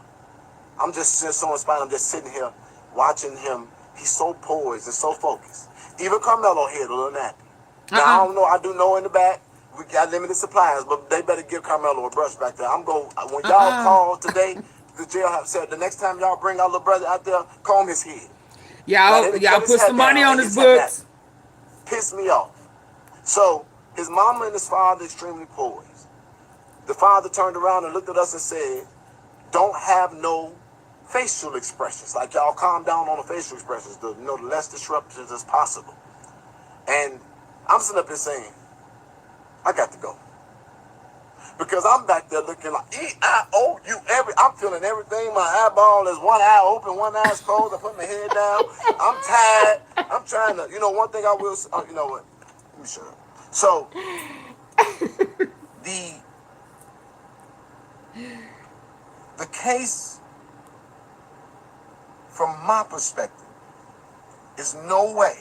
Speaker 11: I'm just so inspired. I'm just sitting here watching him. He's so poised and so focused. Even Karmelo here, a little nappy. Now, I don't know. I do know in the back, we got limited supplies, but they better give Karmelo a brush back there. When y'all call today, the jail have said, the next time y'all bring our little brother out there, comb his head. Y'all put some money on his books. Pissed me off. So his mama and his father extremely poised. The father turned around and looked at us and said, don't have no facial expressions. Like y'all calm down on the facial expressions, the less disruptions as possible. And I'm sitting up here saying, I got to go. Because I'm back there looking like E-I-O-U. I'm feeling everything. My eyeball is one eye open, one eye closed. I put my head down. I'm tired. I'm trying to, one thing I will, you know what? Let me shut up. So, the case, from my perspective, is no way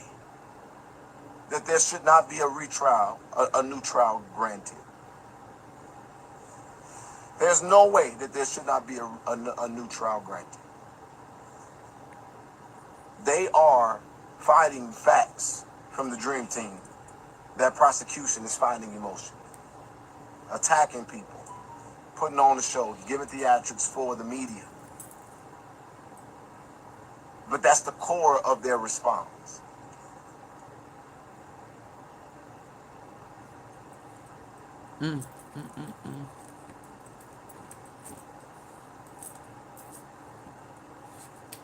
Speaker 11: that there should not be a retrial, a new trial granted. There's no way that there should not be a new trial granted. They are fighting facts from the Dream Team that prosecution is fighting emotion, attacking people, putting on the show, giving theatrics for the media. But that's the core of their response.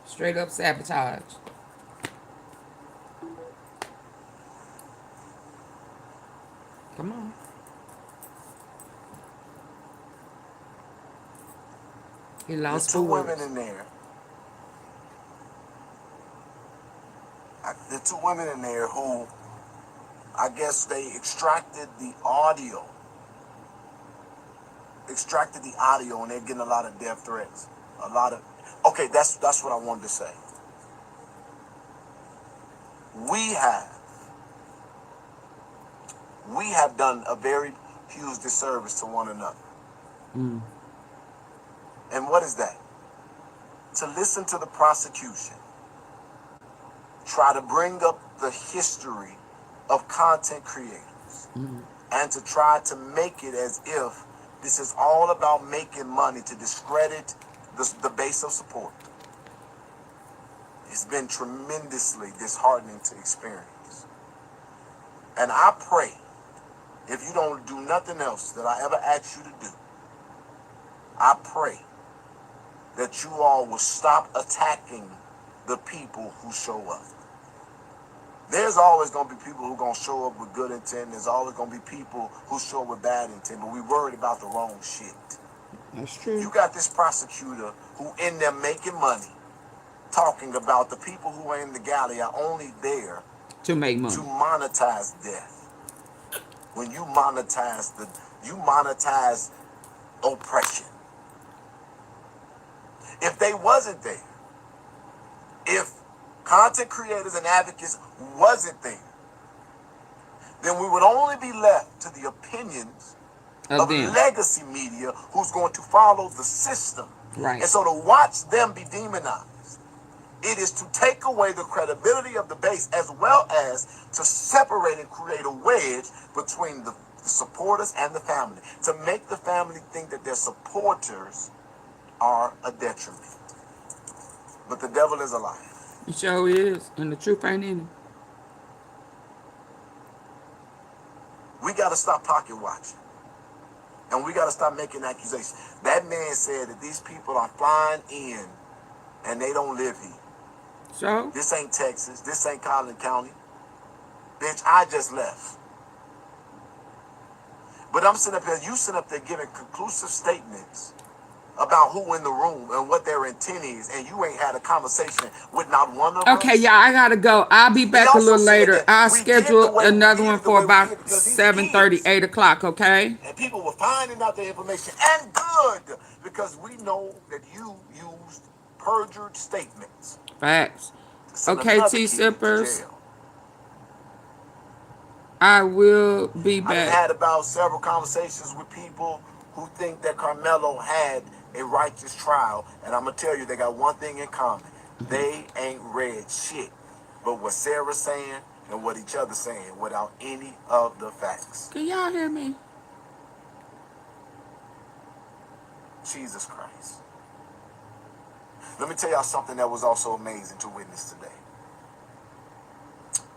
Speaker 1: Straight up sabotage. Come on. He
Speaker 11: There's
Speaker 1: lost
Speaker 11: two
Speaker 1: for
Speaker 11: women
Speaker 1: words.
Speaker 11: in there. The two women in there who, I guess they extracted the audio, and they're getting a lot of death threats. Okay, that's what I wanted to say. We have done a very huge disservice to one another. And what is that? To listen to the prosecution, try to bring up the history of content creators, and to try to make it as if this is all about making money to discredit the base of support. It's been tremendously disheartening to experience. And I pray, if you don't do nothing else that I ever ask you to do, I pray that you all will stop attacking the people who show up. There's always going to be people who are going to show up with good intent. There's always going to be people who show up with bad intent, but we're worried about the wrong shit.
Speaker 1: That's true.
Speaker 11: You got this prosecutor who in there making money, talking about the people who are in the galley are only there
Speaker 1: To make money.
Speaker 11: to monetize death. When you monetize oppression. If they wasn't there, if content creators and advocates wasn't there, then we would only be left to the opinions of legacy media who's going to follow the system.
Speaker 1: Right.
Speaker 11: And so to watch them be demonized, it is to take away the credibility of the base as well as to separate and create a wedge between the supporters and the family, to make the family think that their supporters are a detriment. But the devil is a liar.
Speaker 1: He sure is, and the truth ain't in him.
Speaker 11: We got to stop pocket watching. And we got to stop making accusations. That man said that these people are flying in and they don't live here.
Speaker 1: So?
Speaker 11: This ain't Texas. This ain't Collin County. Bitch, I just left. But I'm sitting up here, you sitting up there giving conclusive statements about who in the room and what their intent is, and you ain't had a conversation with not one of us.
Speaker 1: Okay, y'all, I gotta go. I'll be back a little later. I'll schedule another one for about 7:30, 8 o'clock, okay?
Speaker 11: And people were finding out the information, and good, because we know that you used perjured statements.
Speaker 1: Facts. Okay, T-Sippers. I will be back.
Speaker 11: I've had about several conversations with people who think that Karmelo had a righteous trial, and I'm gonna tell you, they got one thing in common. They ain't read shit but what Sarah's saying and what each other's saying without any of the facts.
Speaker 1: Can y'all hear me?
Speaker 11: Jesus Christ. Let me tell y'all something that was also amazing to witness today.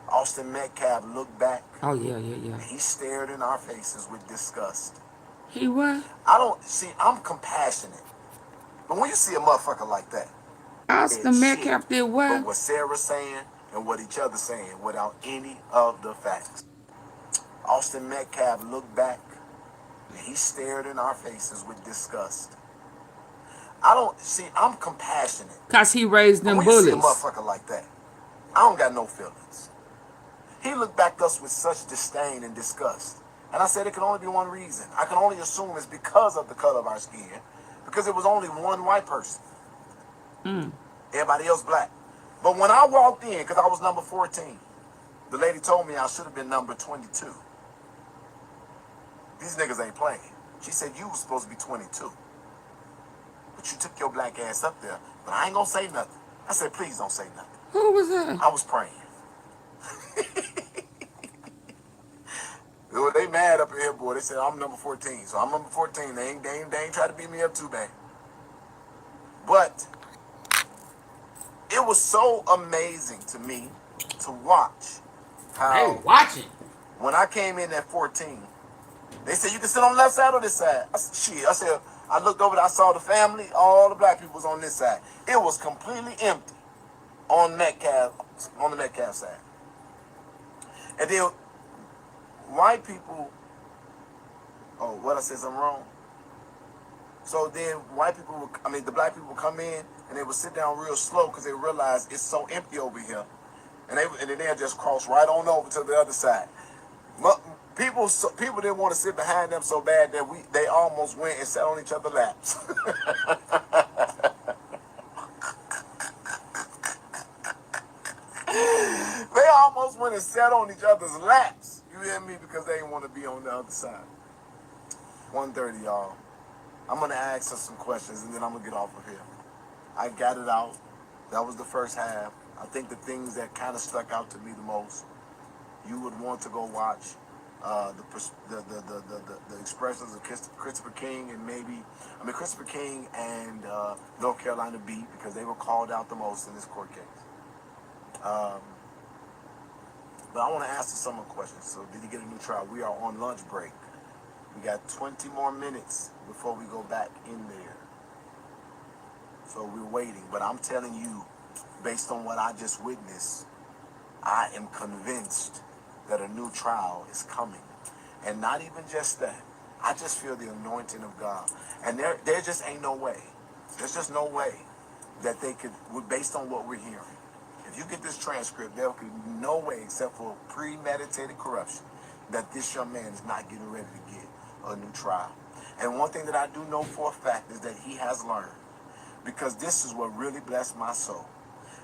Speaker 11: Austin Metcalfs looked back.
Speaker 1: Oh, yeah.
Speaker 11: He stared in our faces with disgust.
Speaker 1: He what?
Speaker 11: I'm compassionate. But when you see a motherfucker like that,
Speaker 1: Austin
Speaker 11: shit
Speaker 1: Metcalf did
Speaker 11: but
Speaker 1: what?
Speaker 11: what Sarah's saying and what each other's saying without any of the facts. Austin Metcalf looked back and he stared in our faces with disgust. I don't see, I'm compassionate.
Speaker 1: Cause he raised
Speaker 11: But
Speaker 1: them
Speaker 11: when you see a
Speaker 1: bullies.
Speaker 11: motherfucker like that, I don't got no feelings. He looked back at us with such disdain and disgust. And I said it can only be one reason. I can only assume it's because of the color of our skin. Because it was only one white person. Everybody else black. But when I walked in, because I was number 14, the lady told me I should have been number 22. These niggas ain't playing. She said you was supposed to be 22. But you took your black ass up there. But I ain't gonna say nothing. I said, please don't say nothing.
Speaker 1: Who was that?
Speaker 11: I was praying. They mad up in here, boy. They said I'm number 14. So I'm number 14. They ain't try to beat me up too bad. But it was so amazing to me to watch how when I came in at 14, they said you can sit on the left side or this side. I said, shit. I said, I looked over there, I saw the family, all the black people was on this side. It was completely empty on the Metcalf side. And then white people, oh, what I said something wrong? So then the black people would come in and they would sit down real slow because they realized it's so empty over here. And then they'd just cross right on over to the other side. People didn't want to sit behind them so bad that they almost went and sat on each other's laps. They almost went and sat on each other's laps. You hear me? Because they didn't want to be on the other side. 1:30, y'all. I'm going to ask us some questions and then I'm going to get off of here. I got it out. That was the first half. I think the things that kind of stuck out to me the most, you would want to go watch the expressions of Christopher King and Christopher King and North Carolina Beat, because they were called out the most in this court case. But I want to ask some questions. So did he get a new trial? We are on lunch break. We got 20 more minutes before we go back in there. So we're waiting. But I'm telling you, based on what I just witnessed, I am convinced that a new trial is coming. And not even just that. I just feel the anointing of God. And there just ain't no way. There's just no way that they could, based on what we're hearing. If you get this transcript, there could be no way except for premeditated corruption that this young man is not getting ready to get a new trial. And one thing that I do know for a fact is that he has learned, because this is what really blessed my soul.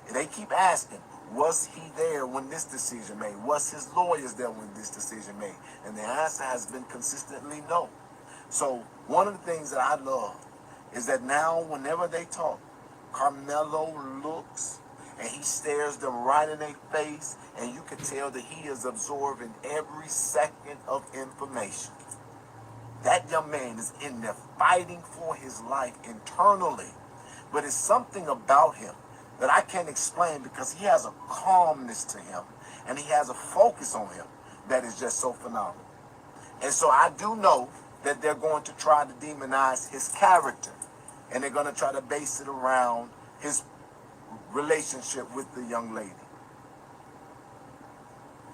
Speaker 11: And they keep asking, was he there when this decision made? Was his lawyers there when this decision made? And the answer has been consistently no. So one of the things that I love is that now whenever they talk, Karmelo looks and he stares them right in their face, and you can tell that he is absorbing every second of information. That young man is in there fighting for his life internally. But it's something about him that I can't explain, because he has a calmness to him and he has a focus on him that is just so phenomenal. And so I do know that they're going to try to demonize his character, and they're going to try to base it around his relationship with the young lady.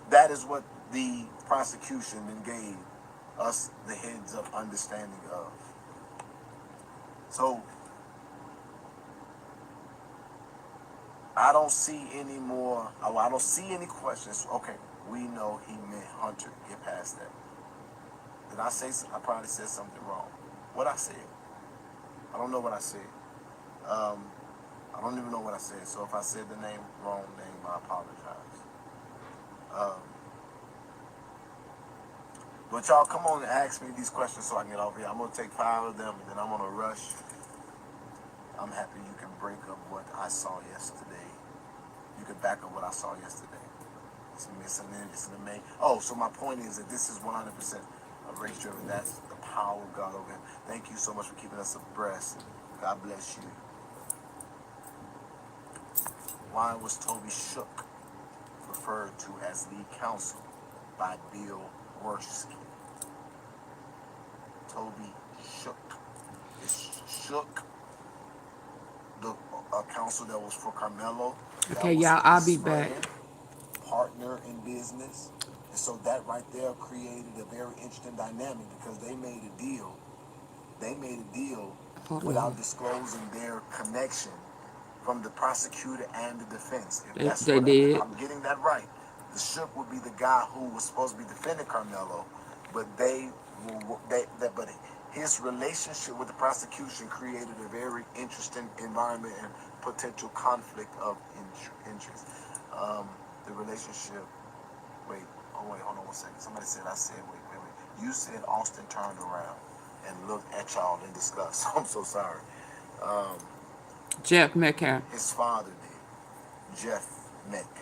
Speaker 11: That is what the prosecution gave us the heads up understanding of. So I don't see any more. I don't see any questions. Okay, we know he meant Hunter. Get past that. Did I say? I probably said something wrong. What I said? I don't know what I said. I don't even know what I said. So if I said the wrong name, I apologize. But y'all come on and ask me these questions so I can get off here. I'm gonna take 5 of them and then I'm gonna rush. I'm happy you can break up what I saw yesterday. You can back up what I saw yesterday. It's amazing. Oh, so my point is that this is 100% race driven. That's the power of God over here. Thank you so much for keeping us abreast. God bless you. Why was Toby Shook referred to as lead counsel by Bill Worski? Toby Shook. It's Shook. the counsel that was for Karmelo.
Speaker 1: Okay, y'all, I'll be back.
Speaker 11: Partner in business. And so that right there created a very interesting dynamic because they made a deal. They made a deal without disclosing their connection from the prosecutor and the defense. If
Speaker 1: They did.
Speaker 11: if I'm getting that right, the Shook would be the guy who was supposed to be defending Karmelo, but but his relationship with the prosecution created a very interesting environment and potential conflict of interest. The relationship. Wait, hold on 1 second. Somebody said wait. You said Austin turned around and looked at y'all in disgust. I'm so sorry.
Speaker 1: Jeff Metcalf.
Speaker 11: His father did. Jeff Metcalf.